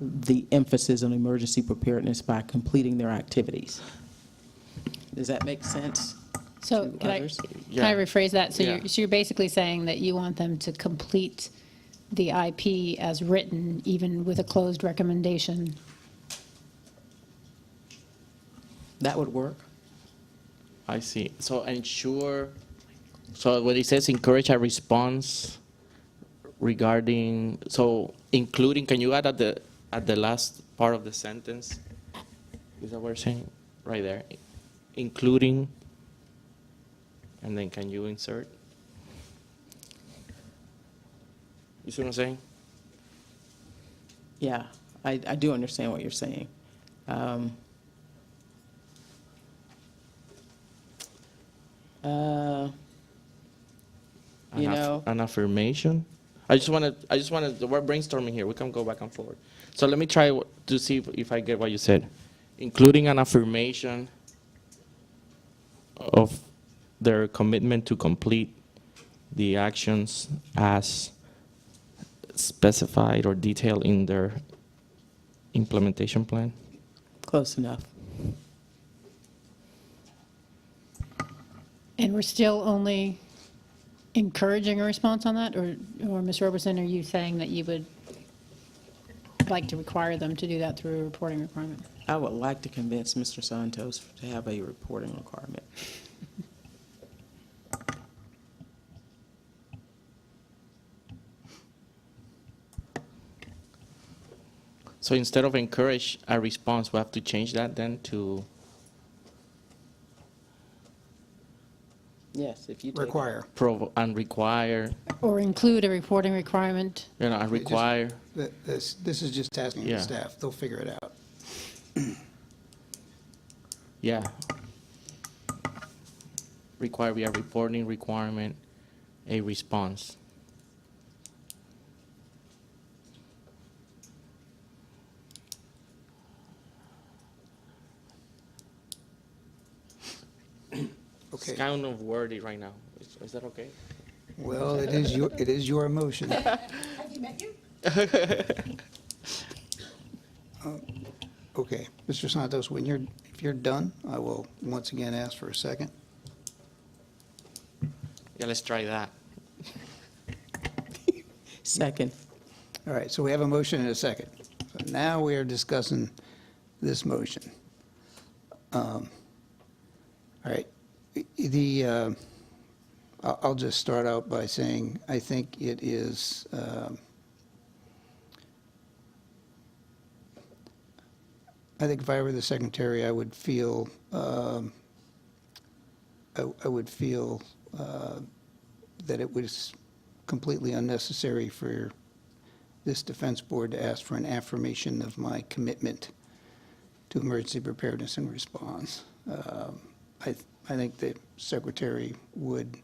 the emphasis on emergency preparedness by completing their activities. Does that make sense? So to can I others? rephrase that? So Yeah. you're basically saying that you want them to complete the IP as written, even with a closed recommendation? That would work. I see. So ensure, so what it says, encourage a response regarding, so including, can you add at the last part of the sentence? Is that what you're saying? Right there. Including, and then can you insert? You see what I'm saying? Yeah, I do understand what you're saying. You know, An affirmation? I just wanted, we're brainstorming here, we can go back and forward. So let me try to see if I get what you said. Including an affirmation of their commitment to complete the actions as specified or detailed in their implementation plan? close enough. And we're still only encouraging a response on that? Or Ms. Roberson, are you saying that you would like to require them to do that through a reporting requirement? I would like to convince Mr. Santos to have a reporting requirement. So instead of encourage a response, we have to change that then to, Yes, if you take. Require. and require, Or include a reporting requirement? and require. This is just tasking the Yeah. staff. They'll figure it out. Yeah. Require via reporting requirement, a response. Okay. It's kind of wordy right now. Is that okay? Well, it is your motion. Okay, Mr. Santos, if you're done, I will once again ask for a second. Yeah, let's try that. Second. All right, so we have a motion and a second. So now we are discussing this motion. All right, I'll just start out by saying, I think it is, I think if I were the secretary, I would feel, I would feel that it was completely unnecessary for this defense board to ask for an affirmation of my commitment to emergency preparedness and response. I think the secretary would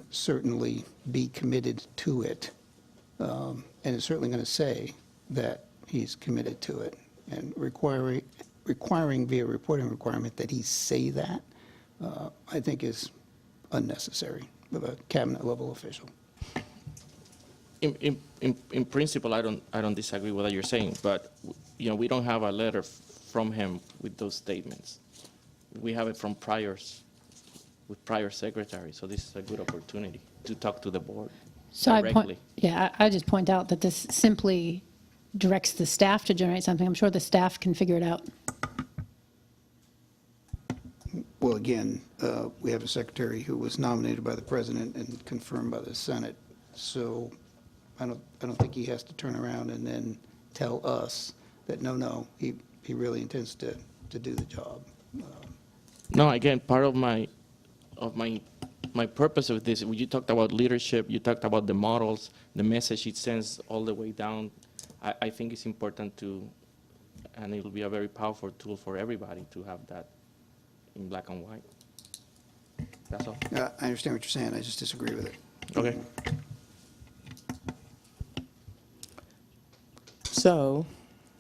certainly be committed to it, and is certainly going to say that he's committed to it. And requiring via reporting requirement that he say that, I think is unnecessary of a cabinet-level official. In principle, I don't disagree with what you're saying, but, you know, we don't have a letter from him with those statements. We have it from with prior secretaries, so this is a good opportunity to talk to the board So directly. I just point out that this simply directs the staff to generate something. I'm sure the staff can figure it out. Well, again, we have a secretary who was nominated by the president and confirmed by the Senate, so I don't think he has to turn around and then tell us that, no, he really intends to do the job. No, again, part of my purpose of this, you talked about leadership, you talked about the models, the message it sends all the way down. I think it's important and it will be a very powerful tool for everybody to have that in black and white. That's all. I understand what you're saying, I just disagree with it. Okay. so,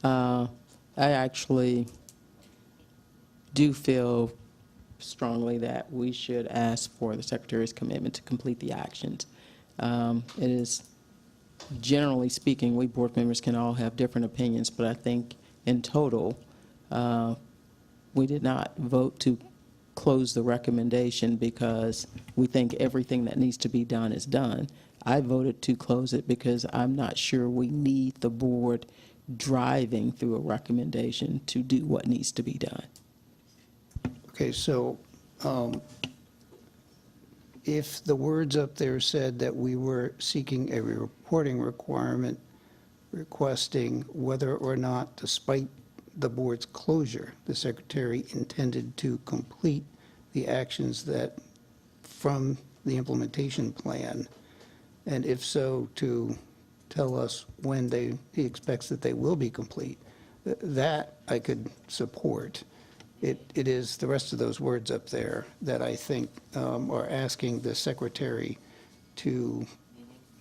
I actually do feel strongly that we should ask for the Secretary's commitment to complete the actions. It is, generally speaking, we board members can all have different opinions, but I think in total, we did not vote to close the recommendation because we think everything that needs to be done is done. I voted to close it because I'm not sure we need the board driving through a recommendation to do what needs to be done. Okay, so if the words up there said that we were seeking a reporting requirement, requesting whether or not, despite the board's closure, the secretary intended to complete the actions that, from the implementation plan, and if so, to tell us when he expects that they will be complete, that I could support. It is the rest of those words up there that I think are asking the secretary to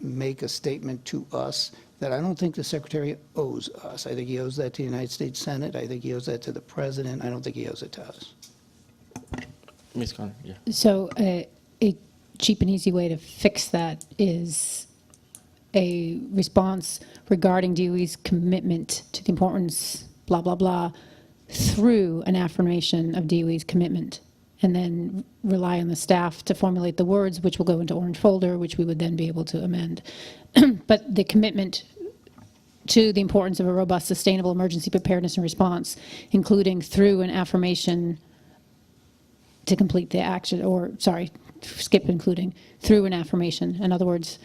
make a statement to us that I don't think the secretary owes us. I think he owes that to the United States Senate. I think he owes that to the president. I don't think he owes it to us. Ms. Conner, yeah. So a cheap and easy way to fix that is a response regarding DOE's commitment to the importance, blah, blah, blah, through an affirmation of DOE's commitment, and then rely on the staff to formulate the words, which will go into orange folder, which we would then be able to amend. But the commitment to the importance of a robust, sustainable emergency preparedness and response, including through an affirmation to complete the action, or, sorry, skip including, through an affirmation. In other words,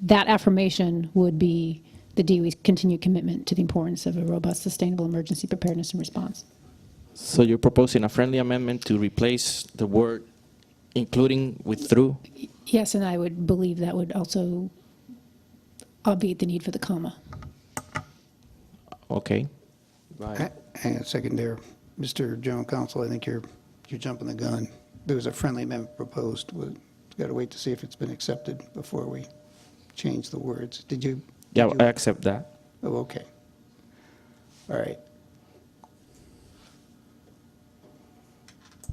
that affirmation would be the DOE's continued commitment to the importance of a robust, sustainable emergency preparedness and response. So you're proposing a friendly amendment to replace the word including with through? Yes, and I would believe that would also obviate the need for the comma. Okay. Hang on a second there. Mr. General Counsel, I think you're jumping the gun. There was a friendly amendment proposed. We've got to wait to see if it's been accepted before we change the words. Did you? Yeah, did you- I accept that. Oh, okay. All right.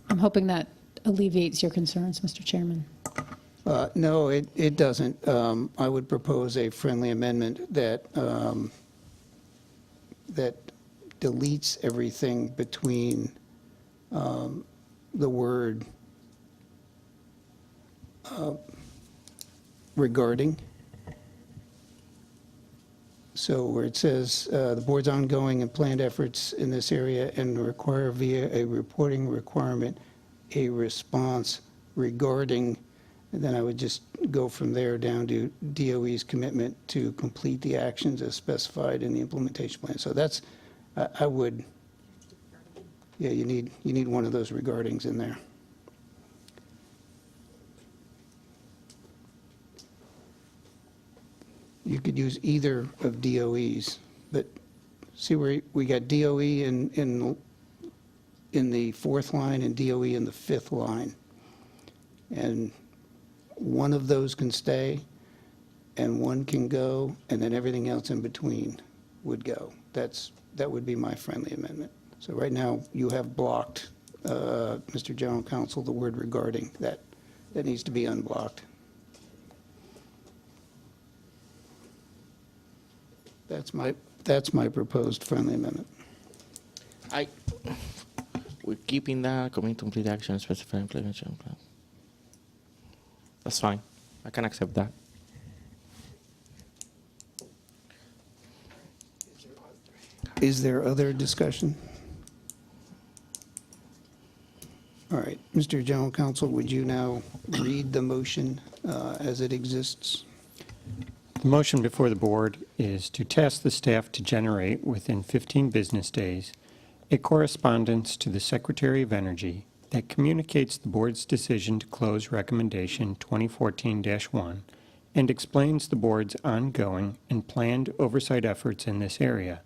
I'm hoping that alleviates your concerns, Mr. Chairman. No, it doesn't. I would propose a friendly amendment that, that deletes everything between the word regarding. So where it says, the board's ongoing and planned efforts in this area and require via a reporting requirement, a response regarding, and then I would just go from there down to DOE's commitment to complete the actions as specified in the implementation plan. So that's, I would, yeah, you need one of those regardings in there. You could use either of DOE's, but see where we got DOE in the fourth line and DOE in the fifth line. And one of those can stay and one can go, and then everything else in between would go. That would be my friendly amendment. So right now, you have blocked, Mr. General Counsel, the word regarding. That needs to be unblocked. That's my proposed friendly amendment. We're keeping that, committing to complete action, specified implementation plan. That's fine. I can accept that. Is there other discussion? All right, Mr. General Counsel, would you now read the motion as it exists? The motion before the board is to task the staff to generate, within 15 business days, a correspondence to the Secretary of Energy that communicates the board's decision to close Recommendation 2014-1 and explains the board's ongoing and planned oversight efforts in this area,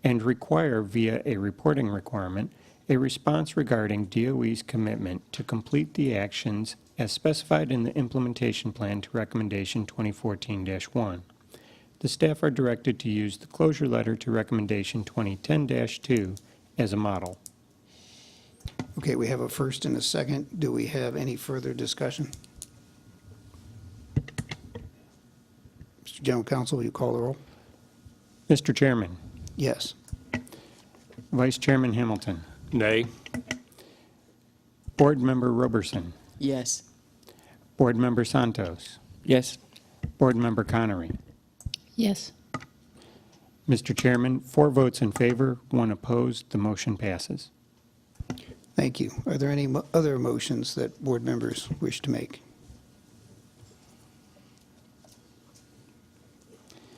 and require via a reporting requirement a response regarding DOE's commitment to complete the actions as specified in the implementation plan to Recommendation 2014-1. the staff are directed to use the closure letter to recommendation 2010-2 as a model. Okay, we have a first and a second. Do we have any further discussion? Mr. General Counsel, will you call the roll? Mr. Chairman, Yes. Vice Chairman Hamilton, Nay. Board Member Roberson, Yes. Board Member Santos, Yes. Board Member Connery. Yes. Mr. Chairman, 4 votes in favor, 1 opposed, the motion passes. Thank you. Are there any other motions that board members wish to make?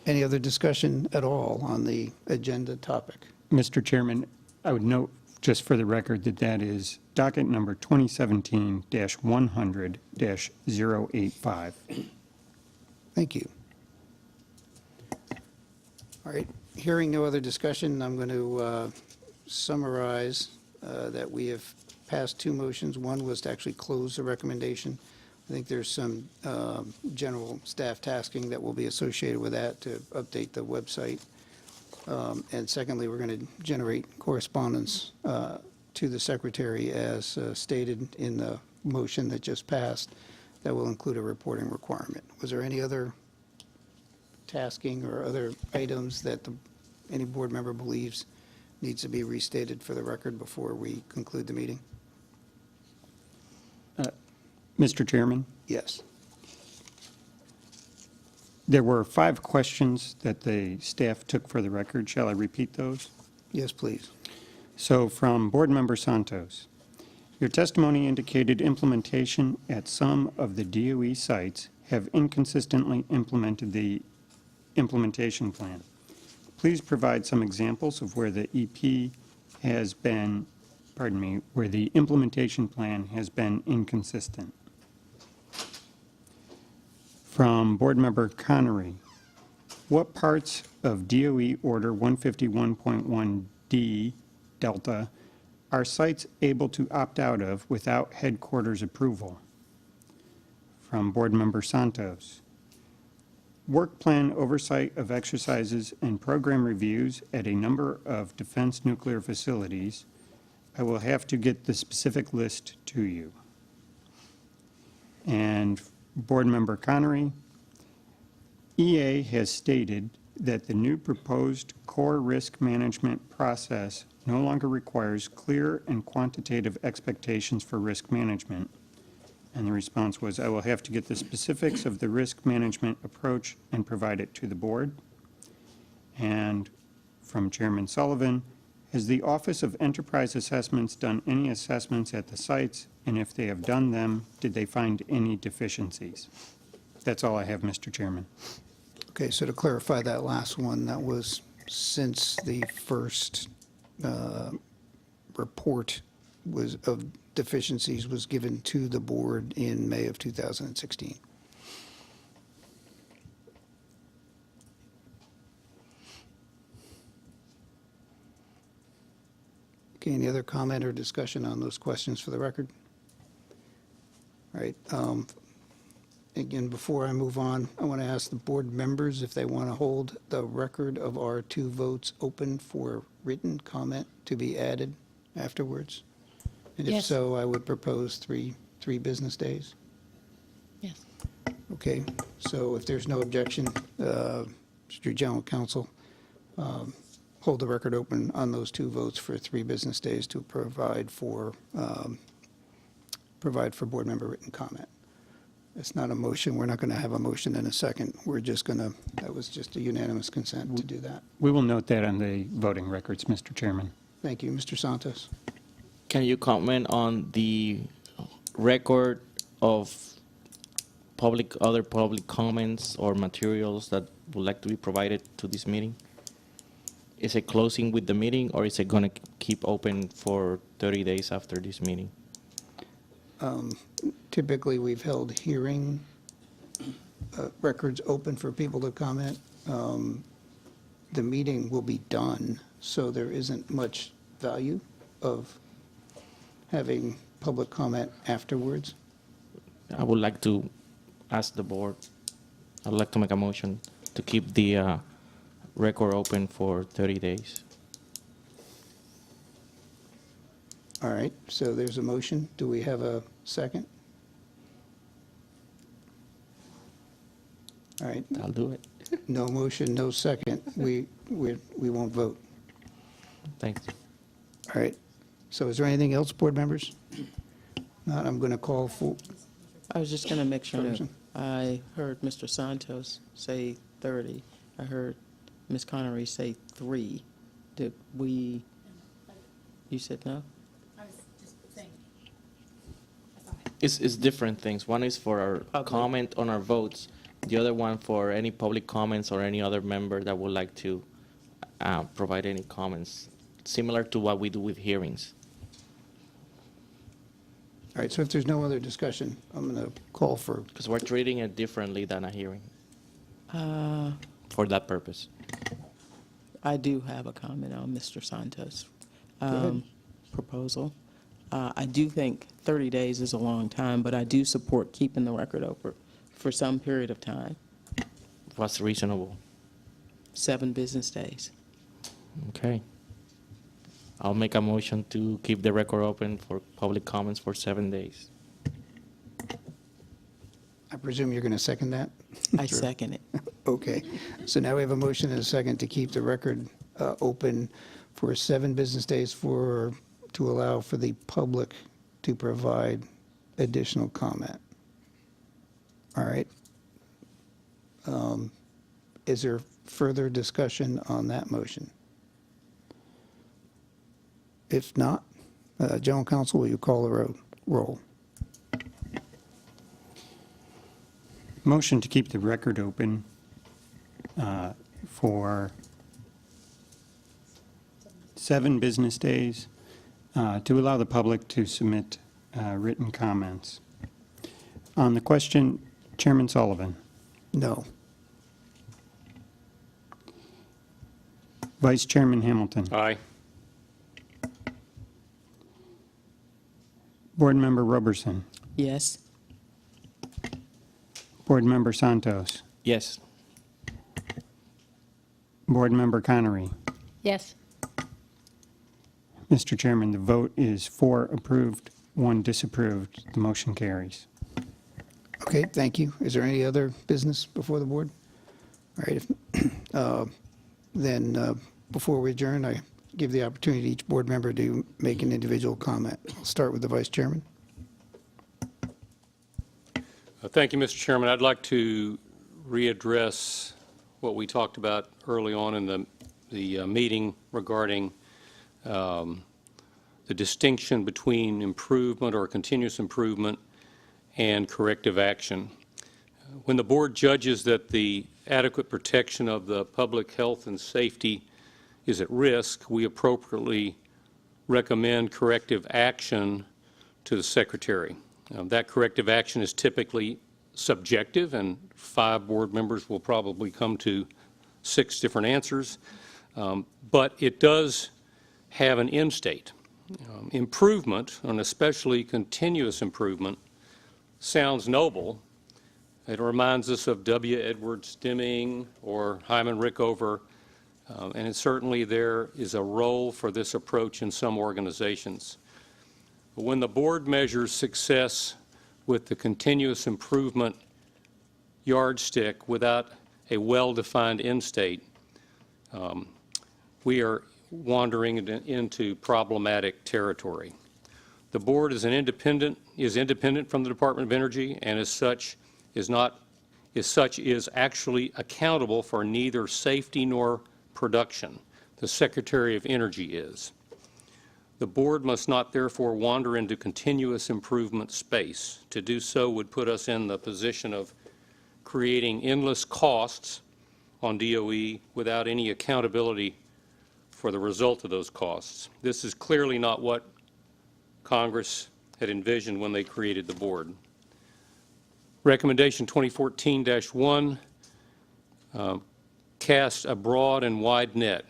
Any other discussion at all on the agenda topic? Mr. Chairman, I would note, just for the record, that that is docket number 2017-100-085. Thank you. All right, hearing no other discussion, I'm going to summarize that we have passed 2 motions. One was to actually close the recommendation. I think there's some general staff tasking that will be associated with that to update the website. And secondly, we're going to generate correspondence to the secretary as stated in the motion that just passed that will include a reporting requirement. Was there any other tasking or other items that any board member believes needs to be restated for the record before we conclude the meeting? Mr. Chairman, Yes. there were 5 questions that the staff took for the record. Shall I repeat those? Yes, please. So from Board Member Santos, your testimony indicated implementation at some of the DOE sites have inconsistently implemented the implementation plan. Please provide some examples of where the EP has been, where the implementation plan has been inconsistent. From Board Member Connery, what parts of DOE Order 151.1D Delta are sites able to opt out of without headquarters approval? From Board Member Santos, work plan oversight of exercises and program reviews at a number of defense nuclear facilities. I will have to get the specific list to you. And Board Member Connery, EA has stated that the new proposed core risk management process no longer requires clear and quantitative expectations for risk management. And the response was, I will have to get the specifics of the risk management approach and provide it to the board. And from Chairman Sullivan, has the Office of Enterprise Assessments done any assessments at the sites? And if they have done them, did they find any deficiencies? That's all I have, Mr. Chairman. Okay, so to clarify that last one, that was since the first report of deficiencies was given to the board in May of 2016. Okay, any other comment or discussion on those questions for the record? All right. Again, before I move on, I want to ask the board members if they want to hold the record of our 2 votes open for written comment to be added afterwards. And if Yes. so, I would propose three business days. Yes. Okay, so if there's no objection, Mr. General Counsel, hold the record open on those 2 votes for 3 business days to provide for board member written comment. It's not a motion. We're not going to have a motion in a second. We're just going to, that was just a unanimous consent to do that. We will note that on the voting records, Mr. Chairman. Thank you. Mr. Santos? Can you comment on the record of other public comments or materials that would like to be provided to this meeting? Is it closing with the meeting, or is it going to keep open for 30 days after this meeting? Typically, we've held hearing records open for people to comment. The meeting will be done, so there isn't much value of having public comment afterwards. I would like to ask the board, I would like to make a motion to keep the record open for 30 days. All right, so there's a motion. Do we have a second? All right, I'll do it. no motion, no second. We won't vote. Thanks. All right. So is there anything else, board members? Not, I'm going to call for, I was just going to make sure that Ferguson? I heard Mr. Santos say 30. I heard Ms. Connery say 3. Did we, you said no? It's different things. One is for our Public. comment on our votes. The other one for any public comments or any other member that would like to provide any comments, similar to what we do with hearings. all right, so if there's no other discussion, I'm going to call for, Because we're treating it differently than a hearing for that purpose. I do have a comment on Mr. Santos' ahead. proposal. I do think 30 days is a long time, but I do support keeping the record open for some period of time, What's reasonable? 7 business days. Okay. I'll make a motion to keep the record open for public comments for 7 days. I presume you're going to second that? I second it. Okay. So now we have a motion and a second to keep the record open for 7 business days to allow for the public to provide additional comment. All right. Is there further discussion on that motion? If not, General Counsel, will you call the roll? Motion to keep the record open for 7 business days to allow the public to submit written comments. On the question, Chairman Sullivan, No. Vice Chairman Hamilton, Aye. Board Member Roberson, Yes? Board Member Santos, Yes. Board Member Connery. Yes. Mr. Chairman, the vote is 4 approved, 1 disapproved. The motion carries. Okay, thank you. Is there any other business before the board? All right, then before we adjourn, I give the opportunity to each board member to make an individual comment. I'll start with the vice chairman. Thank you, Mr. Chairman. I'd like to readdress what we talked about early on in the meeting regarding the distinction between improvement or continuous improvement and corrective action. When the board judges that the adequate protection of the public health and safety is at risk, we appropriately recommend corrective action to the secretary. That corrective action is typically subjective, and 5 board members will probably come to 6 different answers, but it does have an end state. Improvement, and especially continuous improvement, sounds noble. It reminds us of W. Edwards Deming or Hyman Rickover, and certainly there is a role for this approach in some organizations. But when the board measures success with the continuous improvement yardstick without a well-defined end state, we are wandering into problematic territory. The board is independent from the Department of Energy, and as such is actually accountable for neither safety nor production. The Secretary of Energy is. The board must not therefore wander into continuous improvement space. To do so would put us in the position of creating endless costs on DOE without any accountability for the result of those costs. This is clearly not what Congress had envisioned when they created the board. Recommendation 2014-1 casts a broad and wide net.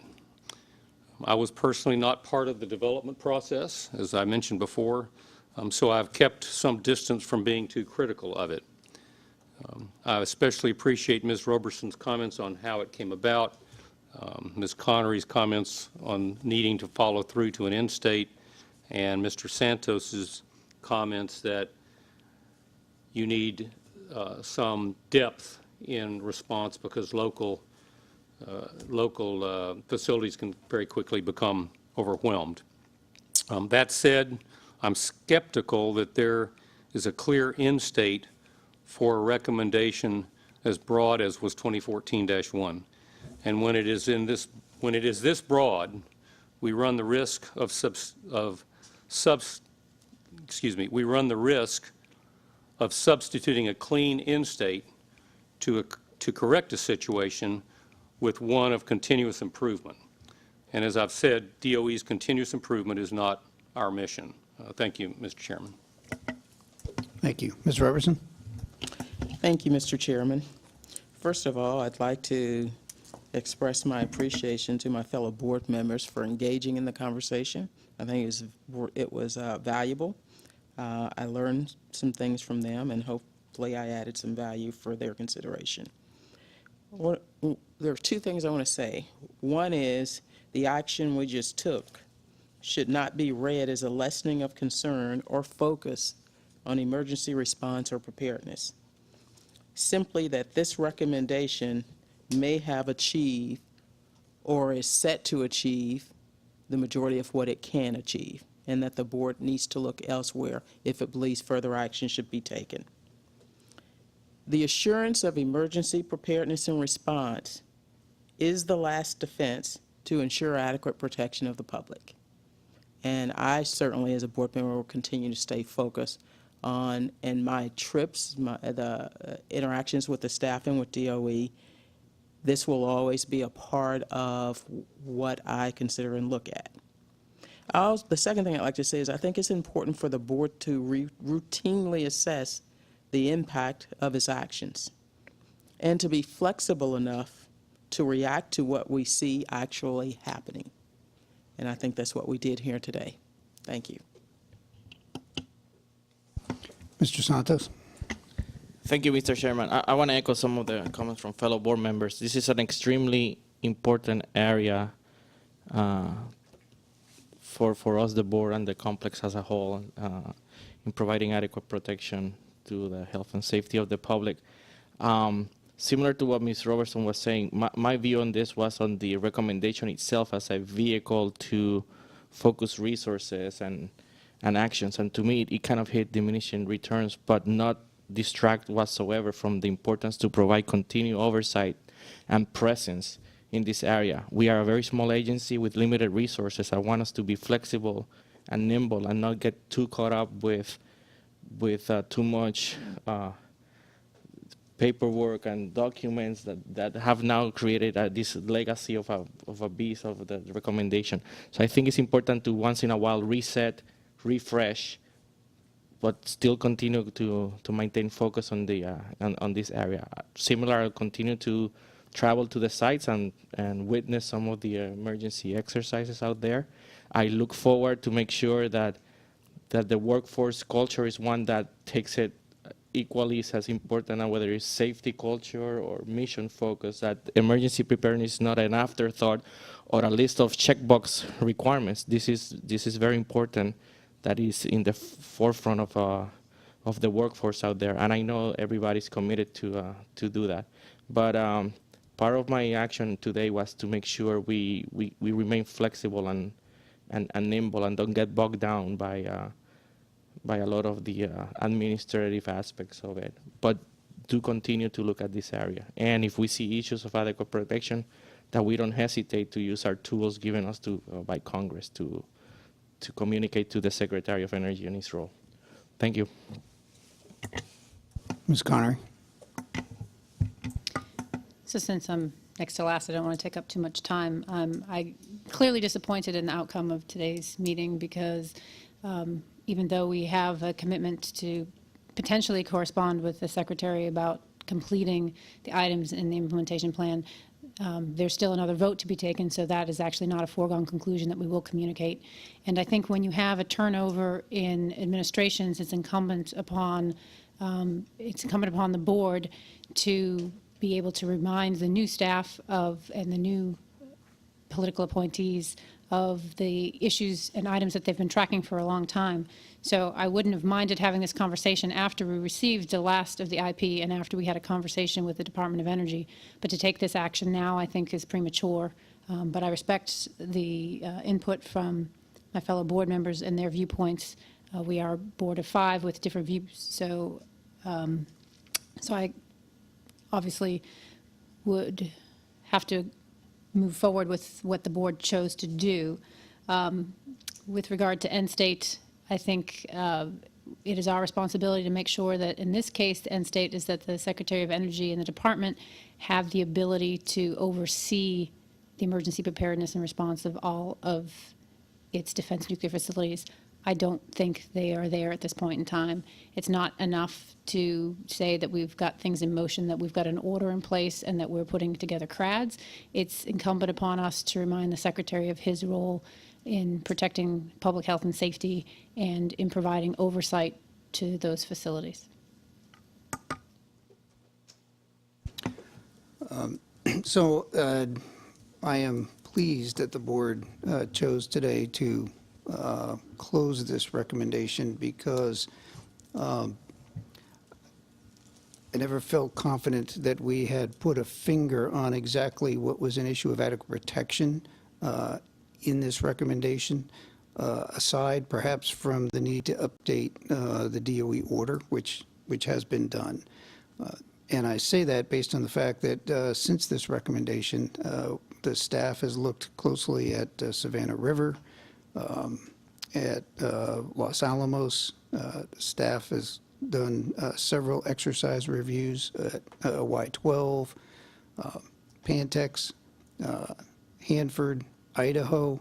I was personally not part of the development process, as I mentioned before, so I've kept some distance from being too critical of it. I especially appreciate Ms. Roberson's comments on how it came about, Ms. Connery's comments on needing to follow through to an end state, and Mr. Santos's comments that you need some depth in response because local facilities can very quickly become overwhelmed. That said, I'm skeptical that there is a clear end state for a recommendation as broad as was 2014-1. And when it is this broad, we run the risk we run the risk of substituting a clean end state to correct a situation with one of continuous improvement. And as I've said, DOE's continuous improvement is not our mission. Thank you, Mr. Chairman. Thank you. Ms. Robertson? Thank you, Mr. Chairman. First of all, I'd like to express my appreciation to my fellow board members for engaging in the conversation. I think it was valuable. I learned some things from them, and hopefully I added some value for their consideration. There are two things I want to say. One is the action we just took should not be read as a lessening of concern or focus on emergency response or preparedness. Simply that this recommendation may have achieved or is set to achieve the majority of what it can achieve, and that the board needs to look elsewhere if it believes further action should be taken. The assurance of emergency preparedness and response is the last defense to ensure adequate protection of the public. And I certainly, as a board member, will continue to stay focused on, in my trips, the interactions with the staff and with DOE, this will always be a part of what I consider and look at. The second thing I'd like to say is I think it's important for the board to routinely assess the impact of its actions and to be flexible enough to react to what we see actually happening. And I think that's what we did here today. Thank you. Mr. Santos? Thank you, Mr. Chairman. I want to echo some of the comments from fellow board members. This is an extremely important area for us, the board, and the complex as a whole, in providing adequate protection to the health and safety of the public. Similar to what Ms. Robertson was saying, my view on this was on the recommendation itself as a vehicle to focus resources and actions. And to me, it kind of hit diminishing returns, but not distract whatsoever from the importance to provide continued oversight and presence in this area. We are a very small agency with limited resources. I want us to be flexible and nimble and not get too caught up with too much paperwork and documents that have now created this legacy of a beast of the recommendation. So I think it's important to once in a while reset, refresh, but still continue to maintain focus on the on this area. Similar, I'll continue to travel to the sites and witness some of the emergency exercises out there. I look forward to make sure that the workforce culture is one that takes it equally as important, and whether it's safety culture or mission focus, that emergency preparedness is not an afterthought or a list of checkbox requirements. This is very important. That is in the forefront of the workforce out there, and I know everybody's committed to do that. But part of my action today was to make sure we remain flexible and nimble and don't get bogged down by a lot of the administrative aspects of it, but do continue to look at this area. And if we see issues of adequate protection, that we don't hesitate to use our tools given us by Congress to communicate to the Secretary of Energy in his role. Thank you. Ms. Connery? So since I'm next to last, I don't want to take up too much time. I'm clearly disappointed in the outcome of today's meeting because even though we have a commitment to potentially correspond with the Secretary about completing the items in the implementation plan, There's still another vote to be taken, so that is actually not a foregone conclusion that we will communicate. And I think when you have a turnover in administrations, it's incumbent upon the board to be able to remind the new staff and the new political appointees of the issues and items that they've been tracking for a long time. So I wouldn't have minded having this conversation after we received the last of the IP and after we had a conversation with the Department of Energy. But to take this action now, I think is premature. But I respect the input from my fellow board members and their viewpoints. We are a board of 5 with different views. So I obviously would have to move forward with what the board chose to do. With regard to end state, I think it is our responsibility to make sure that in this case, the end state is that the Secretary of Energy and the department have the ability to oversee the emergency preparedness and response of all of its defense nuclear facilities. I don't think they are there at this point in time. It's not enough to say that we've got things in motion, that we've got an order in place, and that we're putting together CRADs. It's incumbent upon us to remind the Secretary of his role in protecting public health and safety and in providing oversight to those facilities. So I am pleased that the board chose today to close this recommendation because I never felt confident that we had put a finger on exactly what was an issue of adequate protection in this recommendation, aside perhaps from the need to update the DOE order, which has been done. And I say that based on the fact that since this recommendation, the staff has looked closely at Savannah River, at Los Alamos. Staff has done several exercise reviews at Y-12, Pantex, Hanford, Idaho.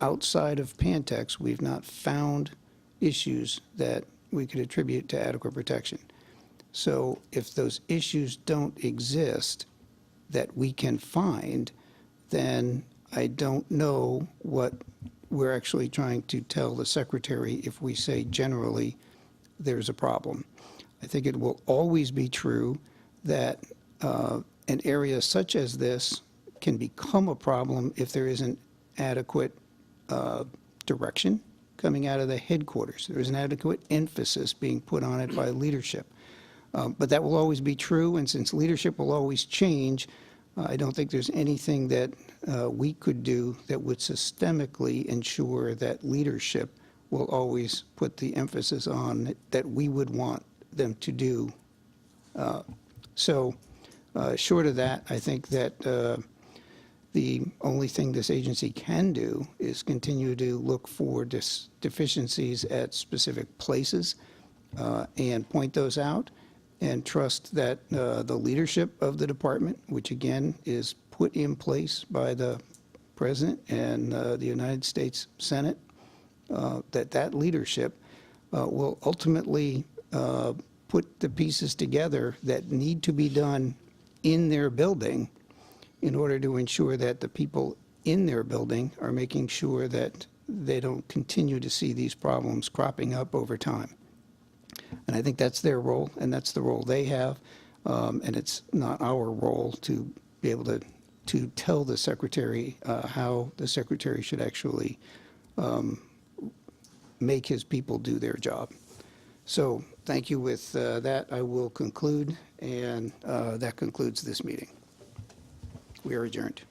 Outside of Pantex, we've not found issues that we could attribute to adequate protection. So if those issues don't exist that we can find, then I don't know what we're actually trying to tell the Secretary if we say generally there's a problem. I think it will always be true that an area such as this can become a problem if there isn't adequate direction coming out of the headquarters. There isn't adequate emphasis being put on it by leadership. But that will always be true, and since leadership will always change, I don't think there's anything that we could do that would systemically ensure that leadership will always put the emphasis on that we would want them to do. So short of that, I think that the only thing this agency can do is continue to look for deficiencies at specific places and point those out, and trust that the leadership of the department, which again is put in place by the President and the United States Senate, that leadership will ultimately put the pieces together that need to be done in their building in order to ensure that the people in their building are making sure that they don't continue to see these problems cropping up over time. And I think that's their role, and that's the role they have, and it's not our role to be able to tell the Secretary how the Secretary should actually make his people do their job. So thank you. With that, I will conclude, and that concludes this meeting. We are adjourned.